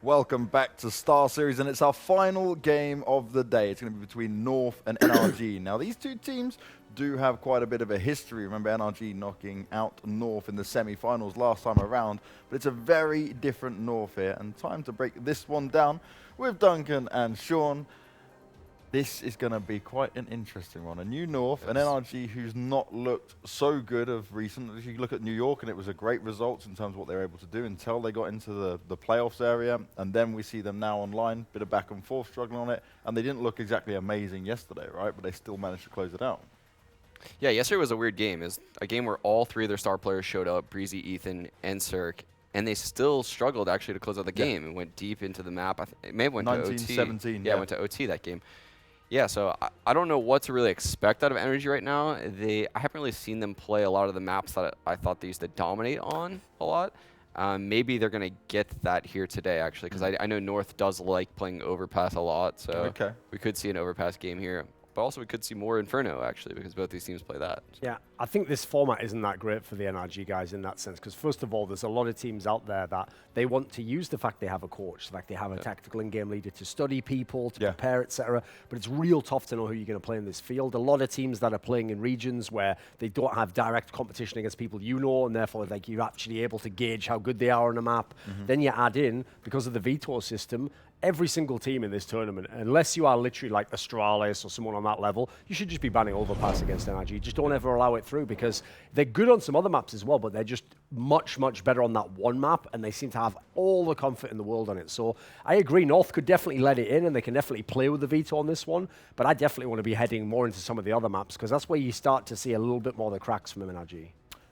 Welcome back to StarSeries, and it's our final game of the day. It's going to be between North and NRG. Now, these two teams do have quite a bit of a history. Remember NRG knocking out North in the semi-finals last time around, but it's a very different North here, and time to break this one down with Duncan and Sean. This is going to be quite an interesting one. A new North, an NRG who's not looked so good of recent. If you look at New York, and it was a great result in terms of what they were able to do until they got into the playoffs area. And then we see them now online, bit of back and forth struggling on it. And they didn't look exactly amazing yesterday, right? But they still managed to close it out. Yeah, yesterday was a weird game. It was a game where all three of their star players showed up, Breezy, Ethan, and Cirque. And they still struggled actually to close out the game. It went deep into the map. It may have went to OT. 19-17, yeah, it went to OT that game. Yeah, so I don't know what to really expect out of NRG right now. I haven't really seen them play a lot of the maps that I thought they used to dominate on a lot. Maybe they're going to get that here today, actually, because I know North does like playing Overpass a lot. So we could see an Overpass game here. But also we could see more Inferno, actually, because both these teams play that. Yeah, I think this format isn't that great for the NRG guys in that sense, because first of all, there's a lot of teams out there that they want to use the fact they have a coach, the fact they have a tactical in-game leader to study people, to prepare, etc. But it's real tough to know who you're going to play in this field. A lot of teams that are playing in regions where they don't have direct competition against people you know, and therefore like you're actually able to gauge how good they are on a map. Then you add in, because of the veto system, every single team in this tournament, unless you are literally like Astralis or someone on that level, you should just be banning Overpass against NRG. Just don't ever allow it through, because they're good on some other maps as well, but they're just much, much better on that one map, and they seem to have all the comfort in the world on it. So I agree, North could definitely let it in, and they can definitely play with the veto on this one, but I definitely want to be heading more into some of the other maps, because that's where you start to see a little bit more of the cracks from NRG.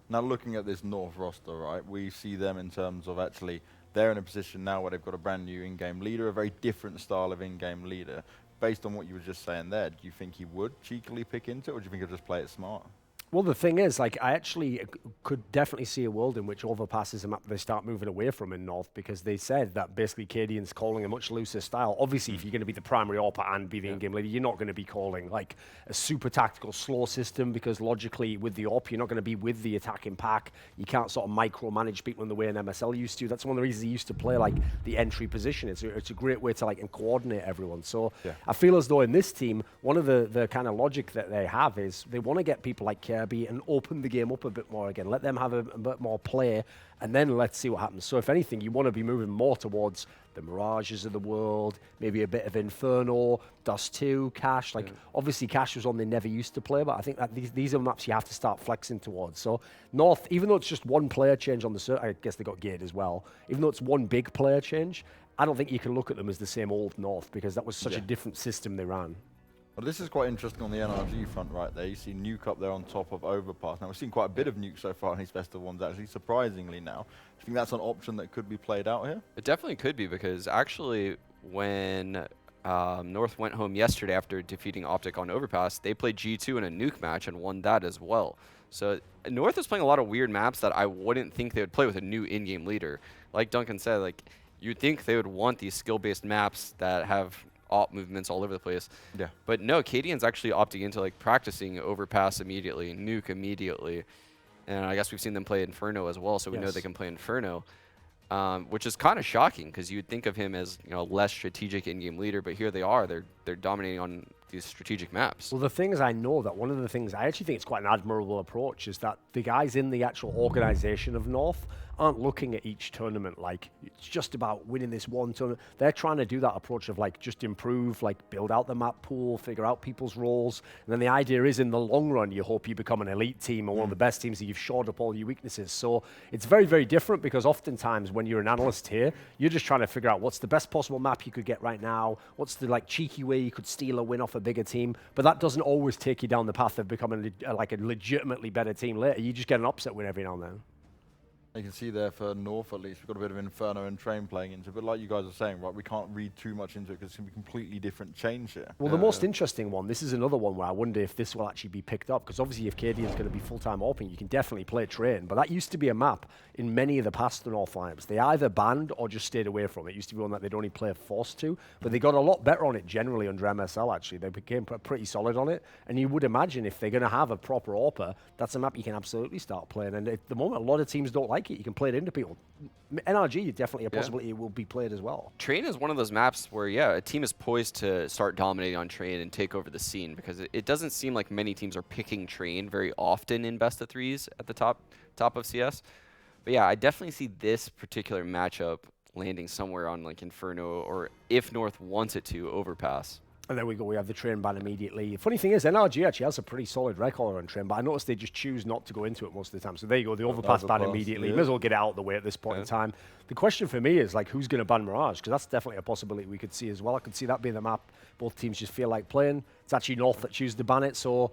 Now, looking at this North roster, right, we see them in terms of actually they're in a position now where they've got a brand new in-game leader, a very different style of in-game leader. Based on what you were just saying there, do you think he would cheekily pick into it, or do you think he'll just play it smart? Well, the thing is, like, I actually could definitely see a world in which Overpass is a map they start moving away from in North, because they said that basically Cadian's calling a much looser style. Obviously, if you're going to be the primary AWPer and be the in-game leader, you're not going to be calling like a super tactical slow system, because logically with the AWP, you're not going to be with the attacking pack. You can't sort of micromanage people in the way an MSL used to. That's one of the reasons he used to play like the entry position. It's a great way to like coordinate everyone. So I feel as though in this team, one of the kind of logic that they have is they want to get people like and open the game up a bit more again. Let them have a bit more play, and then let's see what happens. So if anything, you want to be moving more towards the Mirages of the world, maybe a bit of Inferno, Dust 2, Cash. Like, obviously Cash was one they never used to play, but I think that these are maps you have to start flexing towards. So North, even though it's just one player change on the I guess they got Gate as well, even though it's one big player change, I don't think you can look at them as the same old North, because that was such a different system they ran. Well, this is quite interesting on the NRG front right there. You see Nuke up there on top of Overpass. Now, we've seen quite a bit of Nuke so far in these best of ones, actually, surprisingly now. Do you think that's an option that could be played out here? It definitely could be, because actually when North went home yesterday after defeating Optic on Overpass, they played G2 in a Nuke match and won that as well. So North is playing a lot of weird maps that I wouldn't think they would play with a new in-game leader. Like Duncan said, like you'd think they would want these skill-based maps that have AWP movements all over the place. Yeah. But no, Cadian's actually opting into like practicing Overpass immediately, Nuke immediately. And I guess we've seen them play Inferno as well, so we know they can play Inferno. Which is kind of shocking, because you'd think of him as less strategic in-game leader, but here they are. They're dominating on these strategic maps. Well, the thing is, I know that one of the things I actually think it's quite an admirable approach is that the guys in the actual organization of North aren't looking at each tournament like it's just about winning this one tournament. They're trying to do that approach of like just improve, like build out the map pool, figure out people's roles. And then the idea is in the long run, you hope you become an elite team or one of the best teams that you've shored up all your weaknesses. So it's very, very different, because oftentimes when you're an analyst here, you're just trying to figure out what's the best possible map you could get right now. What's the like cheeky way you could steal a win off a bigger team. But that doesn't always take you down the path of becoming like a legitimately better team later. You just get an upset win every now and then. You can see there for North, at least, we've got a bit of Inferno and Train playing into it. But like you guys are saying, right, we can't read too much into it because it's going to be a completely different change here. Well, the most interesting one, this is another one where I wonder if this will actually be picked up, because obviously if Cadian's going to be full-time AWPing, you can definitely play Train. But that used to be a map in many of the past North lineups. They either banned or just stayed away from it. It used to be one that they'd only play forced to, but they got a lot better on it generally under MSL, actually. They became pretty solid on it. And you would imagine if they're going to have a proper AWPer, that's a map you can absolutely start playing. And at the moment, a lot of teams don't like like it. You can play it into people. NRG, definitely a possibility it will be played as well. Train is one of those maps where, yeah, a team is poised to start dominating on Train and take over the scene, because it doesn't seem like many teams are picking Train very often in best of threes at the top of CS. But yeah, I definitely see this particular matchup landing somewhere on like Inferno, or if North wants it to, Overpass. And there we go, we have the Train ban immediately. Funny thing is, NRG actually has a pretty solid record on Train, but I noticed they just choose not to go into it most of the time. So there you go, the Overpass ban immediately. May as well get it out of the way at this point in time. The question for me is, like, who's going to ban Mirage? Because that's definitely a possibility we could see as well. I could see that being the map both teams just feel like playing. It's actually North that choose to ban it. So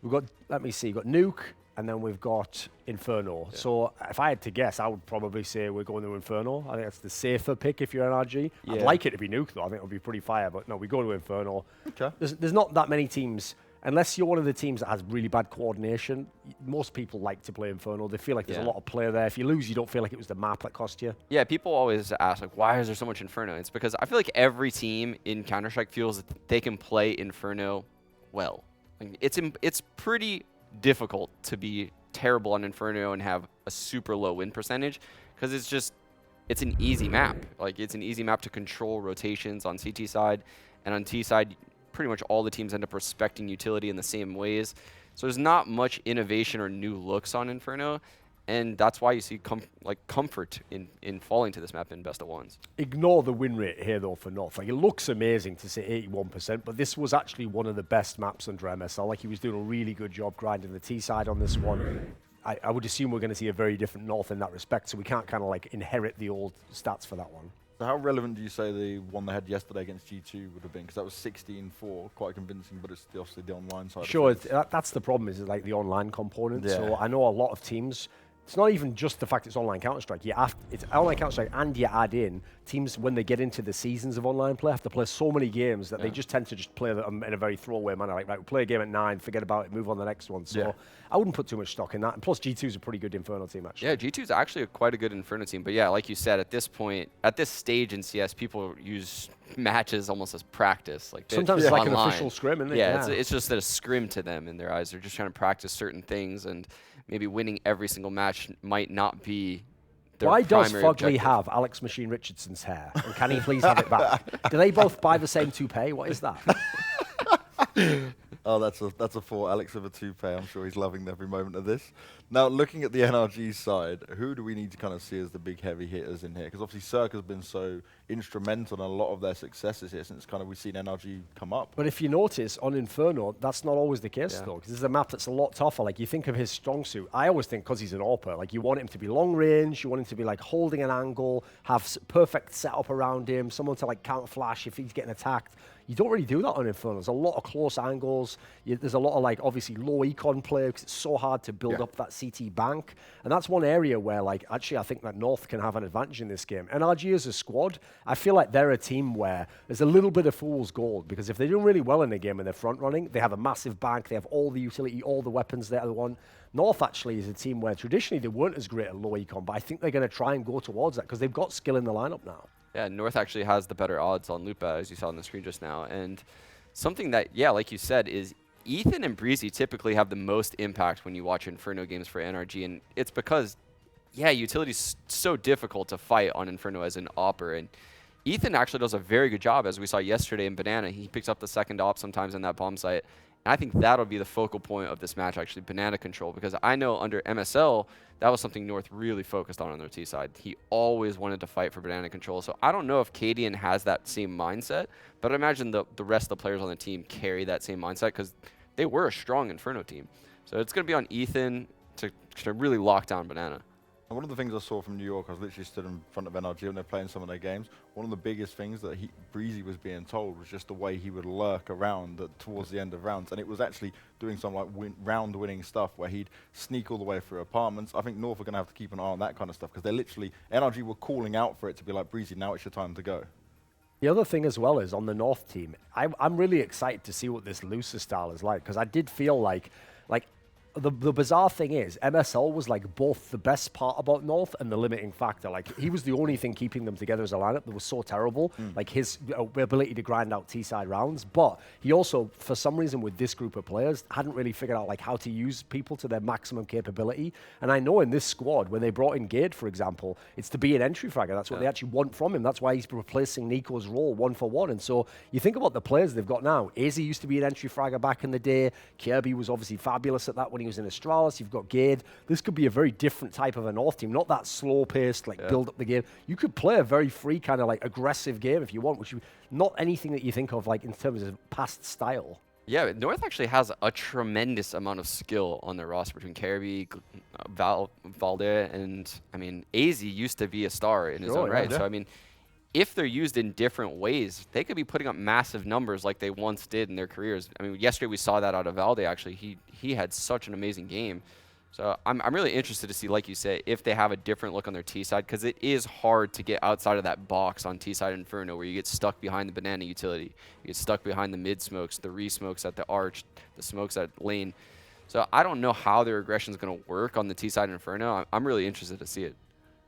we've got, let me see, we've got Nuke, and then we've got Inferno. Yeah. So if I had to guess, I would probably say we're going to Inferno. I think that's the safer pick if you're NRG. Yeah. I'd like it to be Nuke, though. I think it would be pretty fire. But no, we go to Inferno. Okay. There's not that many teams. Unless you're one of the teams that has really bad coordination, most people like to play Inferno. They feel like there's a lot of play there. If you lose, you don't feel like it was the map that cost you. Yeah, people always ask, like, why is there so much Inferno? It's because I feel like every team in Counter-Strike feels that they can play Inferno well. Like, it's pretty difficult to be terrible on Inferno and have a super low win percentage, because it's an easy map. Like, it's an easy map to control rotations on CT side, and on T side, pretty much all the teams end up respecting utility in the same ways. So there's not much innovation or new looks on Inferno, and that's why you see comfort in falling to this map in best of ones. Ignore the win rate here, though, for North. Like, it looks amazing to say 81%, but this was actually one of the best maps under MSL. Like, he was doing a really good job grinding the T side on this one. I would assume we're going to see a very different North in that respect, so we can't kind of like inherit the old stats for that one. So how relevant do you say the one they had yesterday against G2 would have been? Because that was 16-4, quite convincing, but it's obviously the online side. Sure, that's the problem, is like the online component. Yeah. So I know a lot of teams, it's not even just the fact it's online Counter-Strike. It's online Counter-Strike, and you add in teams, when they get into the seasons of online play, have to play so many games that they just tend to just play them in a very throwaway manner. Like, right, we'll play a game at 9, forget about it, move on to the next one. So I wouldn't put too much stock in that. And plus, G2's a pretty good Inferno team, actually. Yeah, G2's actually quite a good Inferno team. But yeah, like you said, at this point, at this stage in CS, people use matches almost as practice. Like, sometimes it's like an official scrim, isn't it? Yeah, it's just a scrim to them in their eyes. They're just trying to practice certain things, and maybe winning every single match might not be their Why primary does Fugly objective. have Alex Machine Richardson's hair? And can he please have it back? Do they both buy the same toupee? What is that? Oh, that's a for Alex of a toupee. I'm sure he's loving every moment of this. Now, looking at the NRG side, who do we need to kind of see as the big heavy hitters in here? Because obviously Circa's been so instrumental in a lot of their successes here since kind of we've seen NRG come up. But if you notice, on Inferno, that's not always the case, though, because this is a map that's a lot tougher. Like, you think of his strong suit. I always think, because he's an AWPer, like, you want him to be long range, you want him to be, like, holding an angle, have perfect setup around him, someone to, like, counter flash if he's getting attacked. You don't really do that on Inferno. There's a lot of close angles. There's a lot of, like, obviously low econ play, because it's so hard to build up that CT bank. And that's one area where, like, actually I think that North can have an advantage in this game. NRG as a squad, I feel like they're a team where there's a little bit of fool's gold, because if they're doing really well in the game and they're front running, they have a massive bank, they have all the utility, all the weapons they want. North actually is a team where traditionally they weren't as great at low econ, but I think they're going to try and go towards that because they've got skill in the lineup now. Yeah, North actually has the better odds on Lupa, as you saw on the screen just now. And something that, yeah, like you said, is Ethan and Breezy typically have the most impact when you watch Inferno games for NRG. And it's because, yeah, utility's so difficult to fight on Inferno as an AWPer. And Ethan actually does a very good job, as we saw yesterday in Banana. He picks up the second AWP sometimes in that bomb site. And I think that'll be the focal point of this match, actually, Banana control, because I know under MSL, that was something North really focused on their T side. He always wanted to fight for Banana control. So I don't know if Cadian has that same mindset, but I imagine the rest of the players on the team carry that same mindset, because they were a strong Inferno team. So it's going to be on Ethan to really lock down Banana. And one of the things I saw from New York, I was literally stood in front of NRG when they're playing some of their games. One of the biggest things that Breezy was being told was just the way he would lurk around towards the end of rounds. And it was actually doing some like round-winning stuff where he'd sneak all the way through apartments. I think North are going to have to keep an eye on that kind of stuff, because they're literally, NRG were calling out for it to be like, Breezy, now it's your time to go. The other thing as well is on the North team, I'm really excited to see what this looser style is like, because I did feel like the bizarre thing is, MSL was like both the best part about North and the limiting factor. Like he was the only thing keeping them together as a lineup that was so terrible. Like his ability to grind out T-side rounds, but he also, for some reason, with this group of players, hadn't really figured out like how to use people to their maximum capability. And I know in this squad, when they brought in Gade, for example, it's to be an entry fragger. That's what they actually want from him. That's why he's replacing Nico's role 1-for-1. And so you think about the players they've got now. AZ used to be an entry fragger back in the day. Kirby was obviously fabulous at that when he was in Astralis. You've got Gade. This could be a very different type of a North team, not that slow-paced, like build up the game. You could play a very free kind of like aggressive game if you want, which is not anything that you think of like in terms of past style. Yeah, North actually has a tremendous amount of skill on their roster between Kirby, Valde, and I mean, AZ used to be a star in his own right. So I mean, if they're used in different ways, they could be putting up massive numbers like they once did in their careers. I mean, yesterday we saw that out of Valde, actually. He had such an amazing game. So I'm really interested to see, like you say, if they have a different look on their T side, because it is hard to get outside of that box on T side Inferno where you get stuck behind the banana utility. You get stuck behind the mid smokes, the re-smokes at the arch, the smokes at lane. So I don't know how their aggression is going to work on the T side Inferno. I'm really interested to see it.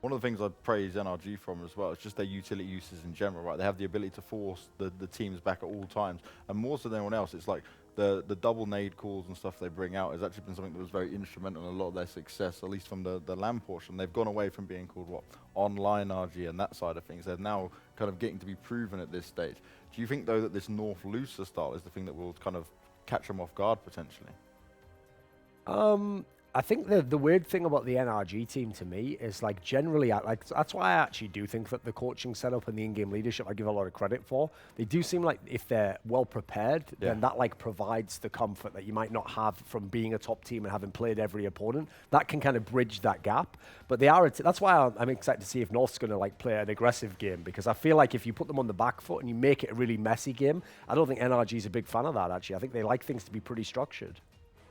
One of the things I'd praise NRG from as well is just their utility uses in general, right? They have the ability to force the teams back at all times. And more so than anyone else, it's like the double nade calls and stuff they bring out has actually been something that was very instrumental in a lot of their success, at least from the LAN portion. They've gone away from being called, online RG and that side of things. They're now kind of getting to be proven at this stage. Do you think, though, that this North looser style is the thing that will kind of catch them off guard, potentially? I think the weird thing about the NRG team to me is like generally, like that's why I actually do think that the coaching setup and the in-game leadership I give a lot of credit for. They do seem like if they're well prepared, then that like provides the comfort that you might not have from being a top team and having played every opponent. That can kind of bridge that gap. But they are. That's why I'm excited to see if North's going to like play an aggressive game, because I feel like if you put them on the back foot and you make it a really messy game, I don't think NRG is a big fan of that. Actually, I think they like things to be pretty structured.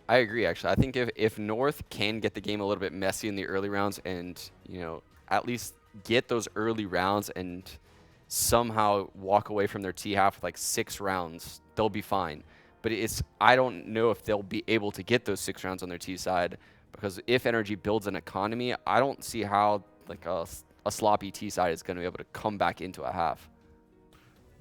I agree, actually. I think if North can get the game a little bit messy in the early rounds and, you know, at least get those early rounds and somehow walk away from their T half with like 6 rounds, they'll be fine. But I don't know if they'll be able to get those 6 rounds on their T side, because if NRG builds an economy, I don't see how like a sloppy T side is going to be able to come back into a half.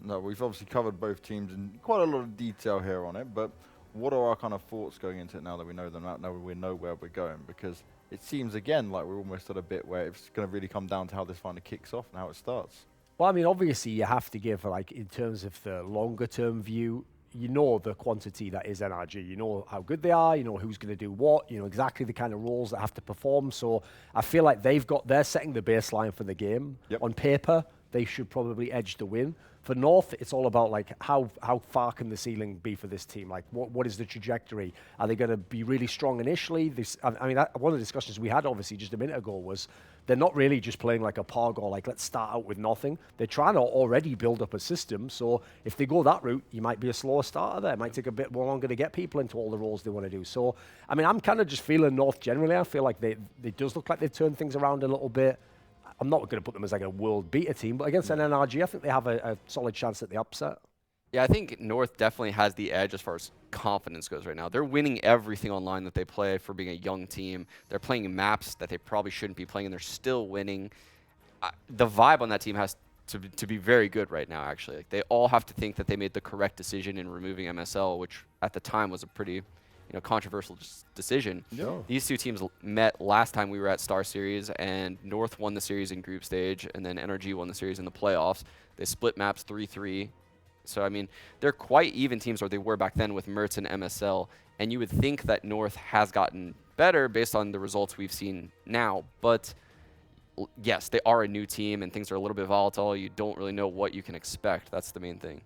No, we've obviously covered both teams in quite a lot of detail here on it, but what are our kind of thoughts going into it now that we know them out, now we know where we're going? Because it seems, again, like we're almost at a bit where it's going to really come down to how this finally kicks off and how it starts. Well, I mean, obviously you have to give, like, in terms of the longer term view, you know the quantity that is NRG. You know how good they are, you know who's going to do what, you know exactly the kind of roles that have to perform. So I feel like they're setting the baseline for the game. Yep. On paper, they should probably edge the win. For North, it's all about like how far can the ceiling be for this team? Like what is the trajectory? Are they going to be really strong initially? I mean, one of the discussions we had obviously just a minute ago was they're not really just playing like a POG or like let's start out with nothing. They're trying to already build up a system. So if they go that route, you might be a slower starter there. It might take a bit more longer to get people into all the roles they want to do. So I mean, I'm kind of just feeling North generally. I feel like they does look like they've turned things around a little bit. I'm not going to put them as like a world beater team, but against an NRG, I think they have a solid chance at the upset. Yeah, I think North definitely has the edge as far as confidence goes right now. They're winning everything online that they play for being a young team. They're playing maps that they probably shouldn't be playing, and they're still winning. The vibe on that team has to be very good right now, actually. Like, they all have to think that they made the correct decision in removing MSL, which at the time was a pretty controversial decision. Yeah. These two teams met last time we were at StarSeries, and North won the series in group stage, and then NRG won the series in the playoffs. They split maps 3-3. So, I mean, they're quite even teams where they were back then with Mertz and MSL, and you would think that North has gotten better based on the results we've seen now. But, yes, they are a new team, and things are a little bit volatile. You don't really know what you can expect. That's the main thing.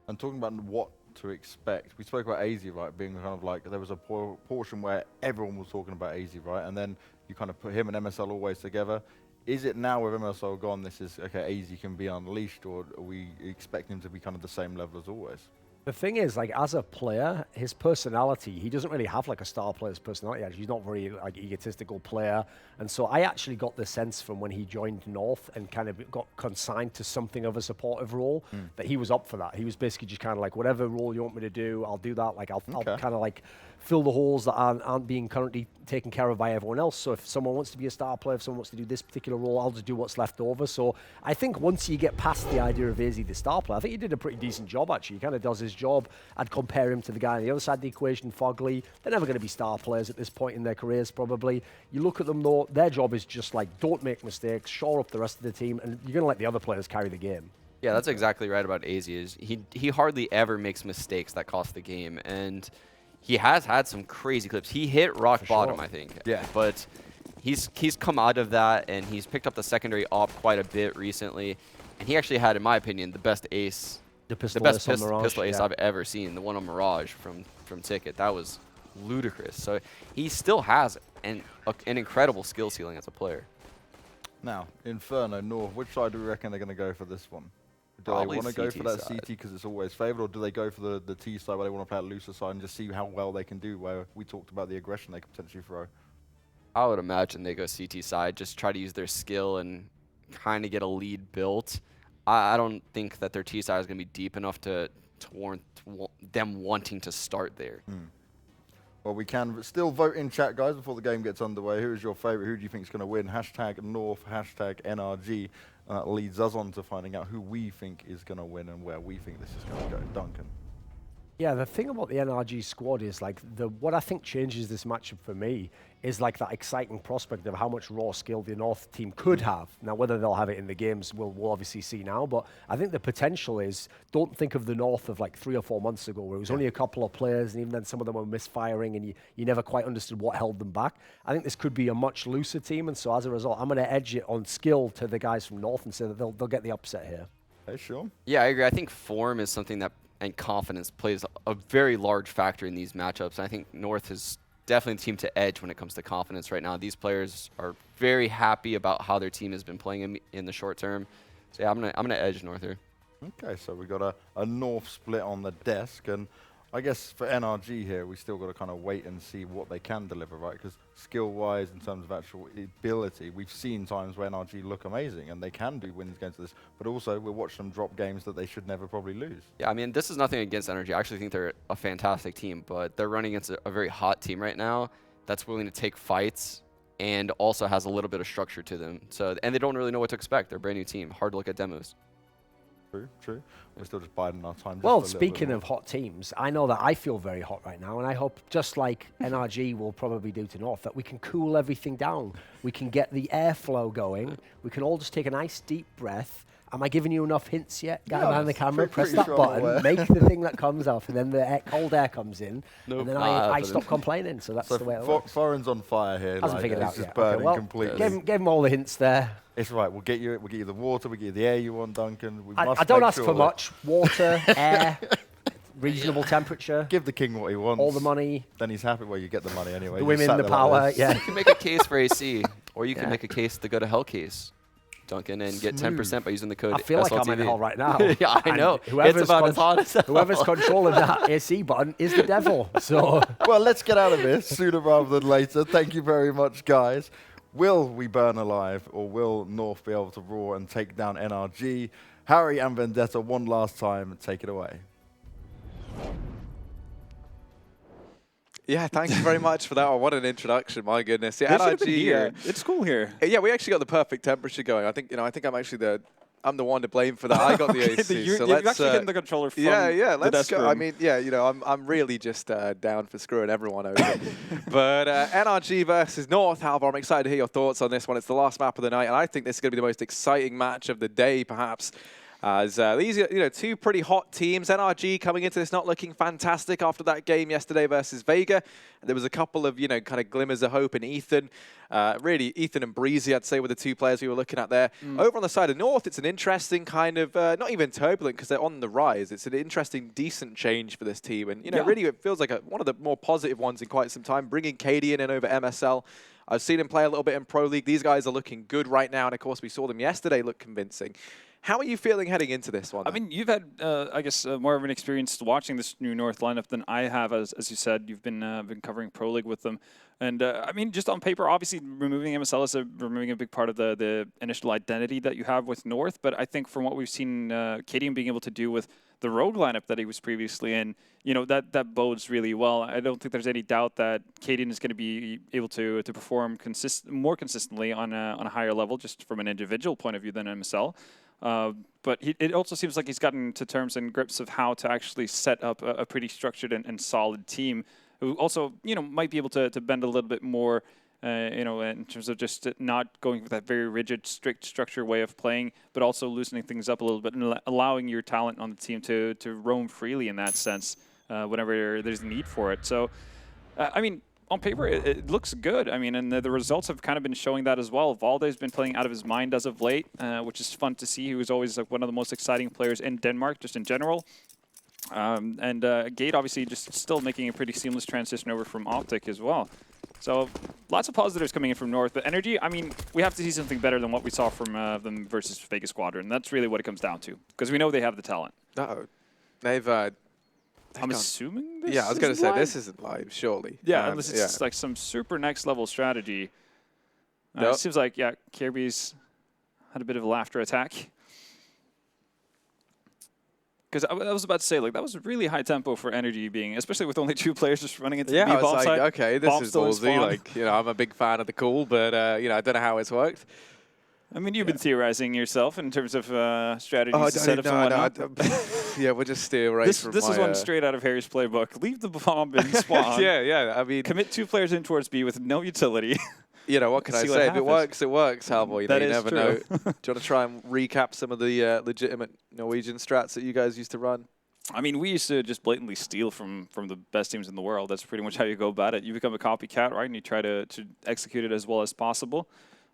And talking about what to expect, we spoke about AZ, right, being kind of like, there was a portion where everyone was talking about AZ, right, and then you kind of put him and MSL always together. Is it now with MSL gone, this is, okay, AZ can be unleashed, or are we expecting him to be kind of the same level as always? The thing is, like, as a player, his personality, he doesn't really have like a star player's personality. Actually, he's not very like egotistical player. And so I actually got the sense from when he joined North and kind of got consigned to something of a supportive role that he was up for that. He was basically just kind of like, whatever role you want me to do, I'll do that. Like, I'll kind of like fill the holes that aren't being currently taken care of by everyone else. So if someone wants to be a star player, if someone wants to do this particular role, I'll just do what's left over. So I think once you get past the idea of Izzy the star player, I think he did a pretty decent job, actually. He kind of does his job. I'd compare him to the guy on the other side of the equation, Fogley. They're never going to be star players at this point in their careers, probably. You look at them, though, their job is just like, don't make mistakes, shore up the rest of the team, and you're going to let the other players carry the game. Yeah, that's exactly right about AZ. Is he hardly ever makes mistakes that cost the game, and he has had some crazy clips. He hit rock bottom, I think. Yeah. But he's come out of that, and he's picked up the secondary op quite a bit recently. And he actually had, in my opinion, the best ace, the best pistol ace I've ever seen. The one on Mirage from Ticket. That was ludicrous. So he still has an incredible skill ceiling as a player. Now, Inferno, North, which side do we reckon they're going to go for this one? Do Probably they want to go CT for that side. CT because it's always favored, or do they go for the T side where they want to play a looser side and just see how well they can do, where we talked about the aggression they could potentially throw? I would imagine they go CT side, just try to use their skill and kind of get a lead built. I don't think that their T side is going to be deep enough to warrant them wanting to start there. Well, we can still vote in chat, guys, before the game gets underway. Who is your favorite? Who do you think is going to win? Hashtag North, hashtag NRG. Leads us on to finding out who we think is going to win and where we think this is going to go. Duncan. Yeah, the thing about the NRG squad is like what I think changes this matchup for me is like that exciting prospect of how much raw skill the North team could have. Now, whether they'll have it in the games, we'll obviously see now. But I think the potential is, don't think of the North of like 3 or 4 months ago, where it was only a couple of players, and even then some of them were misfiring, and you never quite understood what held them back. I think this could be a much looser team, and so as a result, I'm going to edge it on skill to the guys from North and say that they'll get the upset here. Hey, sure. Yeah, I agree. I think form is something that, and confidence plays a very large factor in these matchups. And I think North is definitely the team to edge when it comes to confidence right now. These players are very happy about how their team has been playing in the short term. So yeah, I'm gonna edge North here. Okay, so we got a North split on the desk, and I guess for NRG here, we still got to kind of wait and see what they can deliver, right? Because skill-wise, in terms of actual ability, we've seen times where NRG look amazing, and they can do wins against this, but also we'll watch them drop games that they should never probably lose. Yeah, I mean, this is nothing against NRG. I actually think they're a fantastic team, but they're running against a very hot team right now that's willing to take fights and also has a little bit of structure to them. So, and they don't really know what to expect. They're a brand new team. Hard to look at demos. True, true. We're still just biding our time. Well, speaking of hot teams, I know that I feel very hot right now, and I hope, just like NRG will probably do to North, that we can cool everything down. We can get the airflow going. We can all just take a nice deep breath. Am I giving you enough hints yet? Guy behind the camera, press that button, make the thing that comes off, and then the cold air comes in, and then I stop complaining. So that's the way it works. Foreign's on fire here. Hasn't figured it out yet. It's yet. just burning Okay, well, completely. gave him all the hints there. It's right. We'll get you the water. We get you the air you want, Duncan. We must I don't make ask sure for that much. Water, air, reasonable temperature, Give the king what he wants. all the money, Then he's happy. Well, you get the money anyway. the You just women, sat the there like power. this. Yeah. You can make a case for AC, or you can Yeah. make a case to go to Hell Case, Duncan, and get 10% by using the code I feel like I'm SLTV. in hell right now. Yeah, I And know. Whoever's, It's about as hot as hell. whoever's controlling that AC button is the devil. So Well, let's get out of here sooner rather than later. Thank you very much, guys. Will we burn alive, or will North be able to roar and take down NRG? Harry and Vendetta, one last time, take it away. Yeah, thank you very much for that. Oh, what an introduction! My goodness. Yeah, They should have been NRG. here. It's cool here. Yeah, we actually got the perfect temperature going. I think I'm actually I'm the one to blame for that. I got the AC. You're so let's actually getting the controller from yeah, the let's desk go. room. I mean, yeah, I'm really just down for screwing everyone over. But NRG versus North, however, I'm excited to hear your thoughts on this one. It's the last map of the night, and I think this is going to be the most exciting match of the day, perhaps. As these are two pretty hot teams. NRG coming into this not looking fantastic after that game yesterday versus Vega. There was a couple of kind of glimmers of hope in Ethan. Really, Ethan and Breezy, I'd say, were the two players we were looking at there. Over on the side of North, it's an interesting kind of, not even turbulent because they're on the rise. It's an interesting, decent change for this team. And, really it feels like one of the more positive ones in quite some time, bringing Cadian in over MSL. I've seen him play a little bit in Pro League. These guys are looking good right now. And, of course, we saw them yesterday look convincing. How are you feeling heading into this one? I mean, you've had, I guess, more of an experience watching this new North lineup than I have. As you said, you've been covering Pro League with them. And, I mean, just on paper, obviously, removing MSL is removing a big part of the initial identity that you have with North. But I think from what we've seen Cadian being able to do with the Rogue lineup that he was previously in, you know, that bodes really well. I don't think there's any doubt that Cadian is going to be able to perform more consistently on a higher level, just from an individual point of view than MSL. But it also seems like he's gotten to terms and grips of how to actually set up a pretty structured and solid team, who also, you know, might be able to bend a little bit more, you know, in terms of just not going with that very rigid, strict structure way of playing, but also loosening things up a little bit and allowing your talent on the team to roam freely in that sense, whenever there's a need for it. So, I mean, on paper, it looks good. I mean, and the results have kind of been showing that as well. Valde's been playing out of his mind as of late, which is fun to see. He was always like one of the most exciting players in Denmark, just in general. Gate obviously just still making a pretty seamless transition over from Optic as well. So lots of positives coming in from North. But NRG, I mean, we have to see something better than what we saw from them versus Vegas Squadron. That's really what it comes down to, because we know they have the talent. No, they've I'm assuming this yeah, I was going to isn't say, live? this isn't live, surely. Yeah, unless it's like some super next level strategy. Nope. It seems like, yeah, Kirby's had a bit of a laughter attack. Because I was about to say, like, that was really high tempo for NRG being, especially with only 2 players just running into the I was B-bomb like, site. okay, this Bomb is still in ballsy. spawn. Like, you know, I'm a big fan of the call, but, you know, I don't know how it's worked. I mean, you've been theorizing yourself in terms of strategies, setups, and whatnot. Yeah, we'll just steer away This from is one straight out of Harry's playbook. Leave the bomb in spawn. yeah, I mean, Commit 2 players in towards B with no utility. you know, what can I See say? what If it happens. works, it works, Halvor. You know, That you is never true. know. Do you want to try and recap some of the legitimate Norwegian strats that you guys used to run? I mean, we used to just blatantly steal from the best teams in the world. That's pretty much how you go about it. You become a copycat, right? And you try to execute it as well as possible.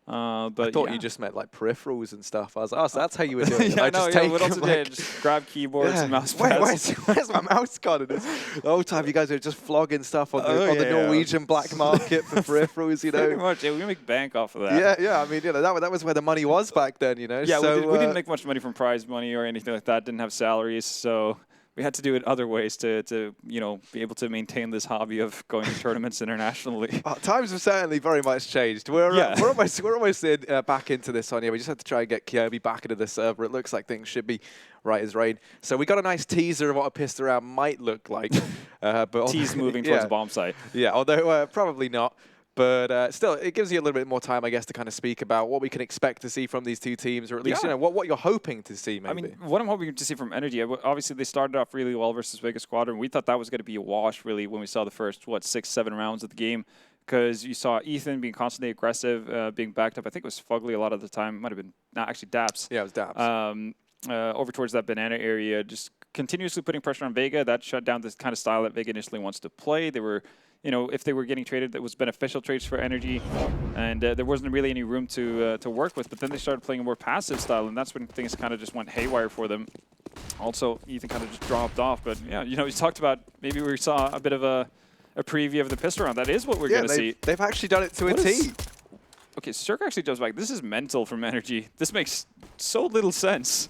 But I thought yeah. you just meant like peripherals and stuff. I was like, oh, so that's how you were doing it. Yeah, I just take what else them, did like, just grab keyboards and mouse Wait, pads. where's my mouse gone? The whole time you guys are just flogging stuff on the Norwegian black market for peripherals, you Pretty know. much, yeah, we make bank off of that. Yeah. I mean, you know, that was where the money was back then, you know. Yeah, so, we didn't make much money from prize money or anything like that. Didn't have salaries, so we had to do it other ways to you know, be able to maintain this hobby of going to tournaments internationally. times have certainly very much changed. We're almost back into this one here. We just have to try and get Kirby back into the server. It looks like things should be right as rain. So we got a nice teaser of what a pistol round might look like. But Tease moving towards the bomb site. Yeah, although probably not. But still, it gives you a little bit more time, I guess, to kind of speak about what we can expect to see from these 2 teams, or at least, you know, what you're hoping to see, maybe. I mean, what I'm hoping to see from NRG, obviously they started off really well versus Vegas Squadron. We thought that was going to be a wash, really, when we saw the first, 6-7 rounds of the game, because you saw Ethan being constantly aggressive, being backed up. I think it was Fugly a lot of the time. Might have been, actually Daps. Yeah, it was Daps. Over towards that banana area, just continuously putting pressure on Vega. That shut down this kind of style that Vega initially wants to play. They were, you know, if they were getting traded, that was beneficial trades for NRG, and there wasn't really any room to work with. But then they started playing a more passive style, and that's when things kind of just went haywire for them. Also, Ethan kind of just dropped off. But yeah, you know, he talked about maybe we saw a bit of a preview of the pistol round. That is what we're going to see. They've actually done it to a T. Okay, Cirque actually jumps back. This is mental from NRG. This makes so little sense.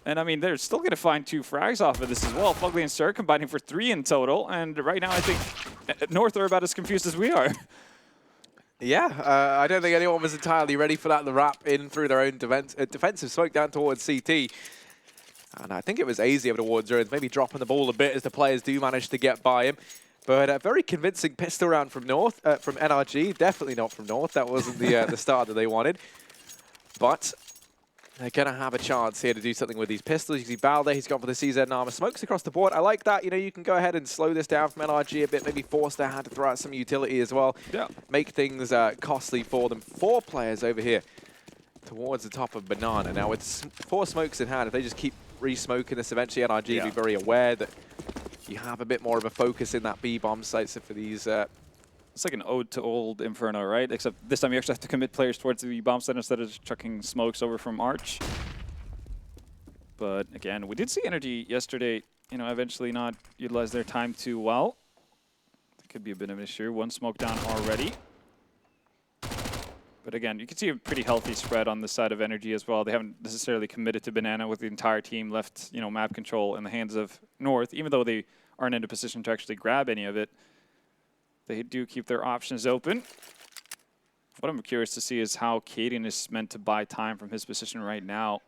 And I mean, they're still going to find 2 frags off of this as well. Fugly and Cirque combining for 3 in total. And right now, I think North are about as confused as we are. Yeah, I don't think anyone was entirely ready for that. The wrap in through their own defensive smoke down towards CT. And I think it was AZ over towards Ruins, maybe dropping the ball a bit as the players do manage to get by him. But a very convincing pistol round from North, from NRG. Definitely not from North. That wasn't the start that they wanted. But they're going to have a chance here to do something with these pistols. You see Balde, he's gone for the CZ armor. Smokes across the board. I like that. You know, you can go ahead and slow this down from NRG a bit, maybe force their hand to throw out some utility as well. Yeah. Make things costly for them. 4 players over here towards the top of Banana. Now, with 4 smokes in hand, if they just keep re-smoking this, eventually NRG will be very aware that you have a bit more of a focus in that B-bomb site. So for these... It's like an ode to old Inferno, right? Except this time you actually have to commit players towards the bomb site instead of just chucking smokes over from Arch. But again, we did see NRG yesterday, you know, eventually not utilize their time too well. That could be a bit of an issue. 1 smoke down already. But again, you can see a pretty healthy spread on the side of NRG as well. They haven't necessarily committed to Banana with the entire team left, you know, map control in the hands of North, even though they aren't in a position to actually grab any of it. They do keep their options open. What I'm curious to see is how Cadian is meant to buy time from his position right now,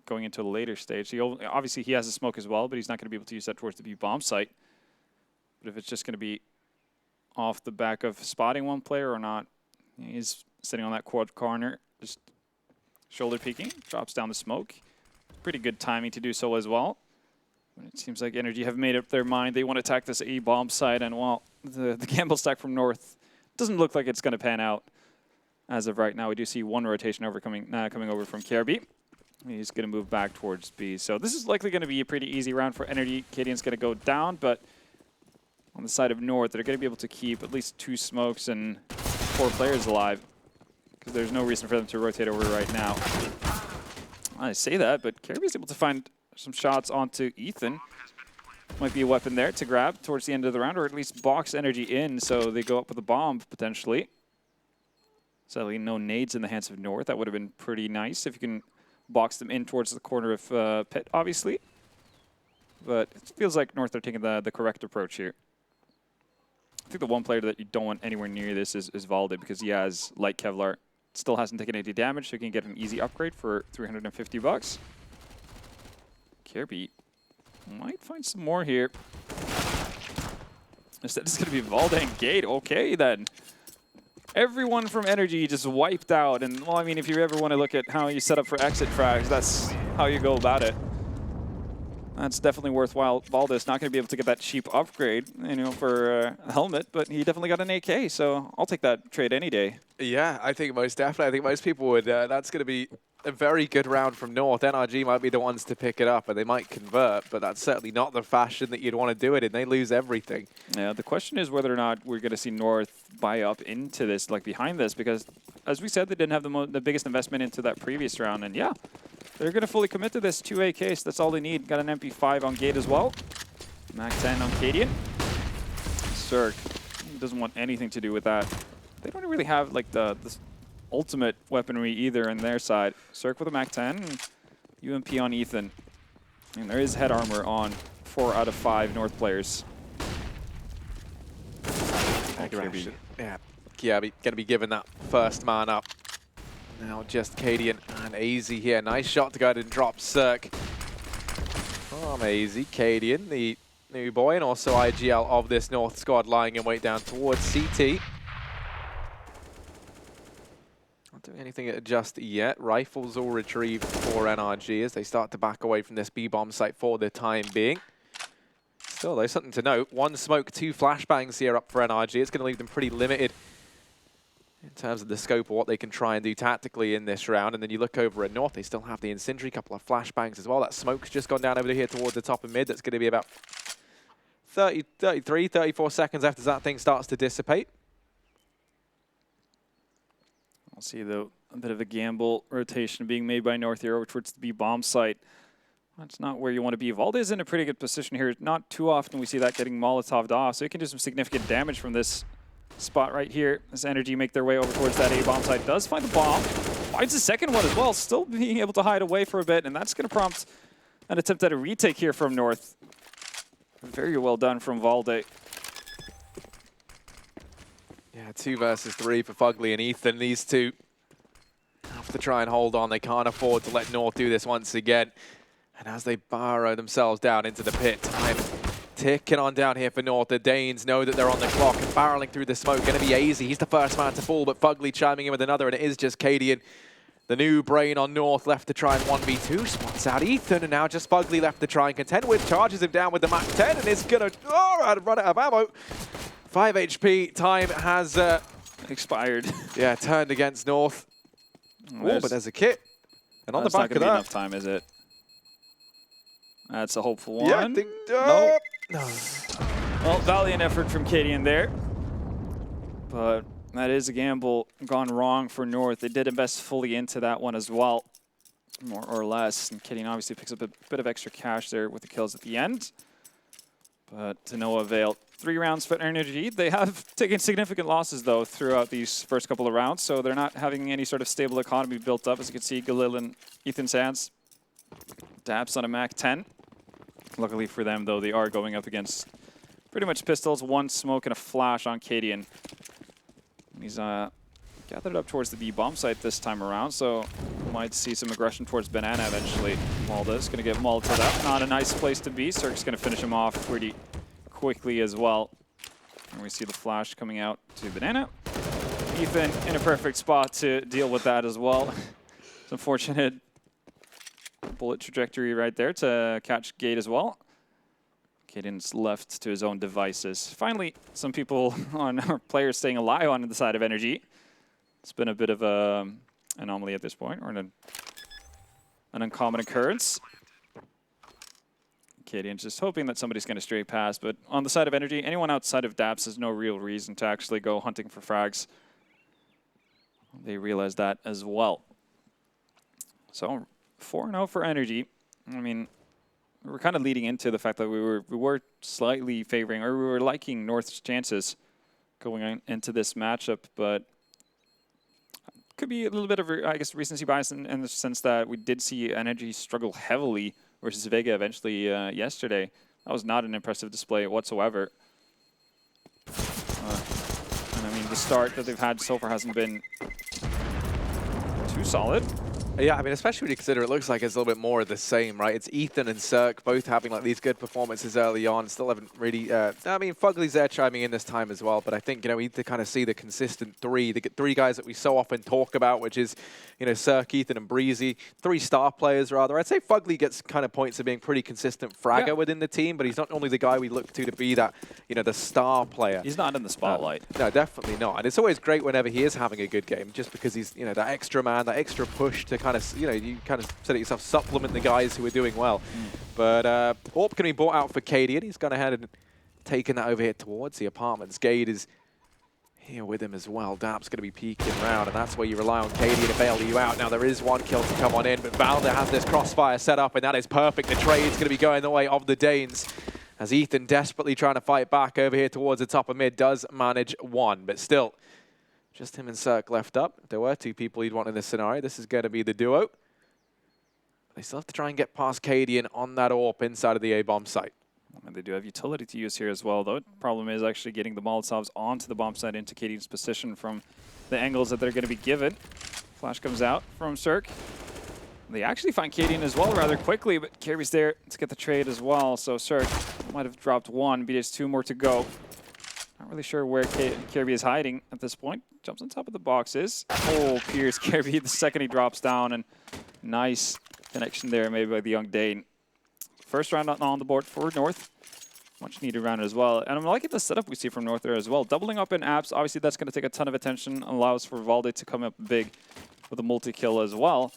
going into a later stage. Obviously, he has a smoke as well, but he's not going to be able to use that towards the B-bomb site. But if it's just going to be off the back of spotting one player or not, he's sitting on that quad corner, just shoulder peeking, drops down the smoke. Pretty good timing to do so as well. But it seems like NRG have made up their mind. They want to attack this A-bomb site, and well, the gamble stack from North doesn't look like it's going to pan out. As of right now, we do see one rotation coming over from KRB. He's going to move back towards B. So this is likely going to be a pretty easy round for NRG. Cadian's going to go down, but on the side of North, they're going to be able to keep at least 2 smokes and 4 players alive, because there's no reason for them to rotate over right now. I say that, but KRB's able to find some shots onto Ethan. Might be a weapon there to grab towards the end of the round, or at least box NRG in so they go up with a bomb, potentially. Sadly, no nades in the hands of North. That would have been pretty nice if you can box them in towards the corner of Pit, obviously. But it feels like North are taking the correct approach here. I think the one player that you don't want anywhere near this is Valde, because he has light Kevlar. Still hasn't taken any damage, so he can get an easy upgrade for 350 bucks. KRB might find some more here. Instead, it's going to be Valde and Gate. Okay, then. Everyone from NRG just wiped out. And, well, I mean, if you ever want to look at how you set up for exit frags, that's how you go about it. That's definitely worthwhile. Valde's not going to be able to get that cheap upgrade, you know, for a helmet, but he definitely got an AK, so I'll take that trade any day. Yeah, I think most definitely. I think most people would. That's going to be a very good round from North. NRG might be the ones to pick it up, and they might convert, but that's certainly not the fashion that you'd want to do it in. They lose everything. Yeah, the question is whether or not we're going to see North buy up into this, like behind this, because as we said, they didn't have the biggest investment into that previous round, and yeah, they're going to fully commit to this 2 AKs. That's all they need. Got an MP5 on Gate as well. Mac 10 on Cadian. Cirque doesn't want anything to do with that. They don't really have like the ultimate weaponry either in their side. Cirque with a Mac 10, and UMP on Ethan. And there is head armor on 4 out of 5 North players. Aggression. Yeah, going to be given that first man up. Now just Cadian and AZ here. Nice shot to go ahead and drop Cirque. From AZ, Cadian, the new boy, and also IGL of this North squad, lying in wait down towards CT. Not doing anything just yet. Rifles all retrieved for NRG as they start to back away from this B-bomb site for the time being. Still, there's something to note. 1 smoke, 2 flashbangs here up for NRG. It's going to leave them pretty limited in terms of the scope of what they can try and do tactically in this round. And then you look over at North, they still have the incendiary, couple of flashbangs as well. That smoke's just gone down over here towards the top of mid. That's going to be about 33, 34 seconds after that thing starts to dissipate. I'll see a bit of a gamble rotation being made by North here over towards the B-bomb site. That's not where you want to be. Valde's in a pretty good position here. Not too often we see that getting Molotov'd off, so he can do some significant damage from this spot right here. As NRG make their way over towards that A-bomb site. Does find the bomb. Finds the second one as well. Still being able to hide away for a bit, and that's going to prompt an attempt at a retake here from North. Very well done from Valde. Yeah, 2 versus 3 for Fugly and Ethan. These two have to try and hold on. They can't afford to let North do this once again. And as they burrow themselves down into the pit, time ticking on down here for North. The Danes know that they're on the clock and barreling through the smoke. Going to be AZ. He's the first man to fall, but Fugly chiming in with another, and it is just Cadian. The new brain on North left to try and 1v2. Spots out Ethan, and now just Fugly left to try and contend with. Charges him down with the Mac 10, and is going to run out of ammo. 5 HP. Time has Expired. yeah, turned against North. Oh, but there's a kit. And on the back of that, not going to be enough time, is it? That's a hopeful one. yeah, I think, No. no. Well, valiant effort from Cadian there. But that is a gamble gone wrong for North. They did invest fully into that one as well, more or less. And Cadian obviously picks up a bit of extra cash there with the kills at the end. But to no avail. 3 rounds for NRG. They have taken significant losses, though, throughout these first couple of rounds, so they're not having any sort of stable economy built up. As you can see, Galil and Ethan Sands. Dabs on a Mac 10. Luckily for them, though, they are going up against pretty much pistols, 1 smoke and a flash on Cadian. He's gathered up towards the B bomb site this time around, so might see some aggression towards Banana eventually. Malda's going to get Molotov out. Not a nice place to be. Cirque's going to finish him off pretty quickly as well. And we see the flash coming out to Banana. Ethan in a perfect spot to deal with that as well. It's unfortunate bullet trajectory right there to catch Gate as well. Caden's left to his own devices. Finally, some people on our players staying alive on the side of NRG. It's been a bit of an anomaly at this point, or an uncommon occurrence. Caden's just hoping that somebody's going to stray past, but on the side of NRG, anyone outside of DAPS has no real reason to actually go hunting for frags. They realize that as well. So 4-0 for NRG. I mean, we're kind of leading into the fact that we were slightly favoring, or we were liking North's chances going into this matchup, but could be a little bit of, I guess, recency bias in the sense that we did see NRG struggle heavily versus Vega eventually yesterday. That was not an impressive display whatsoever. And I mean, the start that they've had so far hasn't been too solid. Yeah, I mean, especially when you consider it looks like it's a little bit more of the same, right? It's Ethan and Cirque both having like these good performances early on. Still haven't really, I mean, Fugly's there chiming in this time as well, but I think, you know, we need to kind of see the consistent the 3 guys that we so often talk about, which is, you know, Cirque, Ethan, and Breezy. 3 star players, rather. I'd say Fugly gets kind of points of being pretty consistent fragger within the team, but he's not only the guy we look to be that, you know, the star player. He's not in the spotlight. No, definitely not. And it's always great whenever he is having a good game, just because he's, you know, that extra man, that extra push to kind of, you know, you kind of said it yourself, supplement the guys who are doing well. But AWP can be bought out for Cadian. He's gone ahead and taken that over here towards the apartments. Gade is here with him as well. Dap's going to be peeking around, and that's where you rely on Cadian to bail you out. Now there is 1 kill to come on in, but Valder has this crossfire set up, and that is perfect. The trade's going to be going the way of the Danes, as Ethan desperately trying to fight back over here towards the top of mid, does manage 1, but still, just him and Cirque left up. There were 2 people you'd want in this scenario. This is going to be the duo. They still have to try and get past Cadian on that AWP inside of the A-bomb site. And they do have utility to use here as well, though. The problem is actually getting the Molotovs onto the bomb site into Cadian's position from the angles that they're going to be given. Flash comes out from Cirque. They actually find Cadian as well rather quickly, but Kirby's there to get the trade as well. So Cirque might have dropped 1, but there's 2 more to go. Not really sure where Kirby is hiding at this point. Jumps on top of the boxes. Oh, Pierce Kirby the second he drops down, and nice connection there maybe by the young Dane. First round on the board for North. Much needed round as well. And I'm liking the setup we see from North there as well. Doubling up in apps, obviously that's going to take a ton of attention. Allows for Valde to come up big with a multi-kill as well.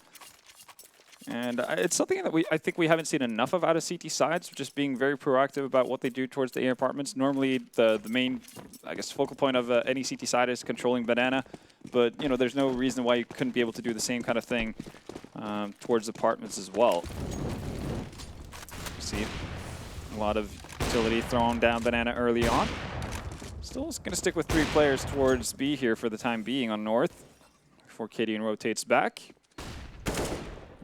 And it's something that I think we haven't seen enough of out of CT sides, just being very proactive about what they do towards the A apartments. Normally the main, I guess, focal point of any CT side is controlling Banana. But, you know, there's no reason why you couldn't be able to do the same kind of thing towards apartments as well. See a lot of utility thrown down Banana early on. Still going to stick with 3 players towards B here for the time being on North before Cadian rotates back.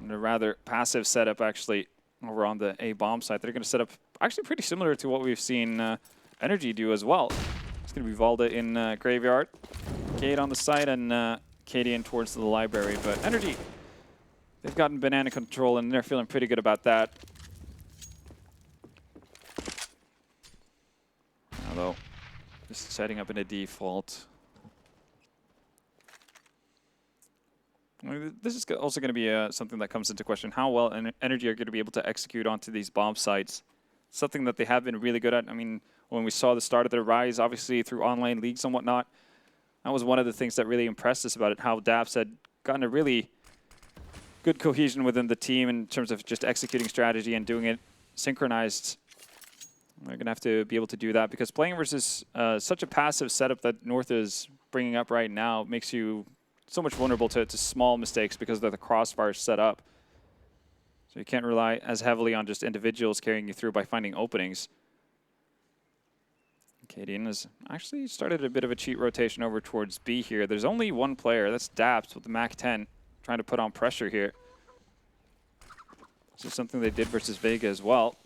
And a rather passive setup actually over on the A bomb site. They're going to set up actually pretty similar to what we've seen NRG do as well. It's going to be Valde in Graveyard, Gate on the site, and Cadian towards the library. But NRG, they've gotten Banana control, and they're feeling pretty good about that. Although, just setting up in a default. I mean, this is also going to be something that comes into question. How well NRG are going to be able to execute onto these bomb sites. Something that they have been really good at. I mean, when we saw the start of their rise, obviously through online leagues and whatnot, that was one of the things that really impressed us about it, how DAPS had gotten a really good cohesion within the team in terms of just executing strategy and doing it synchronized. They're going to have to be able to do that because playing versus such a passive setup that North is bringing up right now makes you so much vulnerable to small mistakes because of the crossfire set up. So you can't rely as heavily on just individuals carrying you through by finding openings. Cadian has actually started a bit of a cheat rotation over towards B here. There's only one player, that's Daps with the Mac 10, trying to put on pressure here. This is something they did versus Vega as well.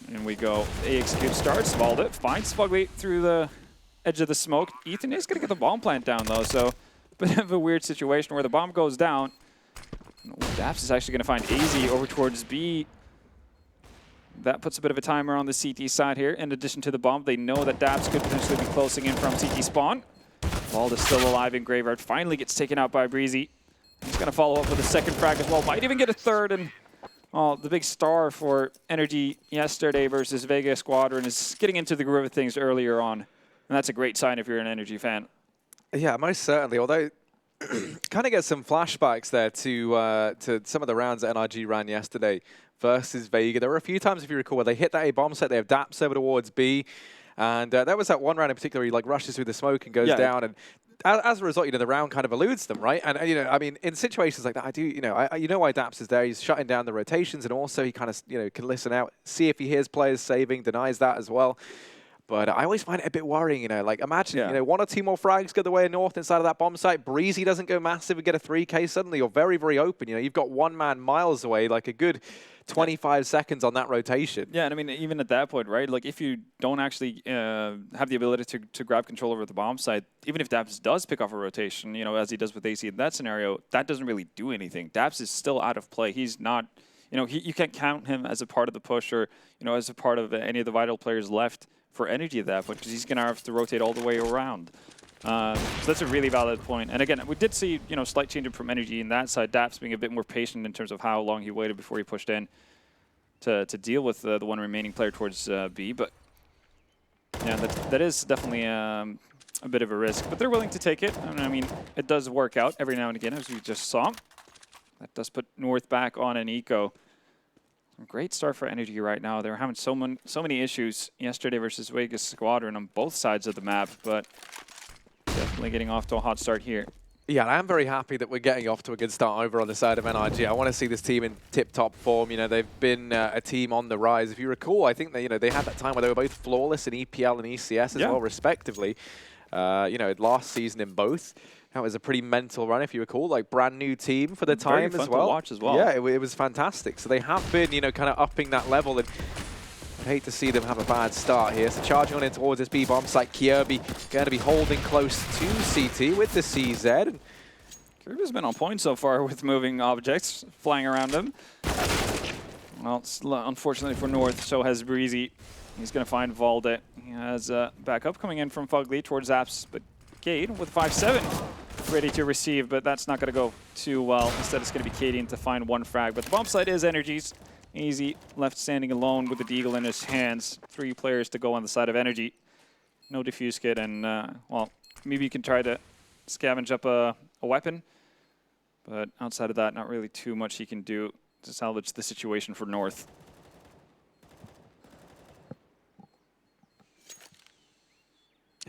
And we go, AX Cube starts, Vault it, finds Fugly through the edge of the smoke. Ethan is going to get the bomb plant down though, so a bit of a weird situation where the bomb goes down. Daps is actually going to find AZ over towards B. That puts a bit of a timer on the CT side here. In addition to the bomb, they know that Daps could potentially be closing in from CT spawn. Vault is still alive in Graveyard. Finally gets taken out by Breezy. He's going to follow up with a second frag as well. Might even get a third. And the big star for Energy yesterday versus Vega Squadron is getting into the groove of things earlier on. And that's a great sign if you're an Energy fan. Yeah, most certainly. Although, kind of get some flashbacks there to some of the rounds that NRG ran yesterday versus Vega. There were a few times, if you recall, where they hit that A bomb set. They have Daps over towards B. And there was that one round in particular, he like rushes through the smoke and goes down. And as a result, you know, the round kind of eludes them, right? And you know, I mean, in situations like that, you know why Daps is there. He's shutting down the rotations, and also he kind of, you know, can listen out, see if he hears players saving, denies that as well. But I always find it a bit worrying, you know. Like, imagine, you know, 1 or 2 more frags go the way of North inside of that bomb site. Breezy doesn't go massive and get a 3K. Suddenly, you're very, very open. You know, you've got one man miles away, like a good 25 seconds on that rotation. Yeah, and I mean, even at that point, right? Like, if you don't actually have the ability to grab control over the bomb site, even if Daps does pick off a rotation, you know, as he does with AC in that scenario, that doesn't really do anything. Daps is still out of play. He's not, you know, you can't count him as a part of the push or, you know, as a part of any of the vital players left for Energy at that point, because he's going to have to rotate all the way around. So that's a really valid point. And again, we did see, you know, slight change from Energy in that side. Daps being a bit more patient in terms of how long he waited before he pushed in to deal with the one remaining player towards B. But yeah, that is definitely a bit of a risk. But they're willing to take it. And I mean, it does work out every now and again, as we just saw. That does put North back on an eco. Great start for Energy right now. They were having so many issues yesterday versus Vegas Squadron on both sides of the map, but definitely getting off to a hot start here. Yeah, and I'm very happy that we're getting off to a good start over on the side of NRG. I want to see this team in tip-top form. You know, they've been a team on the rise. If you recall, I think they had that time where they were both flawless in EPL and ECS as well, respectively. You know, last season in both. That was a pretty mental run, if you recall, like brand new team for the time as well. Very fun to watch as well. Yeah, it was fantastic. So they have been, you know, kind of upping that level, and I hate to see them have a bad start here. So charging on in towards this B bomb site, Kirby going to be holding close to CT with the CZ. And Kirby's been on point so far with moving objects, flying around him. Well, unfortunately for North, so has Breezy. He's going to find Valde. He has backup coming in from Fugly towards Zaps, but Cade with 5-7 ready to receive, but that's not going to go too well. Instead, it's going to be Cadian to find one frag. But the bomb site is Energy's. Easy left standing alone with the deagle in his hands. 3 players to go on the side of Energy. No defuse kit, and well, maybe you can try to scavenge up a weapon. But outside of that, not really too much he can do to salvage the situation for North.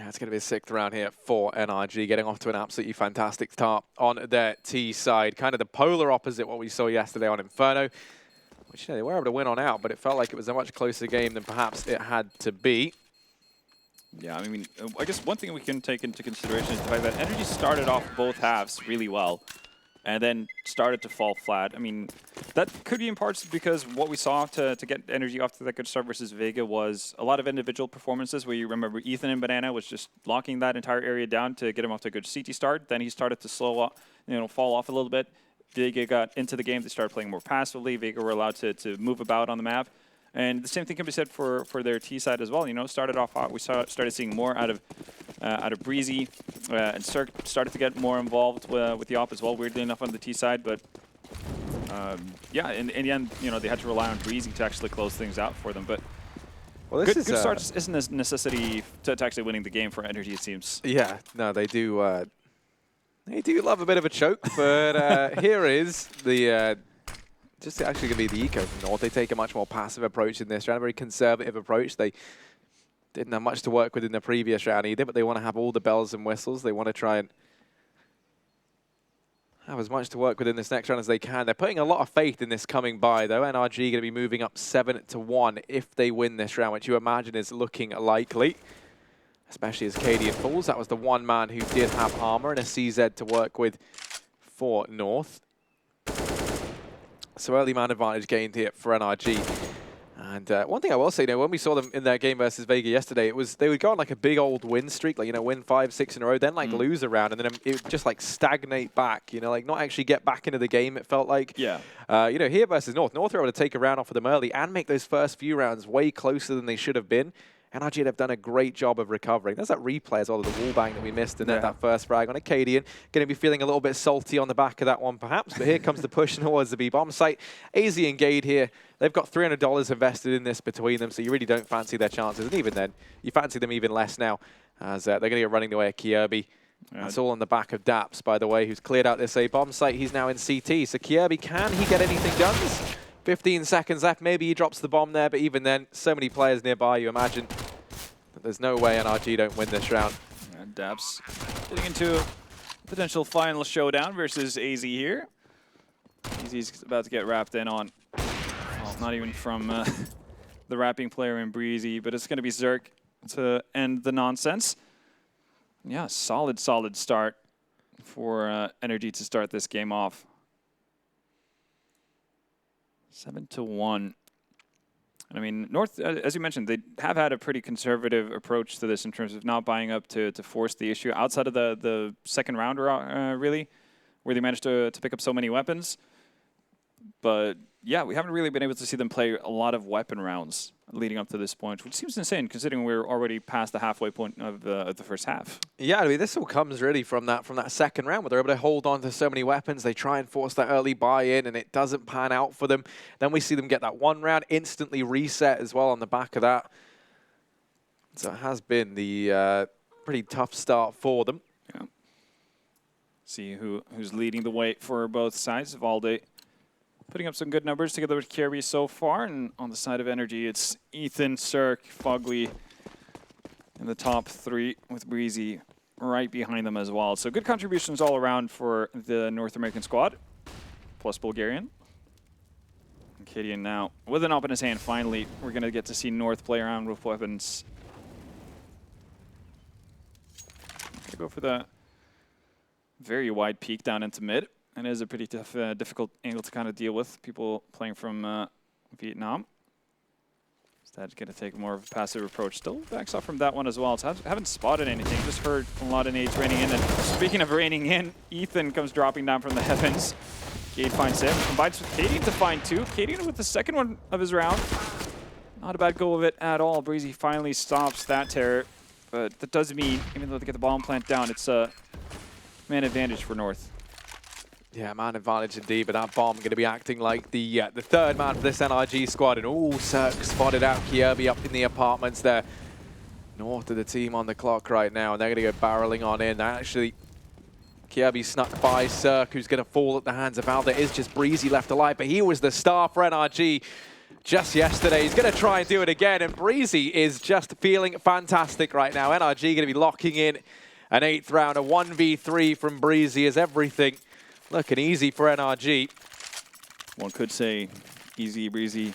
yeah, it's going to be a 6th round here for NRG, getting off to an absolutely fantastic start on their T side. Kind of the polar opposite what we saw yesterday on Inferno, which, you know, they were able to win on out, but it felt like it was a much closer game than perhaps it had to be. Yeah, I mean, I guess one thing we can take into consideration is the fact that Energy started off both halves really well and then started to fall flat. I mean, that could be in parts because what we saw to get Energy off to that good start versus Vega was a lot of individual performances where you remember Ethan and Banana was just locking that entire area down to get him off to a good CT start. Then he started to fall off a little bit. Vega got into the game. They started playing more passively. Vega were allowed to move about on the map. And the same thing can be said for their T side as well. You know, started off hot. We started seeing more out of Breezy, and Cirque started to get more involved with the op as well. Weirdly enough on the T side, but yeah, in the end, you know, they had to rely on Breezy to actually close things out for them. But Well, good starts isn't a necessity to actually winning the game for Energy, it seems. Yeah, no, they do. They do love a bit of a choke, but here is the. Just actually going to be the eco from North. They take a much more passive approach in this round, a very conservative approach. They didn't have much to work with in the previous round either, but they want to have all the bells and whistles. They want to try and have as much to work with in this next round as they can. They're putting a lot of faith in this coming by, though. NRG going to be moving up 7-1 if they win this round, which you imagine is looking likely, especially as Cadian falls. That was the one man who did have armor and a CZ to work with for North. So early man advantage gained here for NRG. And one thing I will say, when we saw them in their game versus Vega yesterday, they would go on like a big old win streak, like, win 5, 6 in a row, then like lose a round, and then it would just like stagnate back, like not actually get back into the game, it felt like. Yeah. Here versus North were able to take a round off of them early and make those first few rounds way closer than they should have been. NRG have done a great job of recovering. There's that replay as well of the wall bang that we missed in that first frag on Acadian. Going to be feeling a little bit salty on the back of that one, perhaps. But here comes the push towards the B-bomb site. AZ and Gade here. They've got $300 invested in this between them, so you really don't fancy their chances. And even then, you fancy them even less now, as they're going to get running the way of Kierby. That's all on the back of Daps, by the way, who's cleared out this A-bomb site. He's now in CT. So Kierby, can he get anything done? 15 seconds left. Maybe he drops the bomb there, but even then, so many players nearby, you imagine. There's no way NRG don't win this round. And Daps getting into a potential final showdown versus AZ here. AZ's about to get wrapped in on, well, not even from the wrapping player in Breezy, but it's going to be Zerk to end the nonsense. Yeah, solid start for NRG to start this game off. 7-1. And I mean, North, as you mentioned, they have had a pretty conservative approach to this in terms of not buying up to force the issue outside of the second round, really, where they managed to pick up so many weapons. But yeah, we haven't really been able to see them play a lot of weapon rounds leading up to this point, which seems insane considering we're already past the halfway point of the first half. Yeah, I mean, this all comes really from that second round where they're able to hold on to so many weapons. They try and force that early buy-in, and it doesn't pan out for them. Then we see them get that one round instantly reset as well on the back of that. So it has been the pretty tough start for them. Yeah. See who's leading the way for both sides. Valde putting up some good numbers together with Kirby so far, and on the side of NRG, it's Ethan, Cirque, Fogly in the top 3 with Breezy right behind them as well. So good contributions all around for the North American squad, plus Bulgarian. Acadian now with an op in his hand. Finally, we're going to get to see North play around with weapons. Gonna go for the very wide peek down into mid. And it is a pretty tough, difficult angle to kind of deal with. People playing from Vietnam. Instead, going to take more of a passive approach. Still backs off from that one as well. So I haven't spotted anything. Just heard a lot of nades raining in. And speaking of raining in, Ethan comes dropping down from the heavens. Gade finds him. Combines with Cadian to find 2. Cadian with the second one of his round. Not a bad go of it at all. Breezy finally stops that terror. But that does mean, even though they get the bomb plant down, it's a man advantage for North. Yeah, man advantage indeed, but that bomb going to be acting like the third man for this NRG squad. And Cirque spotted out Kierby up in the apartments there. North of the team on the clock right now, and they're going to go barreling on in. Actually, Kierby snuck by Cirque, who's going to fall at the hands of Valde. There is just Breezy left alive, but he was the star for NRG just yesterday. He's going to try and do it again, and Breezy is just feeling fantastic right now. NRG going to be locking in an 8th round. A 1v3 from Breezy is everything looking easy for NRG. One could say easy, breezy,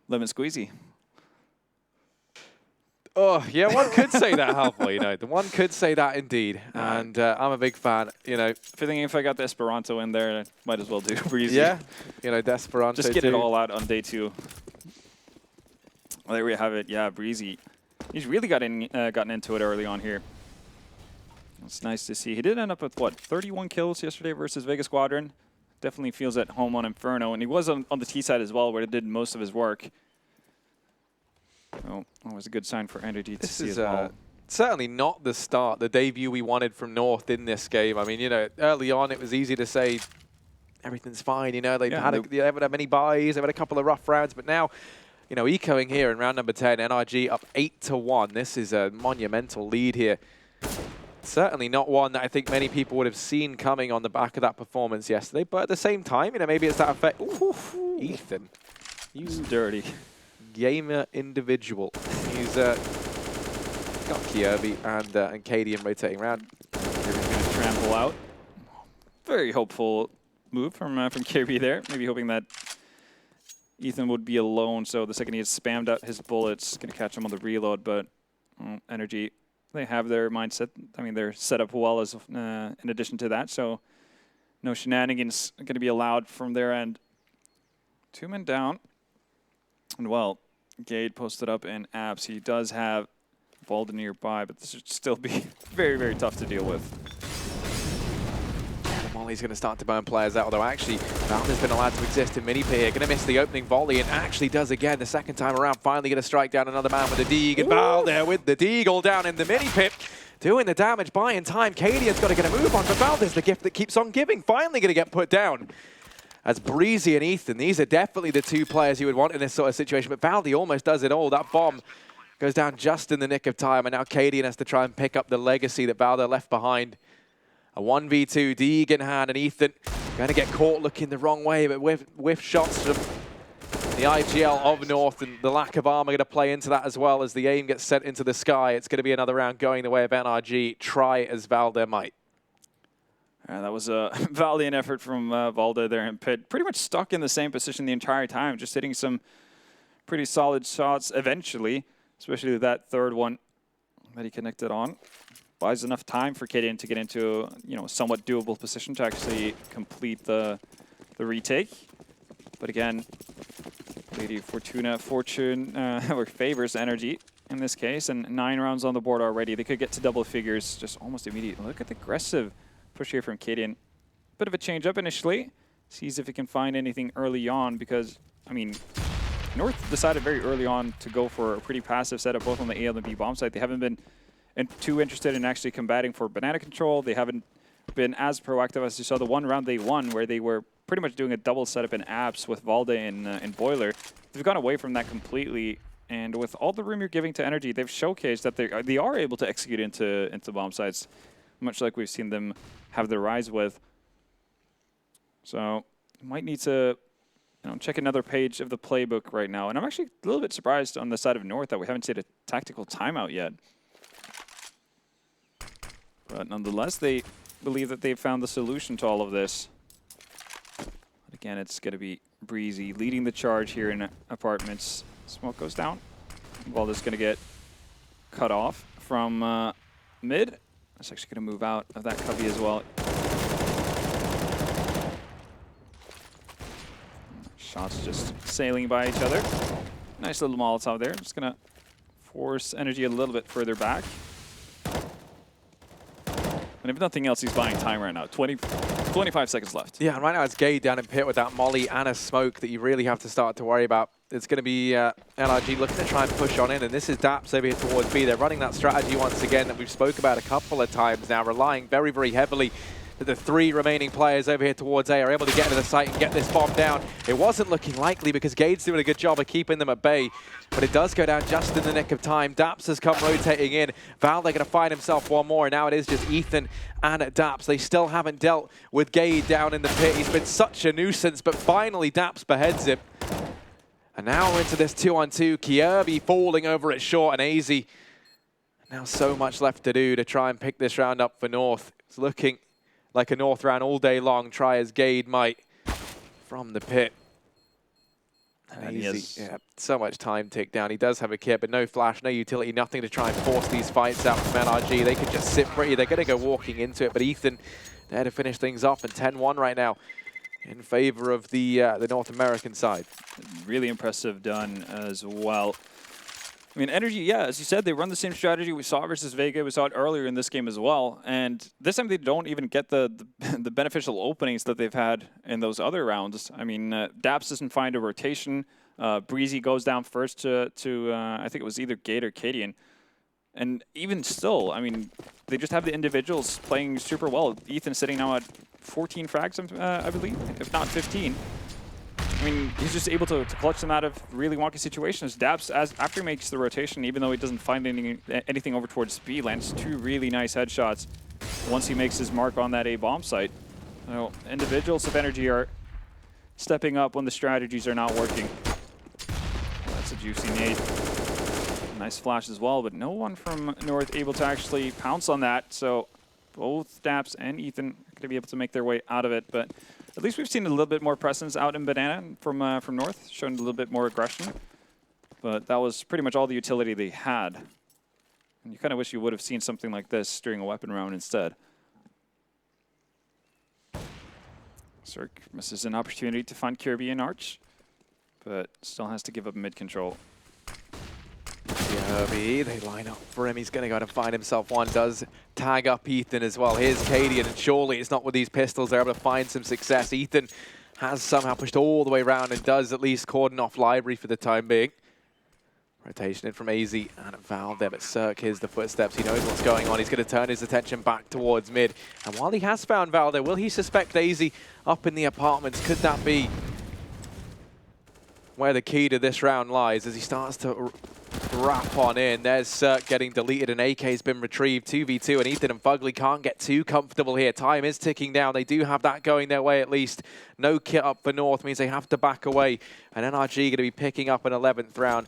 lemon squeezy. Oh, yeah, one could say that, halfway, One could say that indeed. And I'm a big fan, Feeling if I got the Esperanto in there, I might as well do breezy. Yeah, Desperanto just get it all out on day 2. Well, there we have it. Yeah, breezy. He's really gotten into it early on here. It's nice to see. He did end up with, 31 kills yesterday versus Vega Squadron. Definitely feels at home on Inferno. And he was on the T side as well, where he did most of his work. Oh, always a good sign for NRG to see as well. This is certainly not the debut we wanted from North in this game. I mean, early on it was easy to say everything's fine. They haven't had many buys, they've had a couple of rough rounds, but now, echoing here in round number 10, NRG up 8-1. This is a monumental lead here. Certainly not one that I think many people would have seen coming on the back of that performance yesterday. But at the same time, maybe it's that effect. Ooh, Ethan, you dirty gamer individual. He's got Kierby and Cadian rotating around. You're going to trample out. very hopeful move from KB there. Maybe hoping that Ethan would be alone, so the second he has spammed out his bullets, going to catch him on the reload, but NRG, they have their mindset. I mean, they're set up well as in addition to that, so no shenanigans going to be allowed from their end. 2 men down. And well, Gade posted up in apps. He does have Valda nearby, but this should still be very, very tough to deal with. Molly's going to start to burn players out, although actually Valda's been allowed to exist in mini here. Going to miss the opening volley and actually does again the second time around. Finally going to strike down another man with a Deeg. And Valda with the Deagle down in the mini pit. Doing the damage, buying time. Cadian's got to get a move on, but Valda's the gift that keeps on giving. Finally going to get put down. As Breezy and Ethan, these are definitely the two players you would want in this sort of situation, but Valdi almost does it all. That bomb goes down just in the nick of time, and now Cadian has to try and pick up the legacy that Valda left behind. A 1v2, Deeg in hand, and Ethan going to get caught looking the wrong way, but with shots from the IGL of North, and the lack of armor going to play into that as well as the aim gets sent into the sky. It's going to be another round going the way of NRG, try as Valda might. That was a valiant effort from Valda there in pit. Pretty much stuck in the same position the entire time, just hitting some pretty solid shots eventually, especially that third one that he connected on. Buys enough time for Cadian to get into a somewhat doable position to actually complete the retake. But again, Lady Fortuna fortune or favors NRG in this case, and 9 rounds on the board already. They could get to double figures just almost immediately. Look at the aggressive push here from Cadian. Bit of a change up initially. Sees if he can find anything early on because, I mean, North decided very early on to go for a pretty passive setup both on the A and the B bomb site. They haven't been too interested in actually combating for banana control. They haven't been as proactive as you saw the one round they won where they were pretty much doing a double setup in apps with Valde and Boiler. They've gone away from that completely, and with all the room you're giving to NRG, they've showcased that they are able to execute into bomb sites, much like we've seen them have their rise with. So you might need to check another page of the playbook right now. And I'm actually a little bit surprised on the side of North that we haven't seen a tactical timeout yet. But nonetheless, they believe that they've found the solution to all of this. But again, it's going to be Breezy leading the charge here in apartments. Smoke goes down. Valda's going to get cut off from mid. It's actually going to move out of that cubby as well. Shots just sailing by each other. Nice little Molotov there. Just going to force NRG a little bit further back. And if nothing else, he's buying time right now. 25 seconds left. Yeah, and right now it's Gade down in pit with that molly and a smoke that you really have to start to worry about. It's going to be NRG looking to try and push on in, and this is Daps over here towards B. They're running that strategy once again that we've spoke about a couple of times now, relying very, very heavily that the 3 remaining players over here towards A are able to get into the site and get this bomb down. It wasn't looking likely because Gade's doing a good job of keeping them at bay, but it does go down just in the nick of time. Daps has come rotating in. Val, they're going to find himself one more, and now it is just Ethan and Daps. They still haven't dealt with Gade down in the pit. He's been such a nuisance, but finally Daps beheads him. And now we're into this 2-on-2. Kierby falling over it short, and AZ. Now so much left to do to try and pick this round up for North. It's looking like a North round all day long, try as Gade might from the pit. And easy. Yeah, so much time tick down. He does have a kit, but no flash, no utility, nothing to try and force these fights out from NRG. They could just sit pretty. They're going to go walking into it, but Ethan there to finish things off, and 10-1 right now in favor of the North American side. Really impressive done as well. I mean, NRG, yeah, as you said, they run the same strategy we saw versus Vega. We saw it earlier in this game as well. And this time they don't even get the beneficial openings that they've had in those other rounds. I mean, Daps doesn't find a rotation. Breezy goes down first to I think it was either Gade or Cadian. And even still, I mean, they just have the individuals playing super well. Ethan sitting now at 14 frags, I believe, if not 15. I mean, he's just able to clutch them out of really wonky situations. Daps, after he makes the rotation, even though he doesn't find anything over towards B, lands 2 really nice headshots once he makes his mark on that A bomb site. So individuals of NRG are stepping up when the strategies are not working. That's a juicy nade. Nice flash as well, but no one from North able to actually pounce on that. So both Daps and Ethan going to be able to make their way out of it. But at least we've seen a little bit more presence out in Banana from North, showing a little bit more aggression. But that was pretty much all the utility they had. And you kind of wish you would have seen something like this during a weapon round instead. Zerk misses an opportunity to find Kirby and Arch, but still has to give up mid control. Kirby, they line up for him. He's going to go to find himself one. Does tag up Ethan as well. Here's Cadian, and surely it's not with these pistols they're able to find some success. Ethan has somehow pushed all the way around and does at least cordon off Library for the time being. Rotation in from AZ and Val there, but Zerk hears the footsteps. He knows what's going on. He's going to turn his attention back towards mid. And while he has found Val there, will he suspect AZ up in the apartments? Could that be where the key to this round lies as he starts to wrap on in? There's Zerk getting deleted and AK's been retrieved. 2v2 and Ethan and Fugly can't get too comfortable here. Time is ticking down. They do have that going their way at least. No kit up for North means they have to back away. And NRG going to be picking up an 11th round.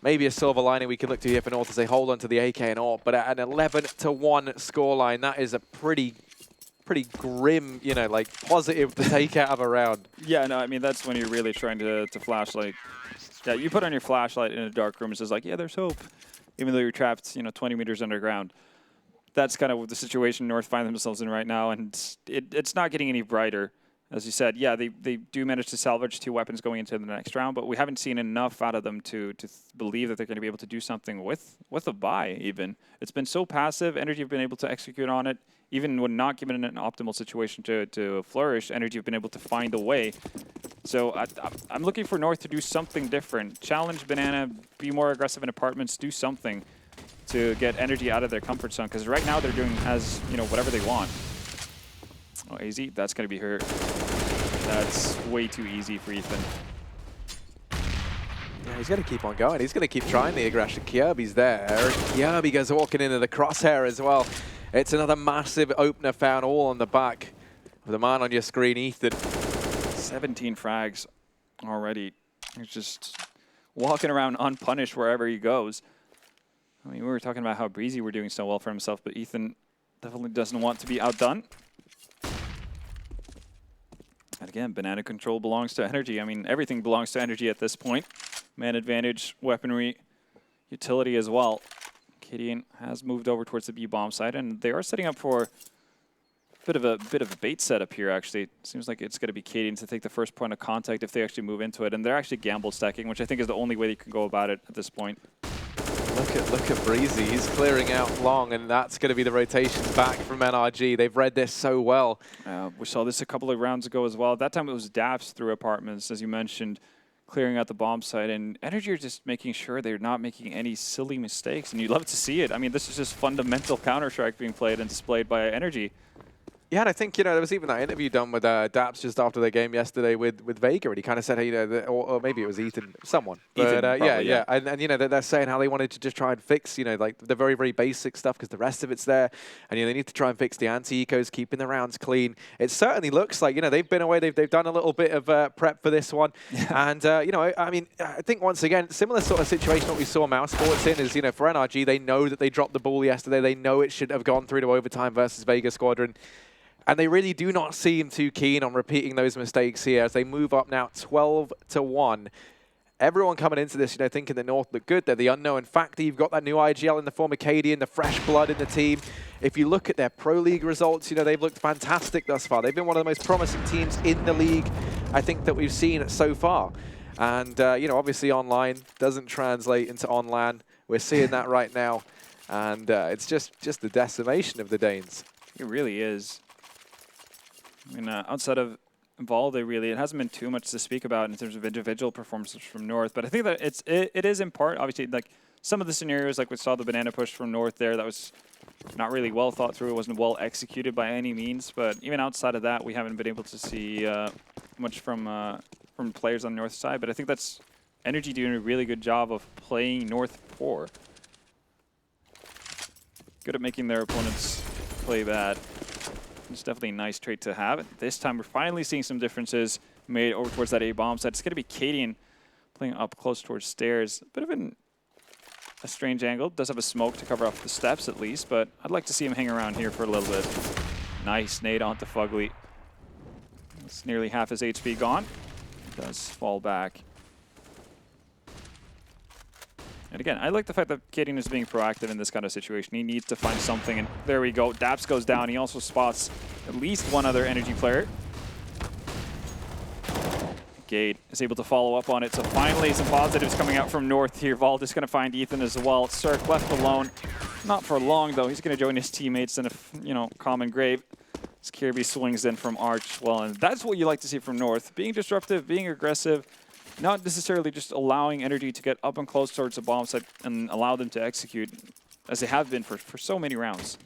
Maybe a silver lining we can look to here for North as they hold on to the AK and AWP, but at an 11-1 scoreline, that is a pretty grim, you know, like positive to take out of a round. Yeah, no, I mean, that's when you're really trying to flashlight. Yeah, you put on your flashlight in a dark room, it's just like, yeah, there's hope, even though you're trapped, 20 meters underground. That's kind of the situation North find themselves in right now, and it's not getting any brighter. As you said, yeah, they do manage to salvage 2 weapons going into the next round, but we haven't seen enough out of them to believe that they're going to be able to do something with a buy, even. It's been so passive. Energy have been able to execute on it. Even when not given an optimal situation to flourish, Energy have been able to find a way. So I'm looking for North to do something different. Challenge Banana, be more aggressive in apartments, do something to get Energy out of their comfort zone, because right now they're doing whatever they want. Oh, AZ, that's going to be hurt. That's way too easy for Ethan. Yeah, he's going to keep on going. He's going to keep trying the aggression. Kirby's there. Kirby goes walking into the crosshair as well. It's another massive opener found all on the back of the man on your screen, Ethan. 17 frags already. He's just walking around unpunished wherever he goes. I mean, we were talking about how Breezy were doing so well for himself, but Ethan definitely doesn't want to be outdone. And again, Banana control belongs to Energy. I mean, everything belongs to Energy at this point. Man advantage, weaponry, utility as well. Cadian has moved over towards the B bomb side, and they are setting up for a bit of a bait setup here, actually. Seems like it's going to be Cadian to take the first point of contact if they actually move into it. And they're actually gamble stacking, which I think is the only way they can go about it at this point. Look at Breezy. He's clearing out long, and that's going to be the rotations back from NRG. They've read this so well. We saw this a couple of rounds ago as well. At that time, it was Daps through apartments, as you mentioned, clearing out the bomb site. And Energy are just making sure they're not making any silly mistakes. And you'd love to see it. I mean, this is just fundamental Counter-Strike being played and displayed by Energy. Yeah, and I think, there was even that interview done with Daps just after the game yesterday with Vega, and he kind of said, or maybe it was Ethan, someone. But, probably, yeah. And they're saying how they wanted to just try and fix, like the very, very basic stuff, because the rest of it's there, and, they need to try and fix the anti-ecos, keeping the rounds clean. It certainly looks like, they've been away, they've done a little bit of prep for this one, and, I mean, I think once again, similar sort of situation that we saw Mouse Sports in is, for NRG, they know that they dropped the ball yesterday, they know it should have gone through to overtime versus Vega Squadron. And they really do not seem too keen on repeating those mistakes here as they move up now 12-1. Everyone coming into this, thinking the North look good. They're the unknown factor. You've got that new IGL in the form of Cadian, the fresh blood in the team. If you look at their Pro League results, they've looked fantastic thus far. They've been one of the most promising teams in the league, I think, that we've seen so far. And, obviously online doesn't translate into on-LAN. We're seeing that right now. And it's just the decimation of the Danes. It really is. I mean, outside of Valde, really, it hasn't been too much to speak about in terms of individual performances from North. But I think that it is in part, obviously, like some of the scenarios, like we saw the banana push from North there, that was not really well thought through. It wasn't well executed by any means. But even outside of that, we haven't been able to see much from players on the North side. But I think that's Energy doing a really good job of playing North poor. Good at making their opponents play bad. It's definitely a nice trait to have. This time we're finally seeing some differences made over towards that A bomb site. It's going to be Cadian playing up close towards stairs. A bit of a strange angle. Does have a smoke to cover up the steps at least, but I'd like to see him hang around here for a little bit. Nice nade onto Fugly. It's nearly half his HP gone. Does fall back. And again, I like the fact that Cadian is being proactive in this kind of situation. He needs to find something, and there we go. Daps goes down. He also spots at least one other energy player. Gade is able to follow up on it, so finally some positives coming out from North here. Vault is going to find Ethan as well. Cirque left alone. Not for long, though. He's going to join his teammates in a common grave. As Kirby swings in from Arch. Well, and that's what you like to see from North. Being disruptive, being aggressive, not necessarily just allowing NRG to get up and close towards the bomb site and allow them to execute, as they have been for so many rounds.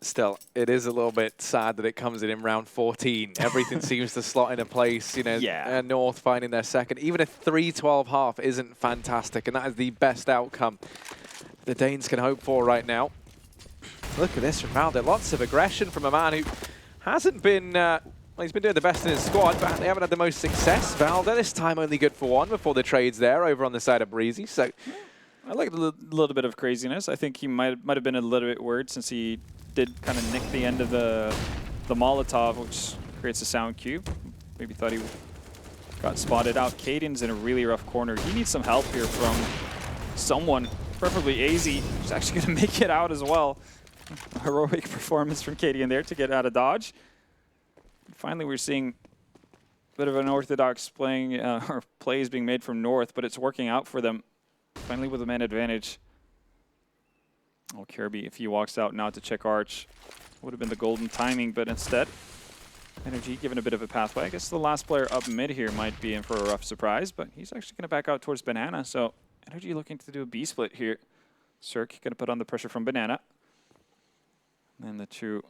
Still, it is a little bit sad that it comes in round 14. Everything seems to slot into place, you know, Yeah. North finding their second. Even a 3-12 half isn't fantastic, and that is the best outcome the Danes can hope for right now. Look at this from Valde. Lots of aggression from a man who hasn't been, well, he's been doing the best in his squad, but they haven't had the most success. Valde, this time only good for one before the trades there over on the side of Breezy. So I like a little bit of craziness. I think he might have been a little bit worried since he did kind of nick the end of the Molotov, which creates a sound cube. Maybe thought he got spotted out. Cadian's in a really rough corner. He needs some help here from someone, preferably AZ, who's actually going to make it out as well. A heroic performance from Cadian there to get out of dodge. Finally, we're seeing a bit of an orthodox playing or plays being made from North, but it's working out for them. Finally with a man advantage. Oh, Kirby, if he walks out now to check Arch, would have been the golden timing, but instead, NRG given a bit of a pathway. I guess the last player up mid here might be in for a rough surprise, but he's actually going to back out towards Banana, so NRG looking to do a B-split here. Cirque going to put on the pressure from Banana. And the two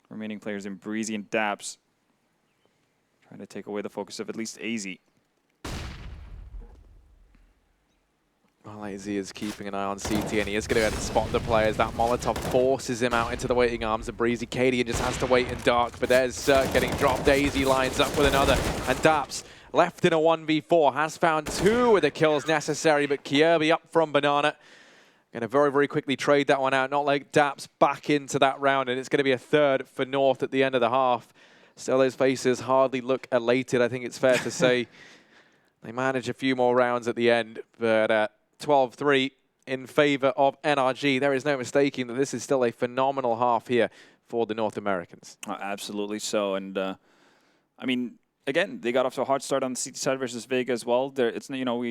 remaining players in Breezy and Daps trying to take away the focus of at least AZ. well, AZ is keeping an eye on CT, and he is going to go ahead and spot the players. That Molotov forces him out into the waiting arms of Breezy. Cadian just has to wait in dark, but there's Cirque getting dropped. AZ lines up with another, and Daps left in a 1v4, has found 2 of the kills necessary, but Kirby up from Banana. Going to very, very quickly trade that one out, not like Daps back into that round, and it's going to be a third for North at the end of the half. Still, those faces hardly look elated, I think it's fair to say. They manage a few more rounds at the end, but 12-3 in favor of NRG. There is no mistaking that this is still a phenomenal half here for the North Americans. Absolutely so, and I mean, again, they got off to a hard start on the CT side versus Vega as well. It's, you know,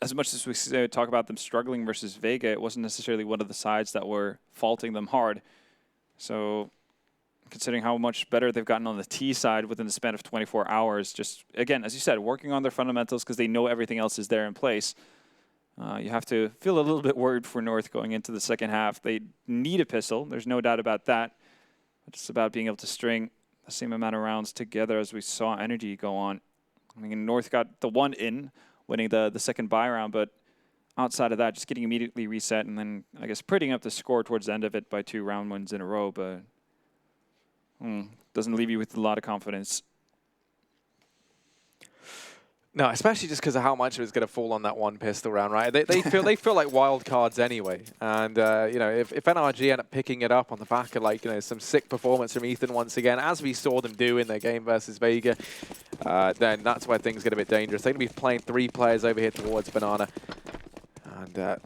as much as we talk about them struggling versus Vega, it wasn't necessarily one of the sides that were faulting them hard. So considering how much better they've gotten on the T side within the span of 24 hours, just, again, as you said, working on their fundamentals because they know everything else is there in place. You have to feel a little bit worried for North going into the second half. They need a pistol. There's no doubt about that. It's about being able to string the same amount of rounds together as we saw NRG go on. I mean, North got the one in, winning the second buy round, but outside of that, just getting immediately reset and then, I guess, prettying up the score towards the end of it by 2 round wins in a row, but doesn't leave you with a lot of confidence. No, especially just because of how much of it's going to fall on that one pistol round, right? They feel like wild cards anyway, and you know, if NRG end up picking it up on the back of, like, you know, some sick performance from Ethan once again, as we saw them do in their game versus Vega, then that's where things get a bit dangerous. They're going to be playing 3 players over here towards Banana, and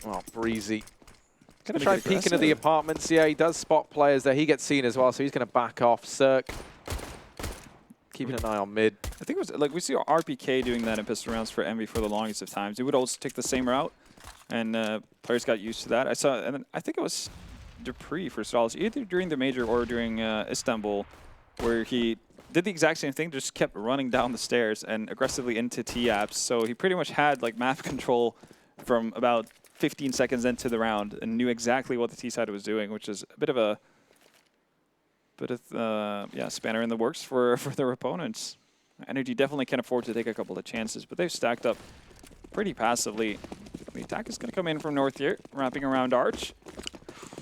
well, Breezy going to try peek into the apartments. Yeah, he does spot players there. He gets seen as well, so he's going to back off. Cirque keeping an eye on mid. I think it was like we see RPK doing that in pistol rounds for Envy for the longest of times. He would also take the same route, and players got used to that. I saw, and then I think it was Dupree for Starladder, either during the major or during Istanbul, where he did the exact same thing, just kept running down the stairs and aggressively into T-apps. So he pretty much had like map control from about 15 seconds into the round and knew exactly what the T side was doing, which is a bit of a yeah, spanner in the works for their opponents. NRG definitely can afford to take a couple of chances, but they've stacked up pretty passively. The attack is going to come in from North here, wrapping around Arch.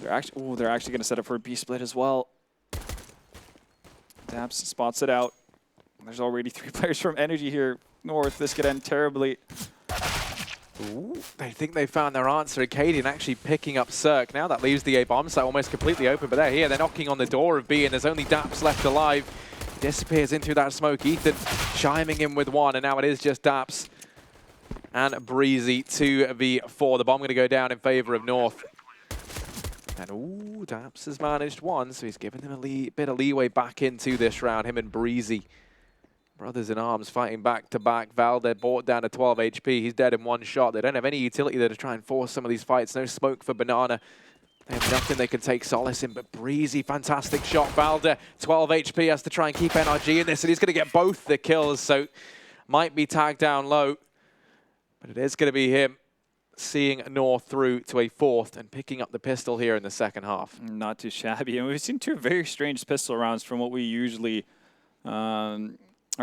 They're actually going to set up for a B split as well. Daps spots it out. There's already 3 players from NRG here. North, this could end terribly. Ooh, they think they found their answer. Acadian actually picking up Cirque. Now that leaves the A bomb site almost completely open, but they're here. They're knocking on the door of B, and there's only Daps left alive. Disappears into that smoke. Ethan chiming in with one, and now it is just Daps and Breezy 2v4. The bomb going to go down in favor of North. And ooh, Daps has managed one, so he's given them a bit of leeway back into this round. Him and Breezy, brothers in arms, fighting back to back. Valde brought down to 12 HP. He's dead in one shot. They don't have any utility there to try and force some of these fights. No smoke for Banana. They have nothing they can take solace in, but Breezy, fantastic shot. Valde, 12 HP, has to try and keep NRG in this, and he's going to get both the kills, so might be tagged down low. But it is going to be him seeing North through to a fourth and picking up the pistol here in the second half. Not too shabby. And we've seen two very strange pistol rounds from what we usually are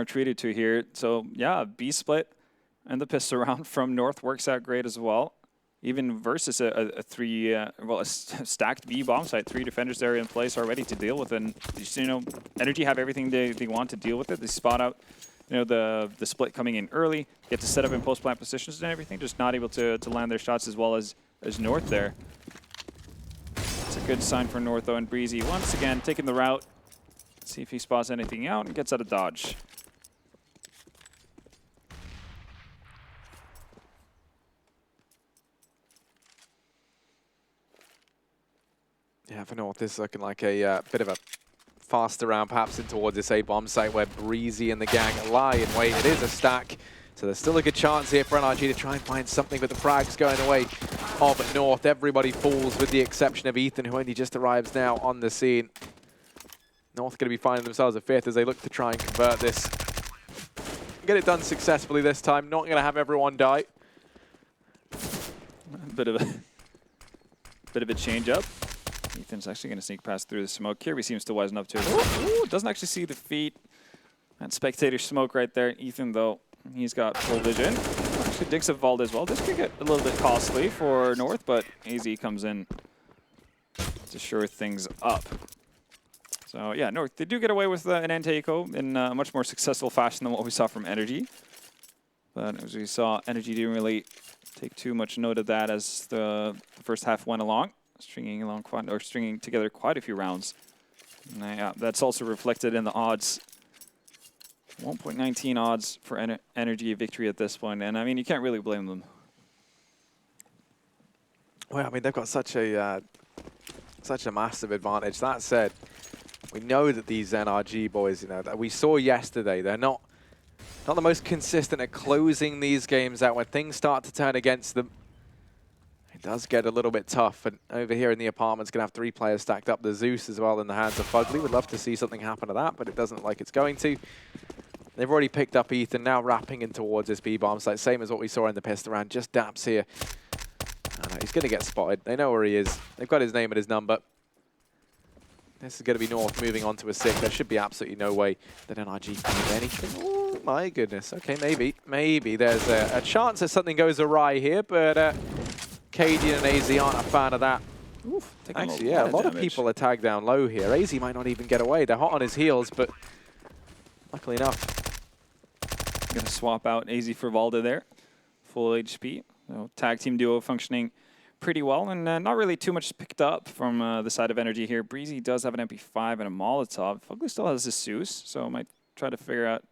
treated to here. So, yeah, B split and the pistol round from North works out great as well. Even versus a stacked B bomb site, 3 defenders there in place already to deal with. And, you know, NRG have everything they want to deal with it. They spot out, you know, the split coming in early, get to set up in post-plant positions and everything, just not able to land their shots as well as North there. It's a good sign for North, though, and Breezy once again taking the route. See if he spots anything out and gets out of dodge. Yeah, for North, this is looking like a bit of a faster round, perhaps in towards this A-bomb site where Breezy and the gang lie in wait. It is a stack, so there's still a good chance here for NRG to try and find something, but the frag's going away of North. Everybody falls with the exception of Ethan, who only just arrives now on the scene. North going to be finding themselves a fifth as they look to try and convert this. Get it done successfully this time. Not going to have everyone die. Bit of a change up. Ethan's actually going to sneak past through the smoke. Kirby seems to wisen up to it. Ooh, doesn't actually see the feet. That spectator smoke right there. Ethan, though, he's got full vision. Actually digs up Valde as well. This could get a little bit costly for North, but AZ comes in to shore things up. So, yeah, North, they do get away with an Anteiko in a much more successful fashion than what we saw from NRG. But as we saw, NRG didn't really take too much note of that as the first half went along. Stringing together quite a few rounds. And yeah, that's also reflected in the odds. 1.19 odds for NRG victory at this point, and I mean you can't really blame them. Well, I mean they've got such a massive advantage. That said, we know that these NRG boys, you know, that we saw yesterday, they're not the most consistent at closing these games out. When things start to turn against them, it does get a little bit tough. And over here in the apartment's going to have 3 players stacked up. The Zeus as well in the hands of Fugly. Would love to see something happen to that, but it doesn't look like it's going to. They've already picked up Ethan, now wrapping in towards this B-bomb site. Same as what we saw in the pistol round, just Daps here. He's going to get spotted. They know where he is. They've got his name and his number. This is going to be North moving on to a 6. There should be absolutely no way that NRG can do anything. Oh my goodness. Okay, maybe there's a chance that something goes awry here, but Cadian and AZ aren't a fan of that. Oof, actually, yeah, a lot of people are tagged down low here. AZ might not even get away. They're hot on his heels, but luckily enough. Going to swap out AZ for Valde there. Full HP. So tag team duo functioning pretty well, and not really too much picked up from the side of NRG here. Breezy does have an MP5 and a Molotov. Fugly still has a Zeus, so I might try to figure out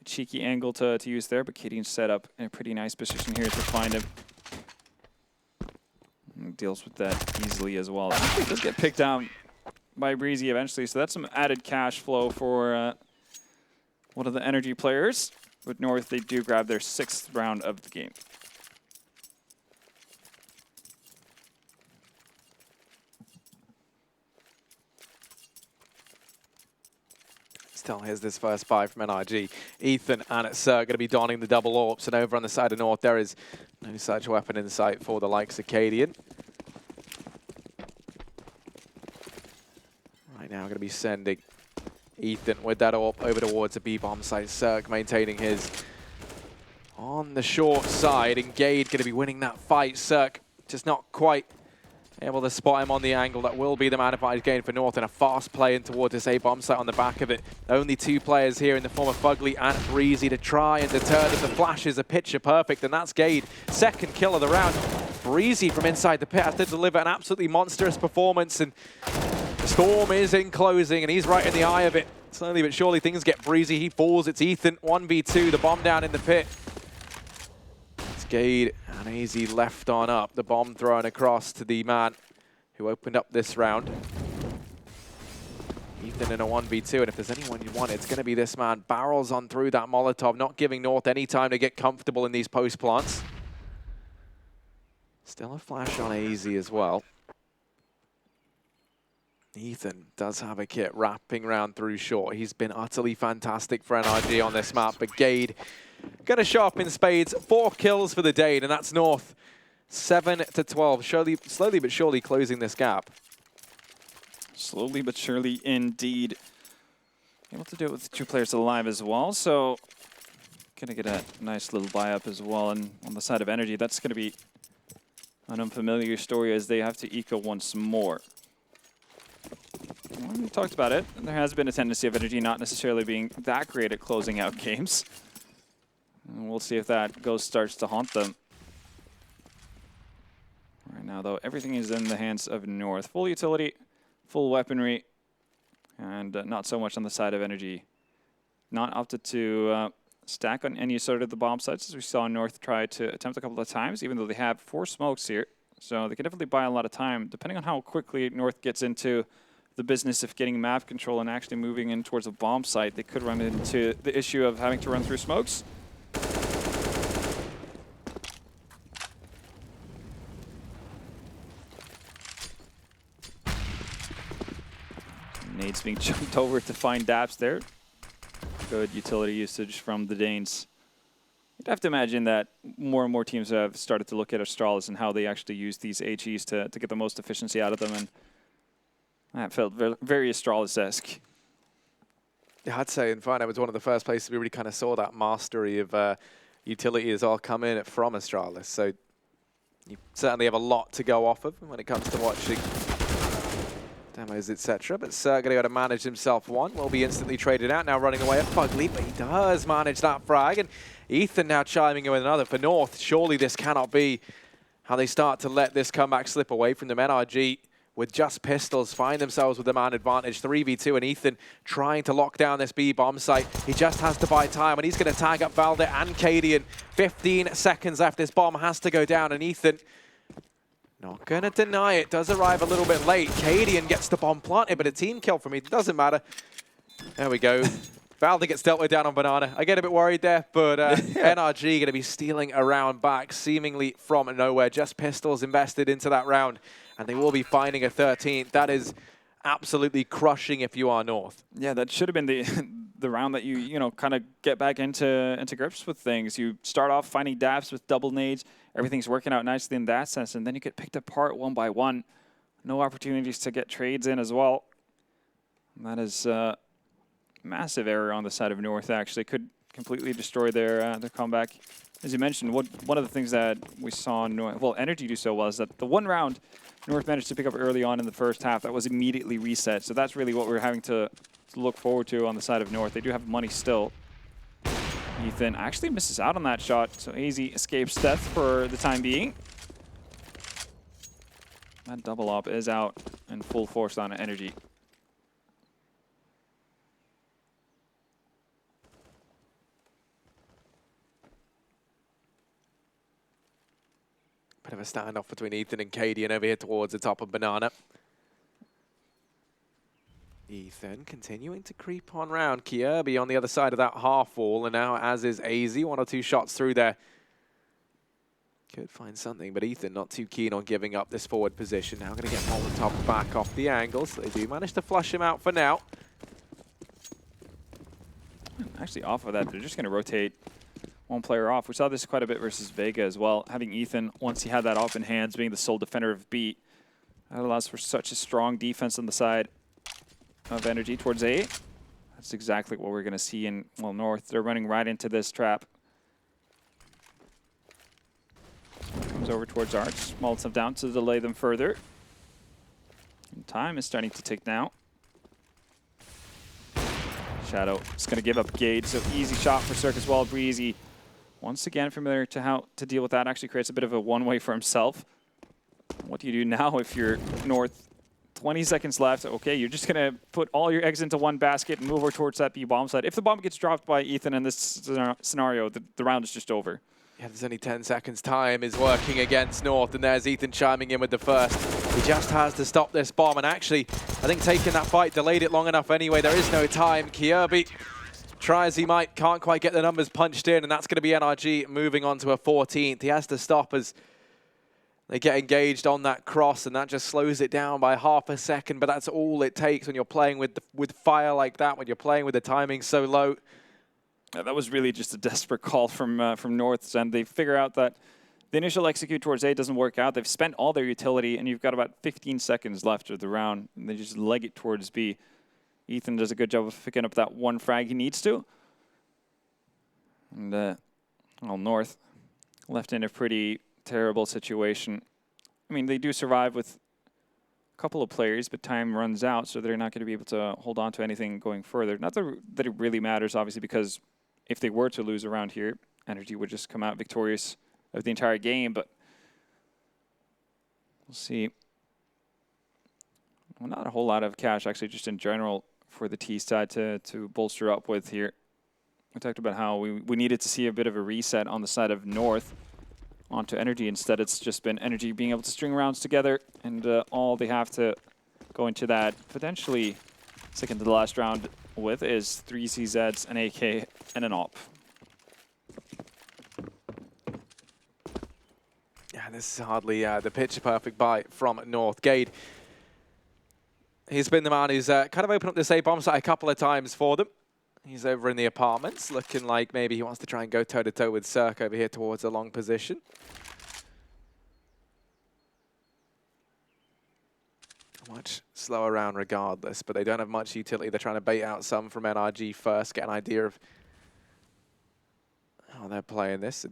a cheeky angle to use there, but Cadian's set up in a pretty nice position here to find him. And deals with that easily as well. Actually does get picked down by Breezy eventually, so that's some added cash flow for one of the NRG players. With North, they do grab their 6th round of the game. Still, here's this first buy from NRG. Ethan and Sir going to be donning the double AWPs, and over on the side of North, there is no such weapon in sight for the likes of Cadian. Right now, going to be sending Ethan with that AWP over towards the B-bomb site. Cirque maintaining his on the short side, and Gade going to be winning that fight. Cirque just not quite able to spot him on the angle. That will be the man advantage gain for North, and a fast play in towards this A-bomb site on the back of it. Only 2 players here in the form of Fugly and Breezy to try and deter them. The flashes are picture perfect, and that's Gade. Second kill of the round. Breezy from inside the pit has to deliver an absolutely monstrous performance, and the storm is in closing, and he's right in the eye of it. Slowly but surely things get Breezy. He falls. It's Ethan. 1v2. The bomb down in the pit. It's Gade and AZ left on up. The bomb thrown across to the man who opened up this round. Ethan in a 1v2, and if there's anyone you want, it's going to be this man. Barrels on through that Molotov, not giving North any time to get comfortable in these post plants. Still a flash on AZ as well. Ethan does have a kit wrapping round through short. He's been utterly fantastic for NRG on this map, but Gade going to show up in spades. 4 kills for the day, and that's North 7-12. Slowly but surely closing this gap. Slowly but surely indeed. Able to do it with 2 players alive as well, so gonna get a nice little buy up as well. And on the side of NRG, that's gonna be an unfamiliar story as they have to eco once more. Well, we talked about it. There has been a tendency of NRG not necessarily being that great at closing out games. And we'll see if that starts to haunt them. Right now, though, everything is in the hands of North. Full utility, full weaponry, and not so much on the side of NRG. Not opted to stack on any sort of the bomb sites, as we saw North try to attempt a couple of times, even though they have 4 smokes here. So they can definitely buy a lot of time, depending on how quickly North gets into the business of getting map control and actually moving in towards a bomb site. They could run into the issue of having to run through smokes. Nades being jumped over to find Daps there. Good utility usage from the Danes. You'd have to imagine that more and more teams have started to look at Astralis and how they actually use these HEs to get the most efficiency out of them, and that felt very Astralis-esque. Yeah, I'd say Inferno was one of the first places we really kind of saw that mastery of utility as all come in from Astralis. So you certainly have a lot to go off of when it comes to watching demos, etc. But Sir going to go to manage himself one. Will be instantly traded out. Now running away at Fugly, but he does manage that frag. And Ethan now chiming in with another for North. Surely this cannot be how they start to let this comeback slip away from them. NRG with just pistols find themselves with the man advantage. 3v2, and Ethan trying to lock down this B bomb site. He just has to buy time, and he's going to tag up Valde and Cadian. 15 seconds left. This bomb has to go down, and Ethan not going to deny it. Does arrive a little bit late. Cadian gets the bomb planted, but a team kill from Ethan. Doesn't matter. There we go. Valde gets dealt with down on Banana. I get a bit worried there, but NRG going to be stealing a round back, seemingly from nowhere. Just pistols invested into that round, and they will be finding a 13th. That is absolutely crushing if you are North. Yeah, that should have been the round that you know kind of get back into grips with things. You start off finding daps with double nades. Everything's working out nicely in that sense, and then you get picked apart one by one. No opportunities to get trades in as well. And that is massive error on the side of North. Actually, could completely destroy their comeback. As you mentioned, one of the things that we saw North, well, NRG do so well, is that the one round North managed to pick up early on in the first half that was immediately reset. So that's really what we're having to look forward to on the side of North. They do have money still. Ethan actually misses out on that shot, so AZ escapes death for the time being. That double op is out in full force on NRG. Bit of a standoff between Ethan and Cadian over here towards the top of Banana. Ethan continuing to creep on round. Kierby on the other side of that half wall, and now as is AZ, 1 or 2 shots through there. Could find something, but Ethan not too keen on giving up this forward position. Now going to get Molotov back off the angle, so they do manage to flush him out for now. Actually, off of that, they're just going to rotate one player off. We saw this quite a bit versus Vega as well. Having Ethan, once he had that off in hands, being the sole defender of B, that allows for such a strong defense on the side of NRG towards A. That's exactly what we're going to see in, well, North. They're running right into this trap. Comes over towards Arch. Molotov down to delay them further. And time is starting to tick now. Shadow is going to give up Gage, so easy shot for Cirque as well. Breezy, once again, familiar to how to deal with that. Actually creates a bit of a one-way for himself. What do you do now if you're North? 20 seconds left. Okay, you're just going to put all your eggs into one basket and move over towards that B bomb site. If the bomb gets dropped by Ethan in this scenario, the round is just over. Yeah, there's only 10 seconds. Time is working against North, and there's Ethan chiming in with the first. He just has to stop this bomb, and actually, I think taking that fight delayed it long enough anyway. There is no time. Kirby, try as he might, can't quite get the numbers punched in, and that's going to be NRG moving on to a 14th. He has to stop as they get engaged on that cross, and that just slows it down by half a second, but that's all it takes when you're playing with fire like that, when you're playing with the timing so low. Yeah, that was really just a desperate call from North's end. They figure out that the initial execute towards A doesn't work out. They've spent all their utility, and you've got about 15 seconds left of the round, and they just leg it towards B. Ethan does a good job of picking up that one frag he needs to. And, well, North left in a pretty terrible situation. I mean, they do survive with a couple of players, but time runs out, so they're not going to be able to hold on to anything going further. Not that it really matters, obviously, because if they were to lose around here, NRG would just come out victorious of the entire game, but we'll see. Well, not a whole lot of cash, actually, just in general for the T side to bolster up with here. We talked about how we needed to see a bit of a reset on the side of North onto NRG. Instead, it's just been NRG being able to string rounds together, and all they have to go into that potentially second to the last round with is 3 CZs, an AK, and an AWP. Yeah, this is hardly the picture-perfect buy from North. Gade, he's been the man who's kind of opened up this A-bomb site a couple of times for them. He's over in the apartments, looking like maybe he wants to try and go toe-to-toe with Cirque over here towards a long position. Much slower round regardless, but they don't have much utility. They're trying to bait out some from NRG first, get an idea of how they're playing this.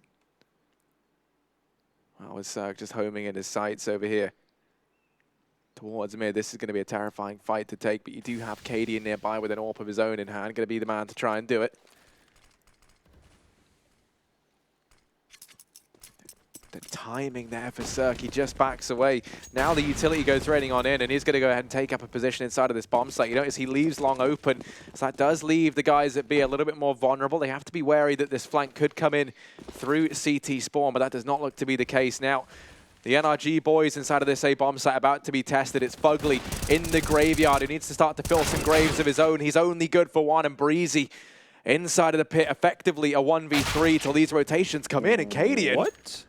Well, with Cirque just homing in his sights over here towards mid. This is going to be a terrifying fight to take, but you do have Cadian nearby with an AWP of his own in hand, going to be the man to try and do it. The timing there for Cirque, he just backs away. Now the utility goes raining on in, and he's going to go ahead and take up a position inside of this bomb site. You notice he leaves long open, so that does leave the guys at B a little bit more vulnerable. They have to be wary that this flank could come in through CT spawn, but that does not look to be the case now. The NRG boys inside of this A bomb site about to be tested. It's Fugly in the graveyard. He needs to start to fill some graves of his own. He's only good for one, and Breezy inside of the pit, effectively a 1v3 till these rotations come in, and Cadian. What?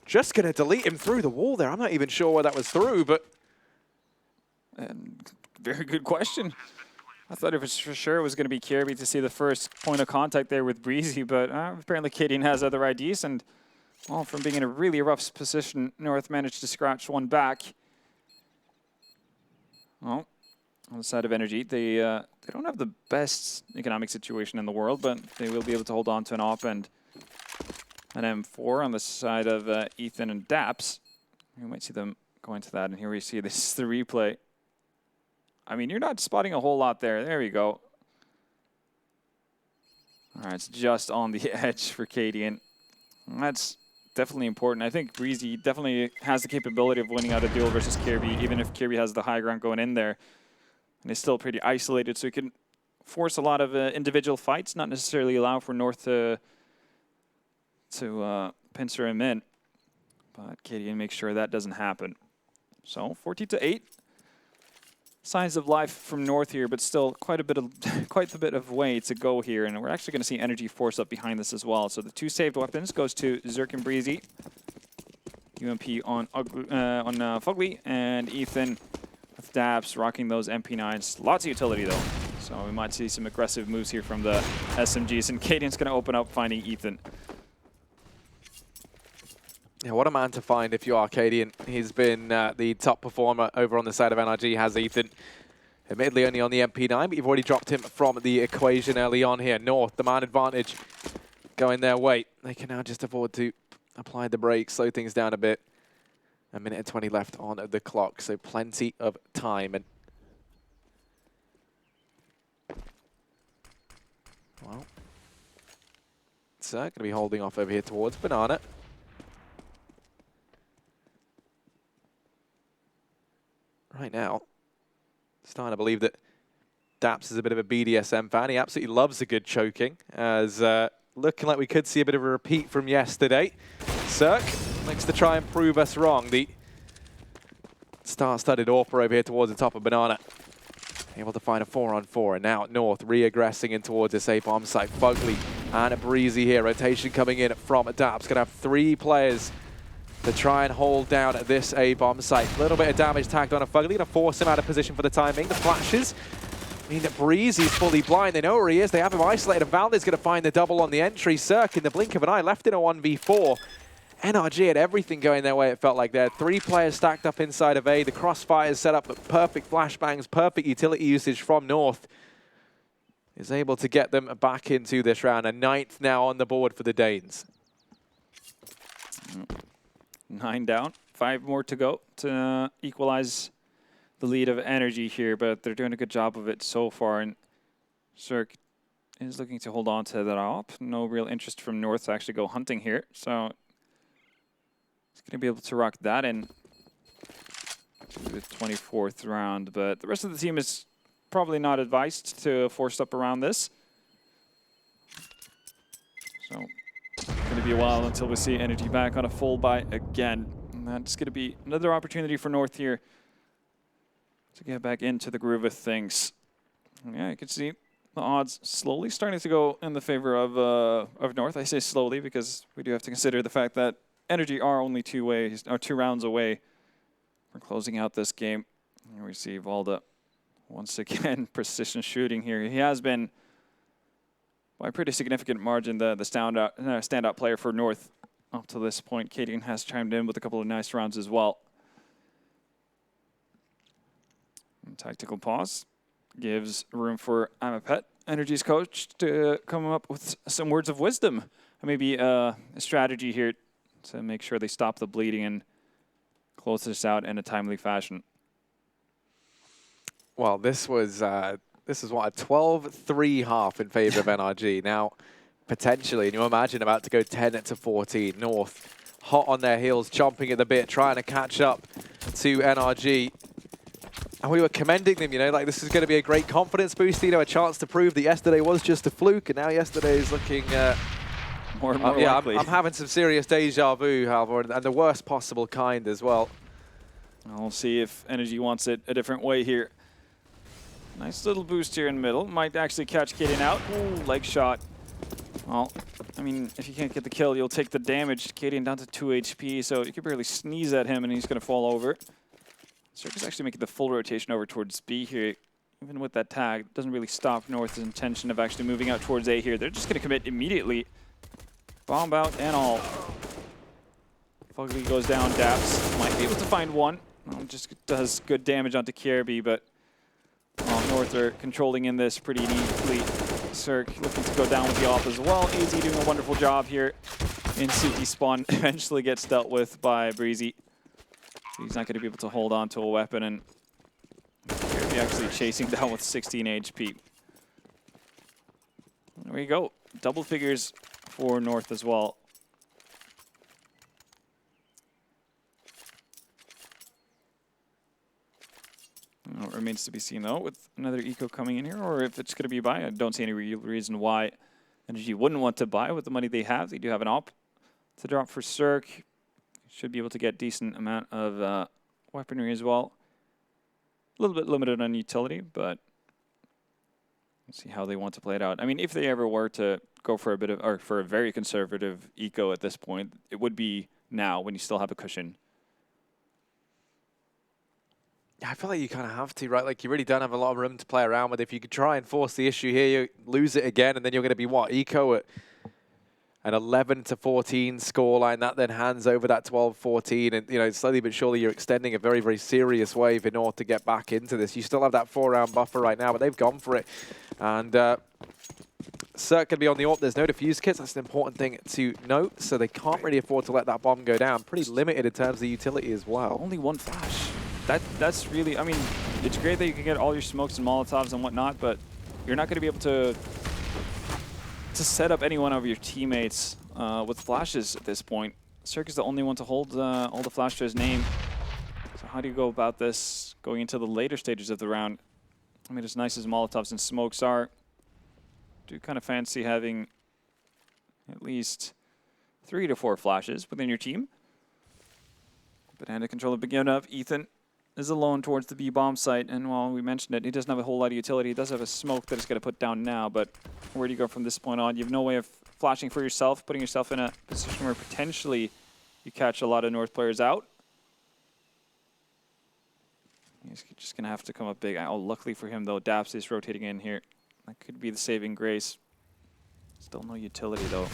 Just going to delete him through the wall there. I'm not even sure where that was through, but... Very good question. I thought it was for sure it was going to be Kirby to see the first point of contact there with Breezy, but apparently Cadian has other IDs, and well, from being in a really rough position, North managed to scratch one back. Well, on the side of NRG, they don't have the best economic situation in the world, but they will be able to hold on to an AWP and an M4 on the side of Ethan and Daps. You might see them going to that, and here we see this is the replay. I mean, you're not spotting a whole lot there. There we go. All right, it's just on the edge for Cadian. That's definitely important. I think Breezy definitely has the capability of winning out a duel versus Kirby, even if Kirby has the high ground going in there. And he's still pretty isolated, so he can force a lot of individual fights, not necessarily allow for North to pincer him in. But Cadian makes sure that doesn't happen. So 14-8. Signs of life from North here, but still quite a bit of way to go here, and we're actually going to see NRG force up behind this as well. So the 2 saved weapons goes to Zerk and Breezy, UMP on Fugly, and Ethan with Dabs rocking those MP9s. Lots of utility though, so we might see some aggressive moves here from the SMGs, and Cadian's going to open up finding Ethan. Yeah, what a man to find if you are Cadian. He's been the top performer over on the side of NRG, has Ethan. Admittedly only on the MP9, but you've already dropped him from the equation early on here. North, the man advantage going their way. They can now just afford to apply the brakes, slow things down a bit. A minute and 20 left on the clock, so plenty of time. And well, so going to be holding off over here towards Banana. Right now, starting to believe that Daps is a bit of a BDSM fan. He absolutely loves a good choking, as looking like we could see a bit of a repeat from yesterday. Cirque likes to try and prove us wrong. The star-studded AWPer over here towards the top of Banana. Able to find a 4-on-4, and now North re-aggressing in towards this A bomb site. Fugly and Breezy here. Rotation coming in from Daps. Gonna have 3 players to try and hold down this A bomb site. A little bit of damage tagged on a Fugly. Gonna force him out of position for the timing. The flashes mean that Breezy's fully blind. They know where he is. They have him isolated. And Valde's gonna find the double on the entry. Cirque in the blink of an eye left in a 1v4. NRG had everything going their way, it felt like. They had 3 players stacked up inside of A. The crossfires set up, but perfect flashbangs, perfect utility usage from North is able to get them back into this round. A 9th now on the board for the Danes. 9 down, 5 more to go to equalize the lead of NRG here, but they're doing a good job of it so far. And Cirque is looking to hold on to that op. No real interest from North to actually go hunting here, so he's going to be able to rock that in to the 24th round. But the rest of the team is probably not advised to force up around this. So it's going to be a while until we see NRG back on a full buy again. And that's going to be another opportunity for North here to get back into the groove of things. And yeah, you can see the odds slowly starting to go in the favor of North. I say slowly because we do have to consider the fact that NRG are only 2 rounds away from closing out this game. And we see Valde once again precision shooting here. He has been by a pretty significant margin the standout player for North up to this point. Cadian has chimed in with a couple of nice rounds as well. And tactical pause gives room for Amapet, NRG's coach, to come up with some words of wisdom. Maybe a strategy here to make sure they stop the bleeding and close this out in a timely fashion. Well, this was what, a 12-3 half in favor of NRG. Now, potentially, and you imagine about to go 10-14. North hot on their heels, chomping at the bit, trying to catch up to NRG. And we were commending them, you know, like this is going to be a great confidence boost, you know, a chance to prove that yesterday was just a fluke, and now yesterday is looking more and more yeah, likely. I'm having some serious deja vu, however, and the worst possible kind as well. We'll see if NRG wants it a different way here. Nice little boost here in the middle. Might actually catch Cadian out. Ooh, leg shot. Well, I mean, if you can't get the kill, you'll take the damage. Cadian down to 2 HP, so you can barely sneeze at him and he's going to fall over. Cirque is actually making the full rotation over towards B here. Even with that tag, it doesn't really stop North's intention of actually moving out towards A here. They're just going to commit immediately. Bomb out and all. Fugly goes down. Daps might be able to find one. Just does good damage onto Kierby, but North are controlling in this pretty neatly. Cirque looking to go down with the op as well. AZ doing a wonderful job here in CT spawn. Eventually gets dealt with by Breezy. He's not going to be able to hold on to a weapon, and Kierby actually chasing down with 16 HP. There we go. Double figures for North as well. It remains to be seen, though, with another eco coming in here, or if it's going to be buy. I don't see any real reason why NRG wouldn't want to buy with the money they have. They do have an op to drop for Cirque. Should be able to get decent amount of weaponry as well. A little bit limited on utility, but let's see how they want to play it out. I mean, if they ever were to go for a bit of, or for a very conservative eco at this point, it would be now when you still have a cushion. Yeah, I feel like you kind of have to, right? Like, you really don't have a lot of room to play around with. If you could try and force the issue here, you lose it again, and then you're going to be, what, eco at an 11-14 scoreline. That then hands over that 12-14, and, you know, slowly but surely you're extending a very, very serious wave in order to get back into this. You still have that 4-round buffer right now, but they've gone for it. And Cirque going to be on the AWP. There's no defuse kits. That's an important thing to note. So they can't really afford to let that bomb go down. Pretty limited in terms of the utility as well. Only one flash. That's really, I mean, it's great that you can get all your smokes and Molotovs and whatnot, but you're not going to be able to set up any one of your teammates with flashes at this point. Cirque is the only one to hold all the flash to his name. So how do you go about this going into the later stages of the round? I mean, as nice as Molotovs and smokes are, do kind of fancy having at least 3 to 4 flashes within your team. But hand of control to begin of. Ethan is alone towards the B bomb site, and while we mentioned it, he doesn't have a whole lot of utility. He does have a smoke that he's going to put down now, but where do you go from this point on? You have no way of flashing for yourself, putting yourself in a position where potentially you catch a lot of North players out. He's just going to have to come up big. Oh, luckily for him, though, Daps is rotating in here. That could be the saving grace. Still no utility, though.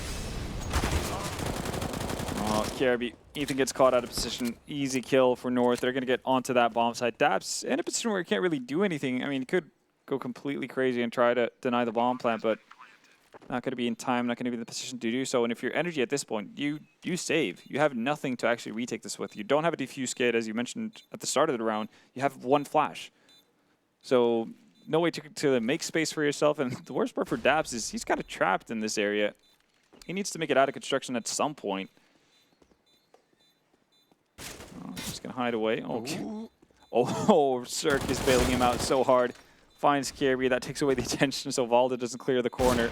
Oh, Caribbean. Ethan gets caught out of position. Easy kill for North. They're going to get onto that bomb site. Daps in a position where he can't really do anything. I mean, he could go completely crazy and try to deny the bomb plant, but not going to be in time, not going to be in the position to do so. And if you're energy at this point, you save. You have nothing to actually retake this with. You don't have a defuse kit, as you mentioned at the start of the round. You have 1 flash. So no way to make space for yourself. And the worst part for Daps is he's kind of trapped in this area. He needs to make it out of construction at some point. Oh, just going to hide away. Oh, Cirque is bailing him out so hard. Finds Kirby. That takes away the attention, so Valda doesn't clear the corner.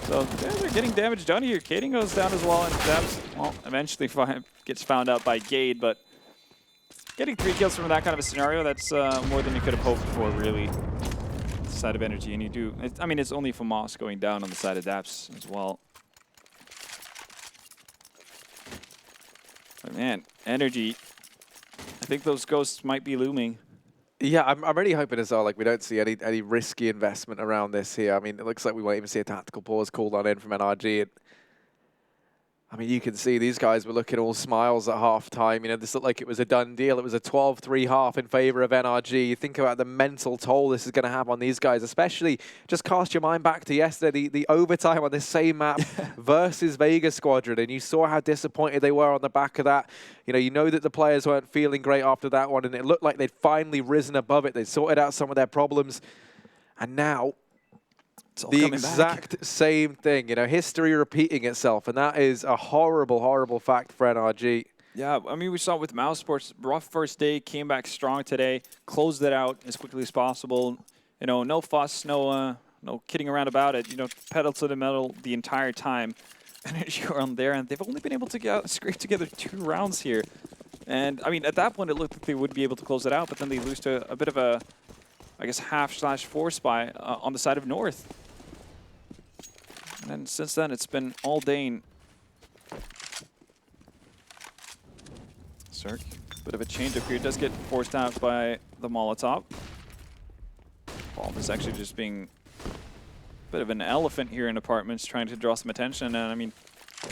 So yeah, they're getting damage done here. Kading goes down as well, and Daps, well, eventually gets found out by Gade, but getting 3 kills from that kind of a scenario, that's more than you could have hoped for, really. The side of energy, and you do. I mean, it's only FAMAS going down on the side of Daps as well. But man, energy. I think those ghosts might be looming. Yeah, I'm really hoping as well, like, we don't see any risky investment around this here. I mean, it looks like we won't even see a tactical pause called on in from NRG. I mean, you can see these guys were looking all smiles at half-time. You know, this looked like it was a done deal. It was a 12-3 half in favor of NRG. You think about the mental toll this is going to have on these guys, especially just cast your mind back to yesterday, the overtime on this same map versus Vegas Squadron, and you saw how disappointed they were on the back of that. You know that the players weren't feeling great after that one, and it looked like they'd finally risen above it. They'd sorted out some of their problems, and now the exact same thing, you know, history repeating itself, and that is a horrible, horrible fact for NRG. Yeah, I mean, we saw it with Mouse Sports. Rough first day, came back strong today, closed it out as quickly as possible. You know, no fuss, no kidding around about it. You know, pedal to the metal the entire time. Energy around there, and they've only been able to scrape together 2 rounds here. And, I mean, at that point, it looked like they would be able to close it out, but then they lose to a bit of a, I guess, half/4 spy on the side of North. And since then, it's been all Dane. Cirque, bit of a change up here. Does get forced out by the Molotov. Ball is actually just being a bit of an elephant here in apartments, trying to draw some attention. And I mean,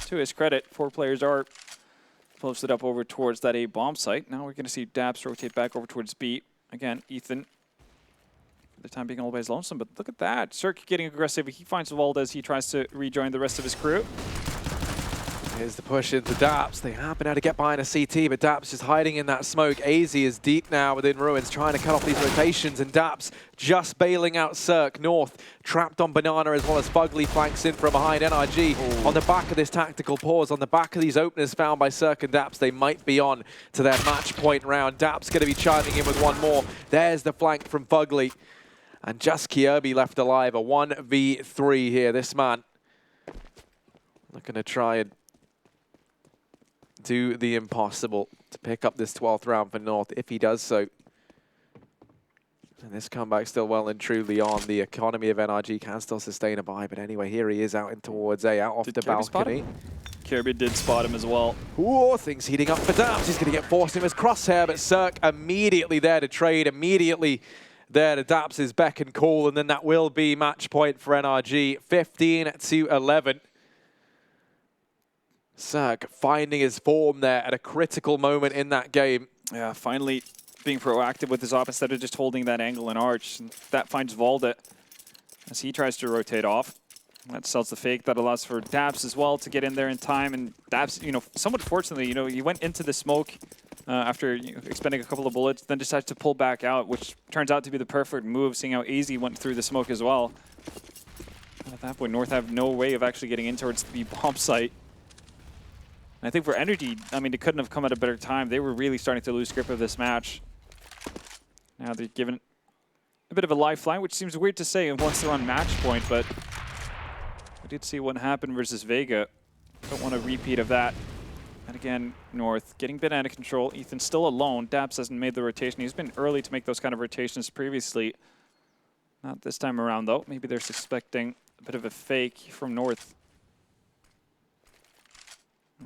to his credit, 4 players are posted up over towards that A bomb site. Now we're going to see Daps rotate back over towards B. Again, Ethan, for the time being, always lonesome, but look at that. Cirque getting aggressive. He finds Valdez. He tries to rejoin the rest of his crew. Here's the push into Daps. They have been able to get behind a CT, but Daps just hiding in that smoke. AZ is deep now within Ruins, trying to cut off these rotations, and Daps just bailing out Cirque. North trapped on Banana, as well as Fugly flanks in from behind. NRG on the back of this tactical pause, on the back of these openers found by Cirque and Daps, they might be on to their match point round. Daps going to be chiming in with one more. There's the flank from Fugly. And just Kirby left alive, a 1v3 here. This man looking to try and do the impossible to pick up this 12th round for North, if he does so. And this comeback still well and truly on. The economy of NRG can still sustain a buy, but anyway, here he is out in towards A, out off the balcony. Kirby did spot him as well. Ooh, things heating up for Daps. He's going to get forced in his crosshair, but Cirque immediately there to trade, immediately there to Daps' beck and call, and then that will be match point for NRG, 15-11. Cirque finding his form there at a critical moment in that game. Yeah, finally being proactive with his op instead of just holding that angle and arch. And that finds Valda as he tries to rotate off. That sells the fake. That allows for Daps as well to get in there in time. And Daps, somewhat fortunately, he went into the smoke after expending a couple of bullets, then decided to pull back out, which turns out to be the perfect move, seeing how AZ went through the smoke as well. And at that point, North have no way of actually getting in towards the bomb site. And I think for NRG, I mean, it couldn't have come at a better time. They were really starting to lose grip of this match. Now they're given a bit of a lifeline, which seems weird to say once they're on match point, but we did see what happened versus Vega. Don't want a repeat of that. And again, North getting a bit out of control. Ethan's still alone. Daps hasn't made the rotation. He's been early to make those kind of rotations previously. Not this time around, though. Maybe they're suspecting a bit of a fake from North.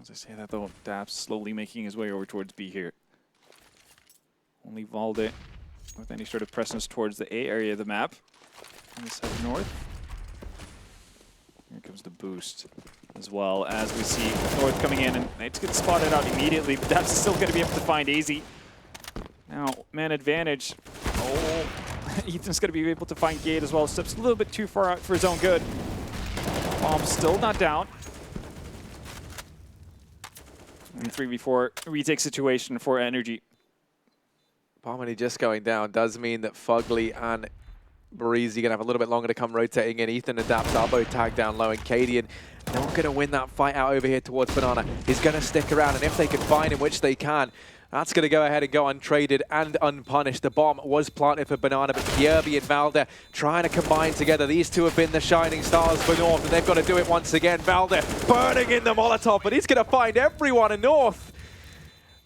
As I say that, though, Daps slowly making his way over towards B here. Only Valde with any sort of presence towards the A area of the map. On the side of North. Here comes the boost, as well as we see North coming in, and it's getting spotted out immediately, but Daps is still going to be able to find AZ. Now, man advantage. Oh, Ethan's going to be able to find Gate as well. Steps a little bit too far out for his own good. Bomb still not down. And 3v4 retake situation for NRG. Bomb just going down does mean that Fugly and Breezy going to have a little bit longer to come rotating in. Ethan and Daps are both tagged down low, and Cadian not going to win that fight out over here towards Banana. He's going to stick around, and if they can find him, which they can, that's going to go ahead and go untraded and unpunished. The bomb was planted for Banana, but Kjerby and Valde trying to combine together. These two have been the shining stars for North, and they've got to do it once again. Valde burning in the Molotov, but he's going to find everyone in North.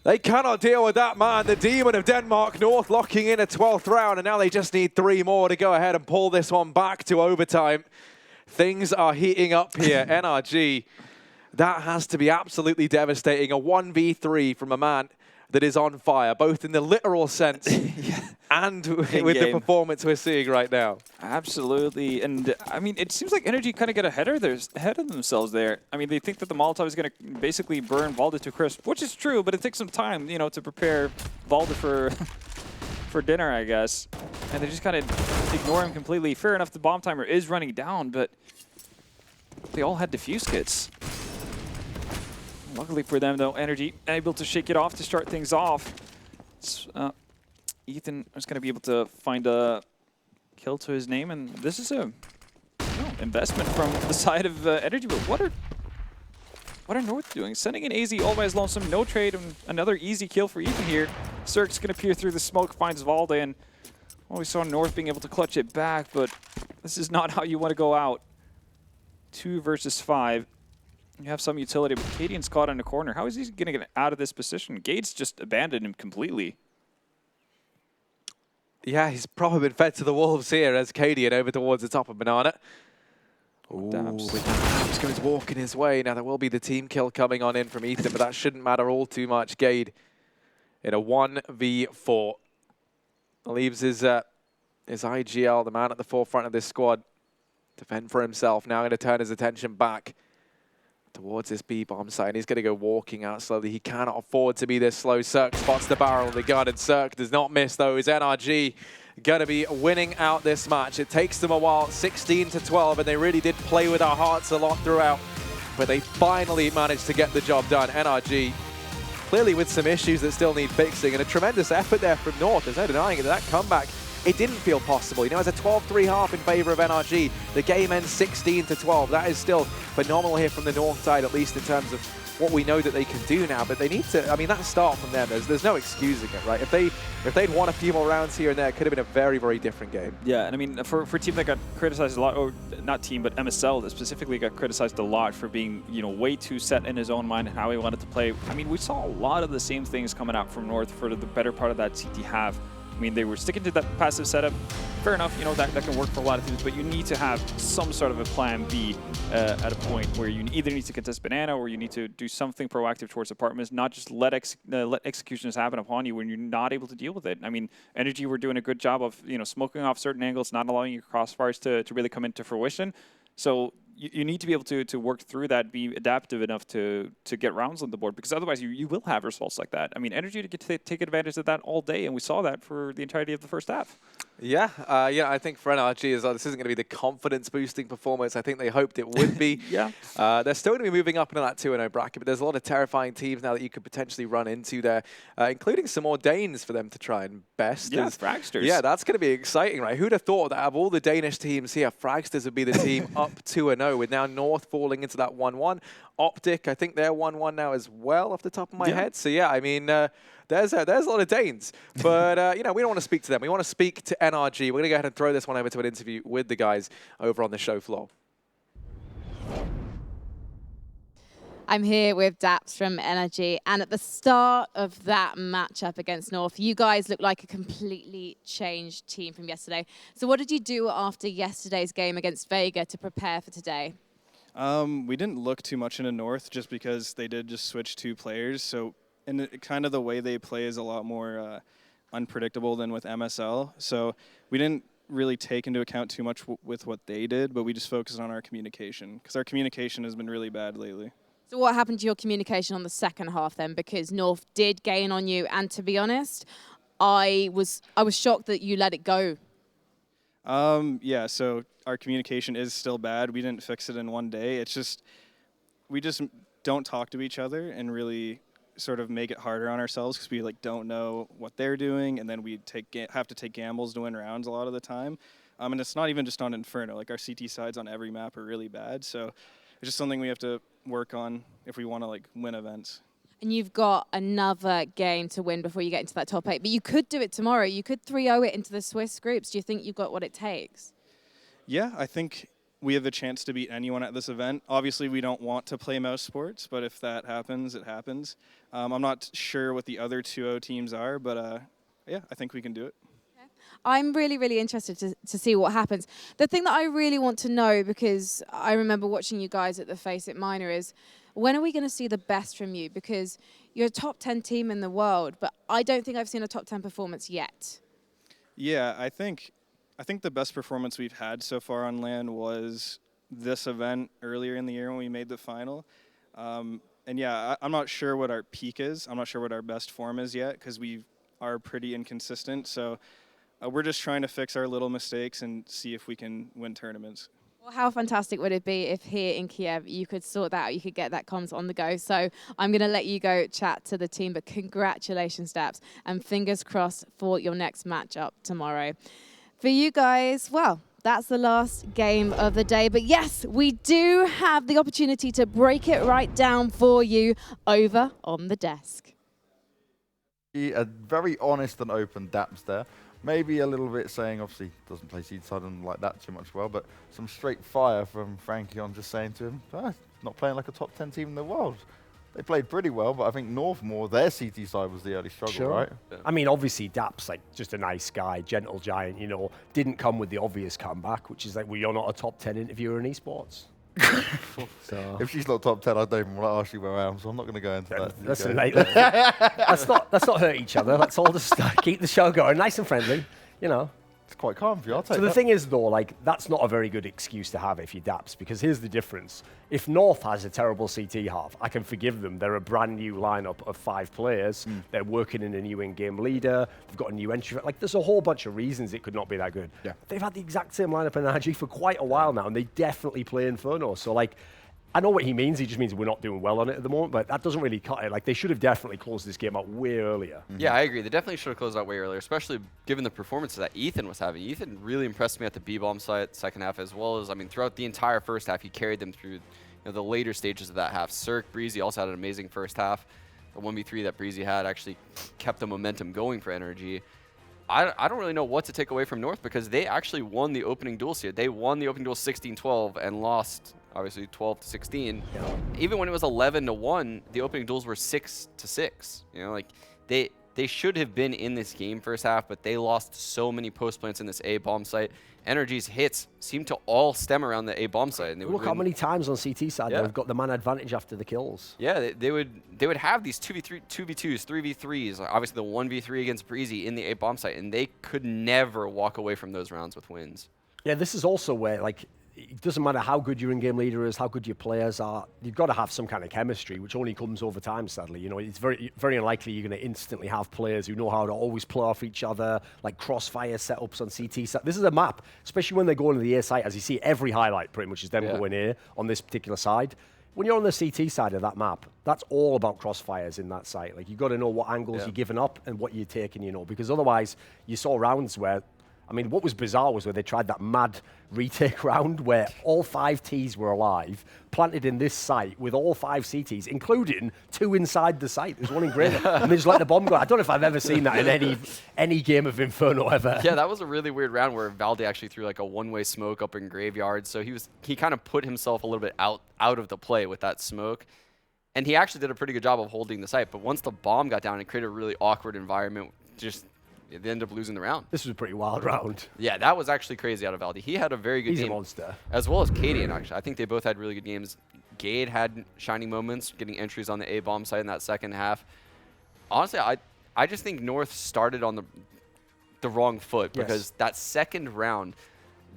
They cannot deal with that man, the Demon of Denmark. North locking in a 12th round, and now they just need 3 more to go ahead and pull this one back to overtime. Things are heating up here. NRG, that has to be absolutely devastating. A 1v3 from a man that is on fire, both in the literal sense and with the performance we're seeing right now. Absolutely. And, I mean, it seems like NRG kind of get ahead of themselves there. I mean, they think that the Molotov is going to basically burn Valde to crisp, which is true, but it takes some time, to prepare Valde for for dinner, I guess. And they just kind of ignore him completely. Fair enough, the bomb timer is running down, but they all had defuse kits. Luckily for them, though, NRG able to shake it off to start things off. Ethan is going to be able to find a kill to his name, and this is a investment from the side of NRG. But what are North doing? Sending in AZ always lonesome, no trade, and another easy kill for Ethan here. Cirque's going to peer through the smoke, finds Valde, and we saw North being able to clutch it back, but this is not how you want to go out. 2 versus 5. You have some utility, but Cadian's caught in the corner. How is he going to get out of this position? Gates just abandoned him completely. Yeah, he's probably been fed to the wolves here as Cadian over towards the top of Banana. Ooh, with Daps goes walking his way. Now there will be the team kill coming on in from Ethan, but that shouldn't matter all too much. Gade in a 1v4. Leaves his IGL, the man at the forefront of this squad, to fend for himself. Now going to turn his attention back towards this B-bomb site, and he's going to go walking out slowly. He cannot afford to be this slow. Cirque spots the barrel of the gun, and Cirque does not miss those. NRG going to be winning out this match. It takes them a while, 16-12, and they really did play with our hearts a lot throughout, but they finally managed to get the job done. NRG clearly with some issues that still need fixing, and a tremendous effort there from North. There's no denying it. That comeback, it didn't feel possible. It's a 12-3 half in favor of NRG. The game ends 16-12. That is still phenomenal here from the North side, at least in terms of what we know that they can do now. But they need to, that start from them. There's no excusing it, right? If they'd won a few more rounds here and there, it could have been a very, very different game. Yeah, and for a team that got criticized a lot, or not team, but MSL that specifically got criticized a lot for being, way too set in his own mind and how he wanted to play. We saw a lot of the same things coming out from North for the better part of that CT half. They were sticking to that passive setup. Fair enough, that can work for a lot of teams, but you need to have some sort of a plan B at a point where you either need to contest Banana or you need to do something proactive towards apartments, not just let executions happen upon you when you're not able to deal with it. NRG were doing a good job of, smoking off certain angles, not allowing your crossfires to really come into fruition. So you need to be able to work through that, be adaptive enough to get rounds on the board, because otherwise you will have results like that. NRG to take advantage of that all day, and we saw that for the entirety of the first half. Yeah, I think for NRG as well, this isn't going to be the confidence-boosting performance I think they hoped it would be. Yeah. They're still going to be moving up into that 2-0 bracket, but there's a lot of terrifying teams now that you could potentially run into there, including some more Danes for them to try and best. Yeah, Fragsters. Yeah, that's going to be exciting, right? Who'd have thought that of all the Danish teams here, Fragsters would be the team up 2-0, with now North falling into that 1-1. Optic, I think they're 1-1 now as well, off the top of my head. So yeah, I mean, there's a lot of Danes, but we don't want to speak to them. We want to speak to NRG. We're going to go ahead and throw this one over to an interview with the guys over on the show floor. I'm here with Daps from NRG, and at the start of that matchup against North, you guys look like a completely changed team from yesterday. So what did you do after yesterday's game against Vega to prepare for today? We didn't look too much into North just because they did just switch 2 players. So and kind of the way they play is a lot more unpredictable than with MSL. So we didn't really take into account too much with what they did, but we just focused on our communication because our communication has been really bad lately. So what happened to your communication on the second half then? Because North did gain on you, and to be honest, I was shocked that you let it go. Yeah, so our communication is still bad. We didn't fix it in one day. It's just, we just don't talk to each other and really sort of make it harder on ourselves because we don't know what they're doing, and then we have to take gambles to win rounds a lot of the time. And it's not even just on Inferno. Our CT sides on every map are really bad. So it's just something we have to work on if we want to win events. And you've got another game to win before you get into that top 8. But you could do it tomorrow. You could 3-0 it into the Swiss groups. Do you think you've got what it takes? Yeah, I think we have a chance to beat anyone at this event. Obviously, we don't want to play mouse sports, but if that happens, it happens. I'm not sure what the other 2-0 teams are, but yeah, I think we can do it. I'm really, really interested to see what happens. The thing that I really want to know, because I remember watching you guys at the Face It Minor, is when are we going to see the best from you? Because you're a top 10 team in the world, but I don't think I've seen a top 10 performance yet. Yeah, I think the best performance we've had so far on LAN was this event earlier in the year when we made the final. And yeah, I'm not sure what our peak is. I'm not sure what our best form is yet because we are pretty inconsistent. So we're just trying to fix our little mistakes and see if we can win tournaments. Well, how fantastic would it be if here in Kiev you could sort that out, you could get that comms on the go. So I'm going to let you go chat to the team, but congratulations, Daps, and fingers crossed for your next matchup tomorrow. For you guys, well, that's the last game of the day. But yes, we do have the opportunity to break it right down for you over on the desk. A very honest and open Daps there. Maybe a little bit saying, obviously, doesn't play Seedside and like that too much well, but some straight fire from Frankie on just saying to him, not playing like a top 10 team in the world. They played pretty well, but I think North their CT side was the early struggle, right? Yeah. I mean, obviously, Daps, just a nice guy, gentle giant, didn't come with the obvious comeback, which is well, you're not a top 10 interviewer in esports. So. If she's not top 10, I don't even want to ask you where I am, so I'm not going to go into that. Listen, mate, let's not hurt each other. Let's all just keep the show going, nice and friendly, It's quite calm for you, I'll take So that. the thing is, though, that's not a very good excuse to have if you're Daps, because here's the difference. If North has a terrible CT half, I can forgive them. They're a brand new lineup of 5 players. They're working in a new in-game leader. They've got a new entry. There's a whole bunch of reasons it could not be that good. Yeah. They've had the exact same lineup in NRG for quite a while now, and they definitely play Inferno. So, I know what he means. He just means we're not doing well on it at the moment, but that doesn't really cut it. They should have definitely closed this game out way earlier. Yeah, I agree. They definitely should have closed out way earlier, especially given the performance that Ethan was having. Ethan really impressed me at the B-bomb side second half, as well as, throughout the entire first half, he carried them through the later stages of that half. Cirque, Breezy also had an amazing first half. The 1v3 that Breezy had actually kept the momentum going for NRG. I don't really know what to take away from North because they actually won the opening duels here. They won the opening duel 16-12 and lost, obviously, 12-16. Yeah. Even when it was 11-1, the opening duels were 6-6. They should have been in this game first half, but they lost so many post plants in this A bomb site. NRG's hits seem to all stem around the A bomb site. And Look how many times on CT side they've got the man advantage after the kills. Yeah, they would have these 2v2s, 3v3s, obviously the 1v3 against Breezy in the A bomb site, and they could never walk away from those rounds with wins. Yeah, this is also where, it doesn't matter how good your in-game leader is, how good your players are, you've got to have some kind of chemistry, which only comes over time, sadly. You know, it's very, very unlikely you're going to instantly have players who know how to always play off each other, like crossfire setups on CT. This is a map, especially when they go into the A site, as you see, every highlight pretty much is them going A on this particular side. When you're on the CT side of that map, that's all about crossfires in that site. Like, you've got to know what angles you're giving up and what you're taking, you know, because otherwise you saw rounds where, I mean, what was bizarre was where they tried that mad retake round where all 5 Ts were alive, planted in this site with all 5 CTs, including 2 inside the site. There's one in Greater, and they just let the bomb go. I don't know if I've ever seen that in any game of Inferno ever. Yeah, that was a really weird round where Valde actually threw like a one-way smoke up in Graveyard. So he kind of put himself a little bit out of the play with that smoke. And he actually did a pretty good job of holding the site. But once the bomb got down, it created a really awkward environment. They ended up losing the round. This was a pretty wild round. Yeah, that was actually crazy out of Valde. He had a very good game. He's a monster. As well as Cadian, actually. I think they both had really good games. Gade had shining moments, getting entries on the A-bomb side in that second half. Honestly, I just think North started on the wrong foot because that second round,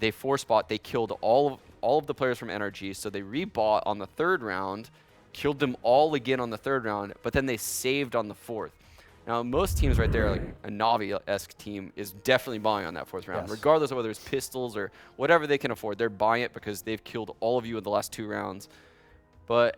they force-bought. They killed all of the players from NRG, so they rebought on the third round, killed them all again on the third round, but then they saved on the fourth. Now, most teams right there, like a Navi-esque team, is definitely buying on that fourth round. Regardless of whether it's pistols or whatever they can afford, they're buying it because they've killed all of you in the last 2 rounds. But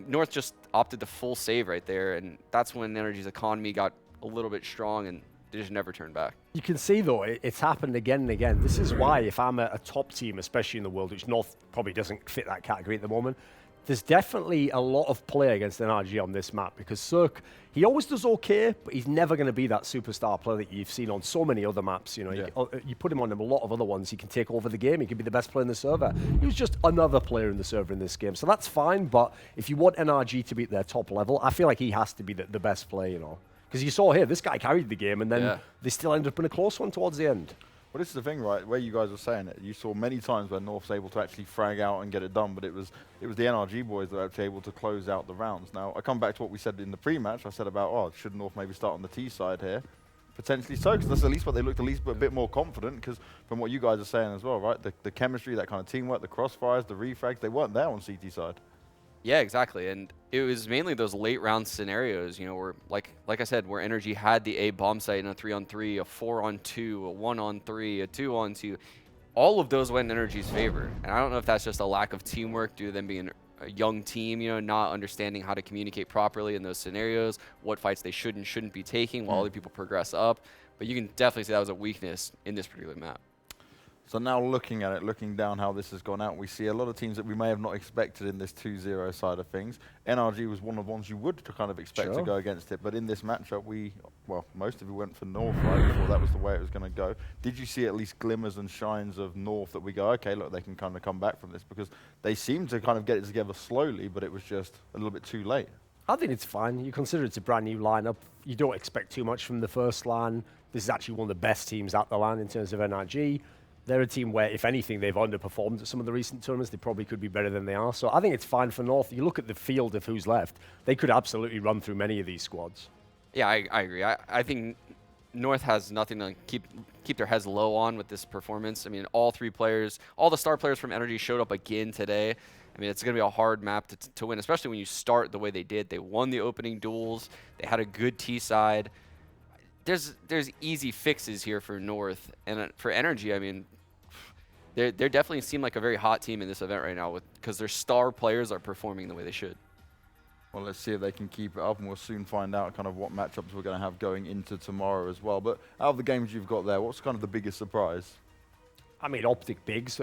North just opted to full save right there, and that's when NRG's economy got a little bit strong, and they just never turned back. You can see, though, it's happened again and again. This is why, if I'm a top team, especially in the world, which North probably doesn't fit that category at the moment, there's definitely a lot of play against NRG on this map because Cirque, he always does okay, but he's never going to be that superstar player that you've seen on so many other maps. You know, you put him on a lot of other ones, he can take over the game, he can be the best player in the server. He was just another player in the server in this game, so that's fine, but if you want NRG to be at their top level, I feel like he has to be the best player, you know. Because you saw here, this guy carried the game, and then they still ended up in a close one towards the end. Well, this is the thing, right? Where you guys were saying it, you saw many times where North's able to actually frag out and get it done, but it was the NRG boys that were actually able to close out the rounds. Now, I come back to what we said in the pre-match. I said about, should North maybe start on the T side here? Potentially so, because that's at least what they looked a bit more confident, because from what you guys are saying as well, right? The chemistry, that kind of teamwork, the crossfires, the refrags, they weren't there on CT side. Yeah, exactly. And it was mainly those late round scenarios, you know, where, like I said, where NRG had the A bomb site in a 3-on-3, a 4-on-2, a 1-on-3, a 2-on-2. All of those went in NRG's favor. And I don't know if that's just a lack of teamwork due to them being a young team, you know, not understanding how to communicate properly in those scenarios, what fights they should and shouldn't be taking while other people progress up. But you can definitely say that was a weakness in this particular map. So now looking at it, looking down how this has gone out, we see a lot of teams that we may have not expected in this 2-0 side of things. NRG was one of the ones you would kind of expect to go against it, but in this matchup, most of you went for North, right? Before that was the way it was going to go. Did you see at least glimmers and shines of North that we go, okay, look, they can kind of come back from this? Because they seemed to kind of get it together slowly, but it was just a little bit too late. I think it's fine. You consider it's a brand new lineup. You don't expect too much from the first LAN. This is actually one of the best teams at the LAN in terms of NRG. They're a team where, if anything, they've underperformed at some of the recent tournaments. They probably could be better than they are. So I think it's fine for North. You look at the field of who's left, they could absolutely run through many of these squads. Yeah, I agree. I think North has nothing to keep their heads low on with this performance. I mean, all 3 players, all the star players from NRG showed up again today. I mean, it's going to be a hard map to win, especially when you start the way they did. They won the opening duels. They had a good T side. There's easy fixes here for North. And for NRG, I mean, they definitely seem like a very hot team in this event right now because their star players are performing the way they should. Well, let's see if they can keep it up, and we'll soon find out kind of what matchups we're going to have going into tomorrow as well. But out of the games you've got there, what's kind of the biggest surprise? I mean, Optic Bigs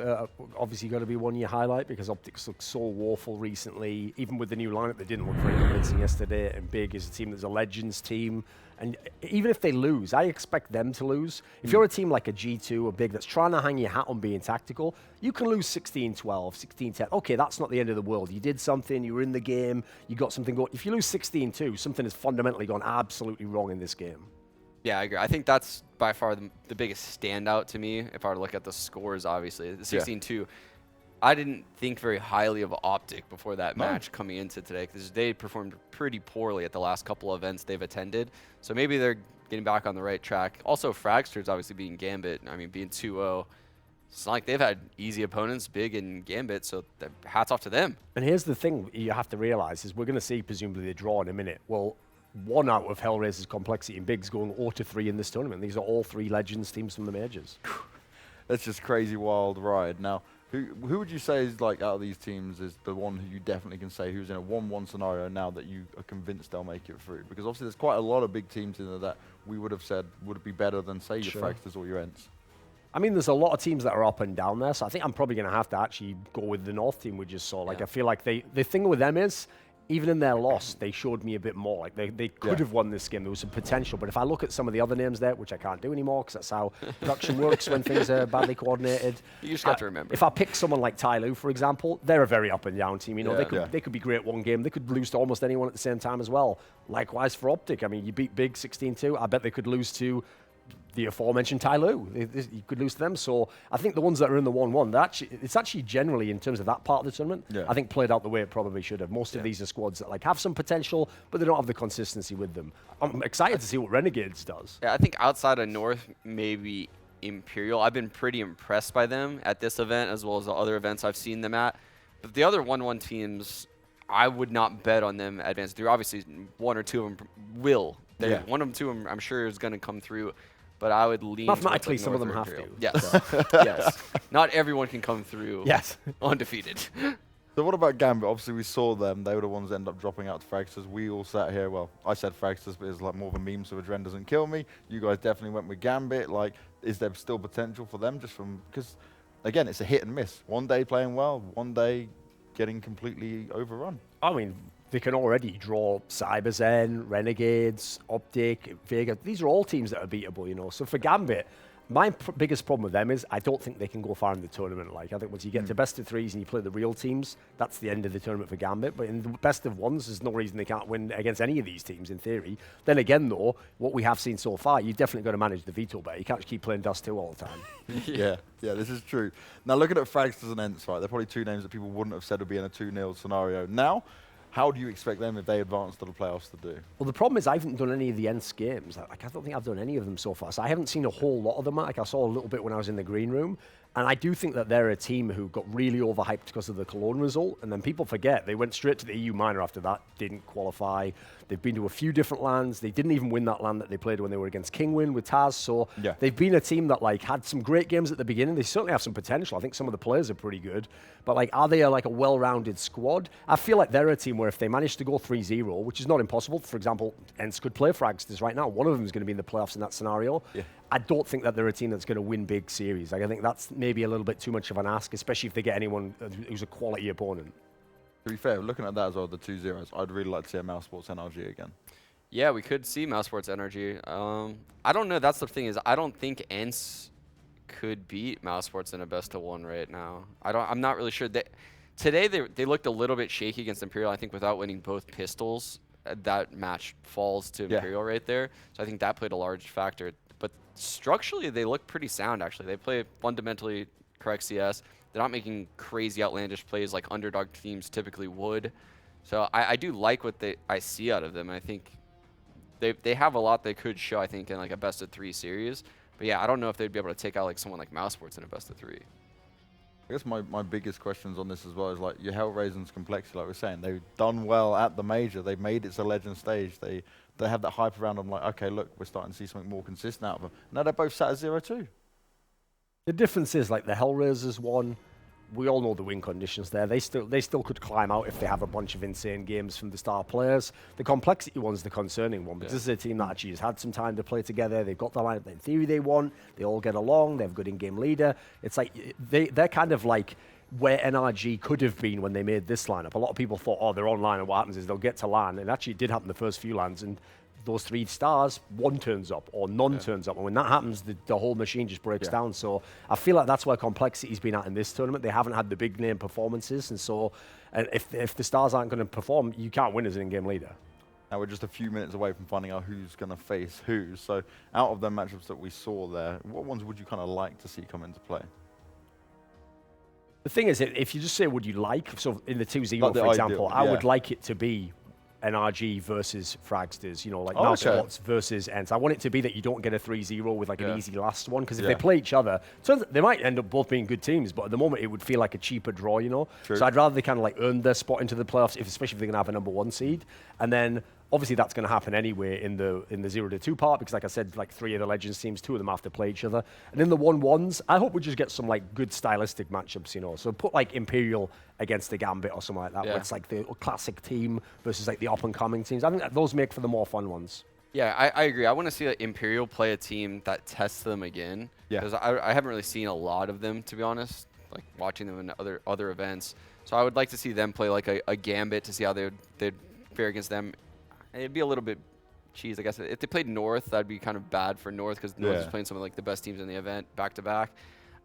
obviously got to be one you highlight because Optics looked so woeful recently. Even with the new lineup, they didn't look very convincing yesterday. And Big is a team that's a Legends team. And even if they lose, I expect them to lose. If you're a team like a G2 or Big that's trying to hang your hat on being tactical, you can lose 16-12, 16-10. Okay, that's not the end of the world. You did something, you were in the game, you got something going. If you lose 16-2, something has fundamentally gone absolutely wrong in this game. Yeah, I agree. I think that's by far the biggest standout to me. If I were to look at the scores, obviously, the 16-2. I didn't think very highly of Optic before that match coming into today because they performed pretty poorly at the last couple of events they've attended. So maybe they're getting back on the right track. Also, Fragster's obviously being Gambit. I mean, being 2-0. it's not like they've had easy opponents, Big and Gambit, so hats off to them. And here's the thing you have to realize is we're going to see presumably the draw in a minute. Well, one out of Hellraiser's Complexity and Big's going 0-3 in this tournament. These are all 3 Legends teams from the majors. That's just crazy wild ride. Now, who would you say is like out of these teams is the one who you definitely can say who's in a 1-1 scenario now that you are convinced they'll make it through? Because obviously there's quite a lot of big teams in there that we would have said would be better than say your Fragsters or your Ents. I mean, there's a lot of teams that are up and down there, so I think I'm probably going to have to actually go with the North team we just saw. Like, I feel like the thing with them is, even in their loss, they showed me a bit more. Like, they could have won this game. There was some potential. But if I look at some of the other names there, which I can't do anymore because that's how production works when things are badly coordinated. You just have to remember. If I pick someone like Tyloo, for example, they're a very up and down team. You know, Yeah. they could be great one game. They could lose to almost anyone at the same time as well. Likewise for Optic. I mean, you beat Big 16-2. I bet they could lose to the aforementioned Tyloo. You could lose to them. So I think the ones that are in the 1-1, it's actually generally, in terms of that part of the tournament, I think played out the way it probably should have. Most of these are squads that like have some potential, but they don't have the consistency with them. I'm excited to see what Renegades does. Yeah, I think outside of North, maybe Imperial. I've been pretty impressed by them at this event as well as the other events I've seen them at. But the other 1-1 teams, I would not bet on them advancing through. Obviously, 1 or 2 of them will. One of them, 2 of them, I'm sure is going to come through. But I would lean mathematically, like some of them North have or to. Yes, yes. Not everyone can come through undefeated. So what about Gambit? Obviously, we saw them. They were the ones that ended up dropping out to Fragsters. We all sat here. Well, I said Fragsters, but it's like more of a meme, so Adren doesn't kill me. You guys definitely went with Gambit. Like, is there still potential for them just from... Because, again, it's a hit and miss. One day playing well, one day getting completely overrun. I mean, they can already draw CyberZen, Renegades, Optic, Vega. These are all teams that are beatable, you know. So for Gambit, my biggest problem with them is I don't think they can go far in the tournament. Like, I think once you get to best of 3s and you play the real teams, that's the end of the tournament for Gambit. But in the best of 1s, there's no reason they can't win against any of these teams in theory. Then again, though, what we have seen so far, you've definitely got to manage the veto better. You can't just keep playing Dust 2 all the time. Yeah, this is true. Now, looking at Fragsters and Ents, right, they're probably 2 names that people wouldn't have said would be in a 2-0 scenario. Now, how do you expect them, if they advance to the playoffs, to do? Well, the problem is I haven't done any of the Ents games. Like, I don't think I've done any of them so far. So I haven't seen a whole lot of them. Like, I saw a little bit when I was in the green room. And I do think that they're a team who got really overhyped because of the Cologne result. And then people forget they went straight to the EU minor after that, didn't qualify. They've been to a few different lands. They didn't even win that land that they played when they were against Kingwin with Taz. So they've been a team that like had some great games at the beginning. They certainly have some potential. I think some of the players are pretty good. But like, are they a well-rounded squad? I feel like they're a team where if they manage to go 3-0, which is not impossible. For example, Ents could play Fragsters right now. One of them is going to be in the playoffs in that scenario. I don't think that they're a team that's going to win big series. Like, I think that's maybe a little bit too much of an ask, especially if they get anyone who's a quality opponent. To be fair, looking at that as well, the 2-0s, I'd really like to see a Mouse Sports NRG again. Yeah, we could see Mouse Sports NRG. I don't know. That's the thing is I don't think Ents could beat Mouse Sports in a best-of-1 right now. I'm not really sure. Today they looked a little bit shaky against Imperial. I think without winning both pistols, that match falls to Imperial right there. So I think that played a large factor. But structurally, they look pretty sound, actually. They play fundamentally correct CS. They're not making crazy outlandish plays like underdog teams typically would. So I do like what I see out of them. I think they have a lot they could show, I think, in like a best-of-3 series. But yeah, I don't know if they'd be able to take out like someone like Mouse Sports in a best-of-3. I guess my biggest questions on this as well is like your Hellraiser's Complexity, like we're saying, they've done well at the major. They've made it to legend stage. They have that hype around them like, okay, look, we're starting to see something more consistent out of them. Now they're both sat at 0-2. The difference is like the Hellraisers one, we all know the win conditions there. They still could climb out if they have a bunch of insane games from the star players. The Complexity one's the concerning one, because this is a team that actually has had some time to play together. They've got the lineup that in theory they want. They all get along. They have a good in-game leader. It's like they're kind of like where NRG could have been when they made this lineup. A lot of people thought, oh, they're online, and what happens is they'll get to LAN. And actually it did happen the first few LANs, and those 3 stars, one turns up or none turns up. And when that happens, the whole machine just breaks down. So I feel like that's where Complexity's been at in this tournament. They haven't had the big name performances. And so if the stars aren't going to perform, you can't win as an in-game leader. Now we're just a few minutes away from finding out who's going to face who. So out of the matchups that we saw there, what ones would you kind of like to see come into play? The thing is, if you just say, would you like, so in the 2-0, Like the for example, ideal, I would like it to be NRG versus Fragsters, you know, like Oh, Mouse okay. Spots versus Ents. I want it to be that you don't get a 3-0 with like Yeah. an easy last one, because if Yeah. they play each other, so they might end up both being good teams, but at the moment it would feel like a cheaper draw, you know? True. So I'd rather they kind of like earn their spot into the playoffs, especially if they're going to have a number 1 seed. And then obviously that's going to happen anyway in the 0-2 part, because like I said, like 3 of the Legends teams, 2 of them have to play each other. And in the 1-1s, I hope we just get some like good stylistic matchups, you know. So put like Imperial against the Gambit or something like that, Yeah. where it's like the classic team versus like the up-and-coming teams. I think that those make for the more fun ones. Yeah, I agree. I want to see like, Imperial play a team that tests them again. Yeah. Because I haven't really seen a lot of them, to be honest, like watching them in other events. So I would like to see them play like a Gambit to see how they'd fare against them. It'd be a little bit cheese, I guess. If they played North, that'd be kind of bad for North, because North is Yeah. playing some of like the best teams in the event back to back.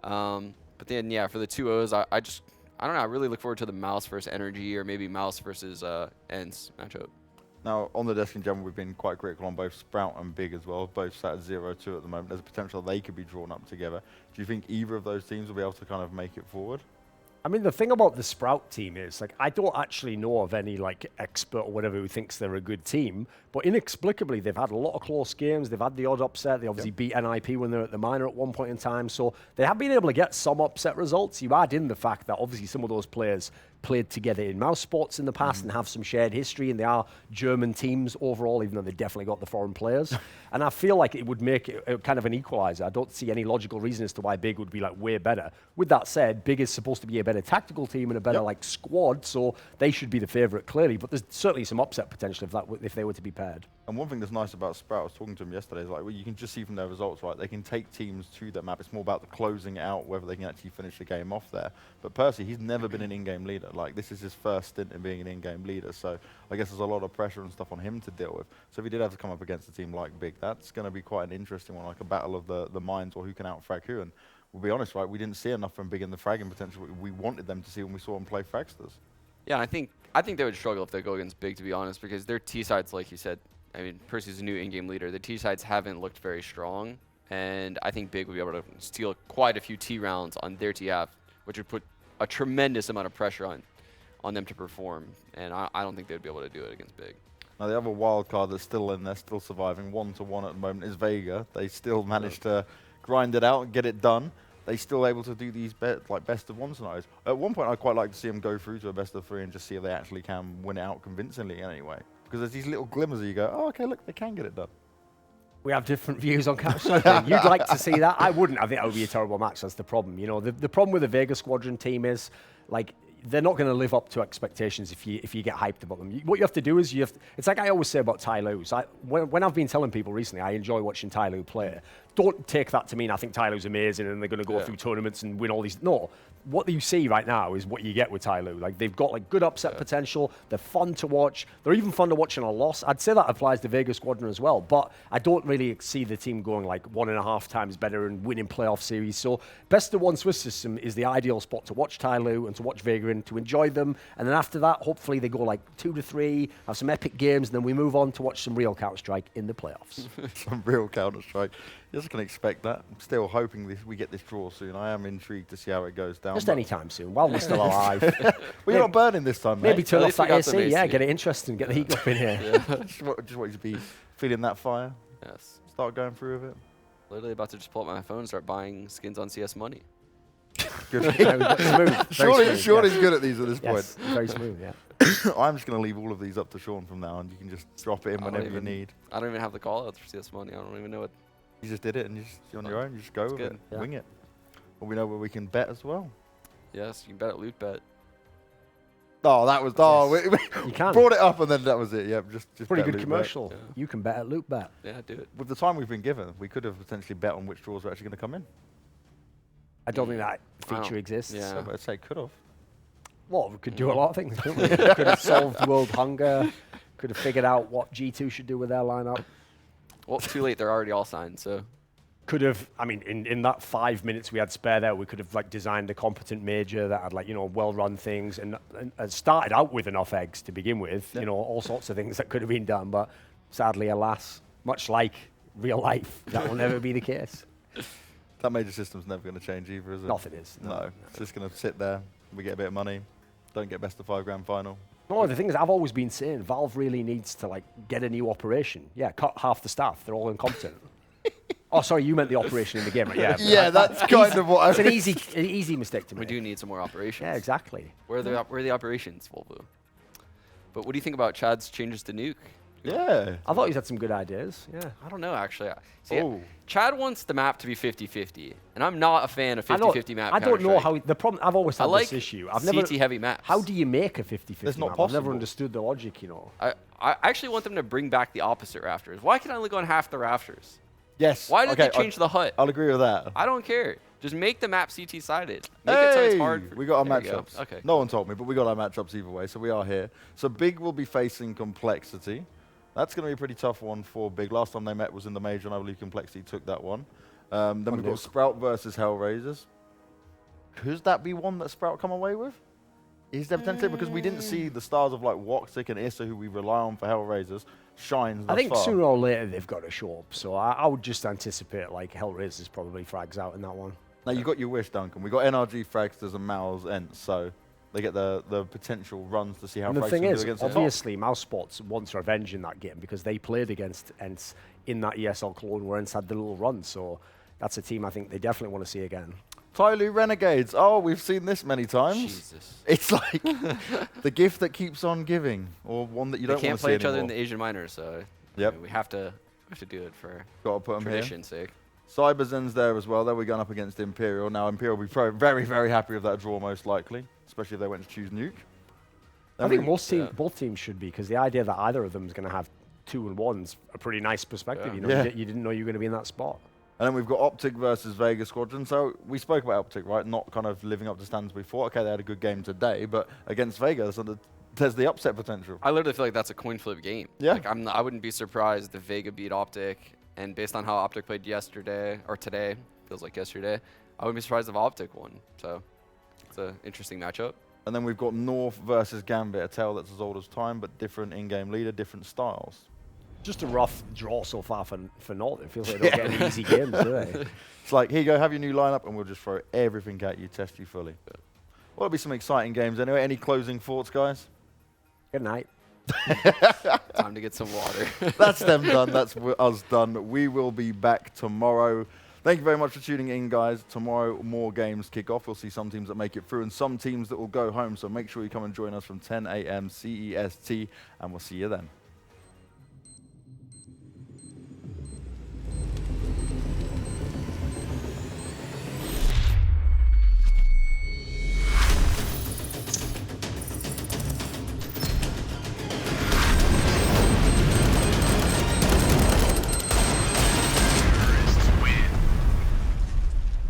But then, yeah, for the 2-0s, I don't know. I really look forward to the Mouse versus Energy, or maybe Mouse versus Ents matchup. Now, on the desk in general, we've been quite critical on both Sprout and Big as well. Both sat at 0-2 at the moment. There's a potential they could be drawn up together. Do you think either of those teams will be able to kind of make it forward? I mean, the thing about the Sprout team is, like, I don't actually know of any, like, expert or whatever who thinks they're a good team, but inexplicably, they've had a lot of close games. They've had the odd upset. They obviously beat NIP when they're at the minor at one point in time, so they have been able to get some upset results. You add in the fact that, obviously, some of those players played together in Mouse Sports in the past and have some shared history, and they are German teams overall, even though they definitely got the foreign players. And I feel like it would make it kind of an equalizer. I don't see any logical reason as to why Big would be like way better. With that said, Big is supposed to be a better tactical team and a better like squad, so they should be the favorite clearly. But there's certainly some upset potential if they were to be paired. And one thing that's nice about Sprout, I was talking to him yesterday, is like, well, you can just see from their results, right? They can take teams to that map. It's more about the closing it out, whether they can actually finish the game off there. But Percy, he's never been an in-game leader. Like, this is his first stint in being an in-game leader. So I guess there's a lot of pressure and stuff on him to deal with. So if he did have to come up against a team like Big, that's going to be quite an interesting one, like a battle of the minds, or who can out-frag who. And we'll be honest, right? We didn't see enough from Big in the fragging potential we wanted them to see when we saw them play Fragsters. Yeah, I think they would struggle if they go against Big, to be honest, because their T-sides, like you said, I mean, Percy's a new in-game leader. The T-sides haven't looked very strong, and I think Big would be able to steal quite a few T rounds on their TF, which would put a tremendous amount of pressure on them to perform, and I don't think they'd be able to do it against Big. Now, the other wild card that's still in there, still surviving 1-1 at the moment, is Vega. They still managed to grind it out and get it done. They still able to do these best of 1 scenarios. At one point, I'd quite like to see them go through to a best of 3 and just see if they actually can win it out convincingly anyway. Because there's these little glimmers that you go, oh, okay, look, they can get it done. We have different views on Couch Surfing. You'd like to see that. I wouldn't. I think that would be a terrible match. That's the problem. You know, the problem with the Vega Squadron team is, like, they're not going to live up to expectations if you get hyped about them. What you have to do is it's like I always say about Ty Lue. When I've been telling people recently, I enjoy watching Ty Lue play. Don't take that to mean I think Ty Lue's amazing and they're going to go through tournaments and win all these. No. What you see right now is what you get with Ty Lue. Like, they've got like good upset potential. They're fun to watch. They're even fun to watch in a loss. I'd say that applies to Vega Squadron as well. But I don't really see the team going like 1.5 times better and winning playoff series. So best of 1 Swiss system is the ideal spot to watch Ty Lue and to watch Vega and to enjoy them. And then after that, hopefully they go like 2-3, have some epic games, and then we move on to watch some real Counter-Strike in the playoffs. Some real Counter-Strike. You just can expect that. I'm still hoping we get this draw soon. I am intrigued to see how it goes down. Just any time soon, while we're still alive. Well, you're not burning this time, mate. Maybe turn At off least we that got AC. some Yeah, AC. get it interesting. Get the heat up in here. just want you to be feeling that fire. Yes. Start going through with it. Literally about to just pull up my phone and start buying skins on CS Money. Good. Smooth. Very Surely smooth, he's good at these at this yes, point. very smooth, yeah. I'm just going to leave all of these up to Sean from now on. You can just drop it in I don't whenever you even- need. I don't even have the call outs for CS Money. I don't even know what. You just did it and you're on your own. You just go with good. it. Yeah. Wing it. Well, we know where we can bet as well. Yes, you can bet at Loot Bet. Oh, that was... Oh, we You can. brought it up and then that was it. Yeah, just Pretty bet good Luke commercial. Yeah. You can bet at Loot Bet. Yeah, do it. Bet. With the time we've been given, we could have potentially bet on which draws are actually going to come in. I don't think that I don't- feature exists. yeah. So I'd say could have. Well, we could do a lot of things, couldn't we? Could have solved world hunger. Could have figured out what G2 should do with their lineup. Well, too late. They're already all signed, so. Could have, I mean, in that 5 minutes we had spare there, we could have like designed a competent major that had like, you know, well-run things and started out with enough eggs to begin with, you know, all sorts of things that could have been done. But sadly, alas, much like real life, that will never be the case. That major system's never going to change either, is it? Nothing is. No. It's just going to sit there. We get a bit of money. Don't get best of 5 grand final. No, the thing is, I've always been saying Valve really needs to like get a new operation. Yeah, cut half the staff. They're all incompetent. Oh, sorry, you meant the operation in the game, right? Yeah. Yeah, that's kind of what It's an easy mistake to We make. do need some more operations. Yeah, exactly. Where are the operations, Volvo? But what do you think about Chad's changes to Nuke? Yeah. I thought he's had some good ideas. Yeah. I don't know, actually. See, Oh. Chad wants the map to be 50-50, and I'm not a fan of I know- 50-50 map. I don't know Counter-Strike. how the problem. I've always I had like this issue. I've never CT-heavy maps. How do you make a 50-50 It's not map? I've never possible. understood the logic. You know. I actually want them to bring back the opposite rafters. Why can I only go on half the rafters? Yes. Why did okay, they change the hut? I'll agree with that. I don't care. Just make the map CT-sided. Make it so it's Hey, hard. For, we got our there you go. matchups. Okay. No one told me, but we got our matchups either way, so we are here. So Big will be facing Complexity. That's going to be a pretty tough one for Big. Last time they met was in the major, and I believe Complexity took that one. Then we've got Sprout versus Hellraisers. Could that be one that Sprout come away with? Is there potentially? Because we didn't see the stars of like Woxic and Issa, who we rely on for Hellraisers, shine I thus think far. sooner or later they've got to show up. So I would just anticipate like Hellraisers probably frags out in that one. Now you got your wish, Duncan. We got NRG, Fragsters, and Mouse Ents, so they get the potential runs to see how And the Fragsters thing do is, against the top. obviously, Mousesports wants revenge in that game because they played against Ents in that ESL clone where Ents had the little run. So that's a team I think they definitely want to see again. Tyloo Renegades. Oh, we've seen this many times. Jesus. It's like the gift that keeps on giving, or one that you They don't want can't to play see each other in anymore. the Asian minors, so Yep. we have to do it for Got to put them here. tradition's sake. Cyberzen's there as well. There we're going up against Imperial. Now Imperial will be very, very happy with that draw, most likely, especially if they went to choose Nuke. I think yeah. both teams should be because the idea that either of them is going to have 2 and 1's a pretty nice perspective. Yeah. You know, Yeah. you didn't know you were going to be in that spot. And then we've got Optic versus Vega Squadron. So we spoke about Optic, right? Not kind of living up to standards we thought. Okay, they had a good game today, but against Vega, so there's the upset potential. I literally feel like that's a coin flip game. Yeah. Like I wouldn't be surprised if Vega beat Optic, and based on how Optic played yesterday or today, feels like yesterday, I wouldn't be surprised if Optic won. So it's an interesting matchup. And then we've got North versus Gambit, a tale that's as old as time, but different in-game leader, different styles. Just a rough draw so far for North. It feels like they don't get any easy games, do they? It's like, here you go, have your new lineup, and we'll just throw everything at you, test you fully. Well, it'll be some exciting games anyway. Any closing thoughts, guys? Good night. Time to get some water. That's them done. That's us done. We will be back tomorrow. Thank you very much for tuning in, guys. Tomorrow, more games kick off. We'll see some teams that make it through and some teams that will go home. So make sure you come and join us from 10 a.m. CEST, and we'll see you then.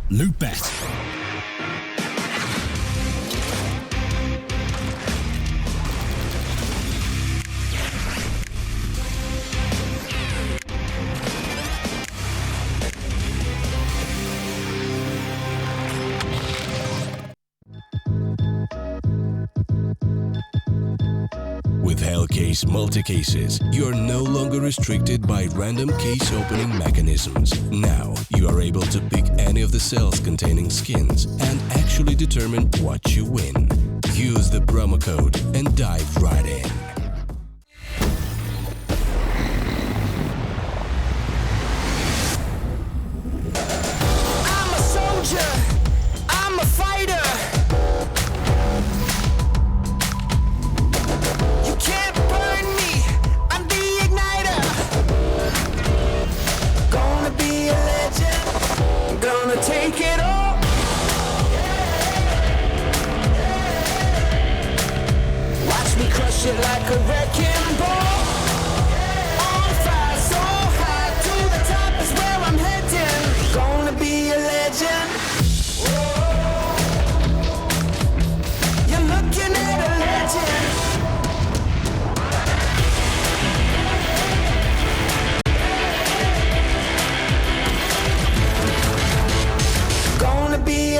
Loot Bet. With Hellcase multi-cases, you're no longer restricted by random case opening mechanisms. Now, you are able to pick any of the cells containing skins and actually determine what you win. Use the promo code and dive right in.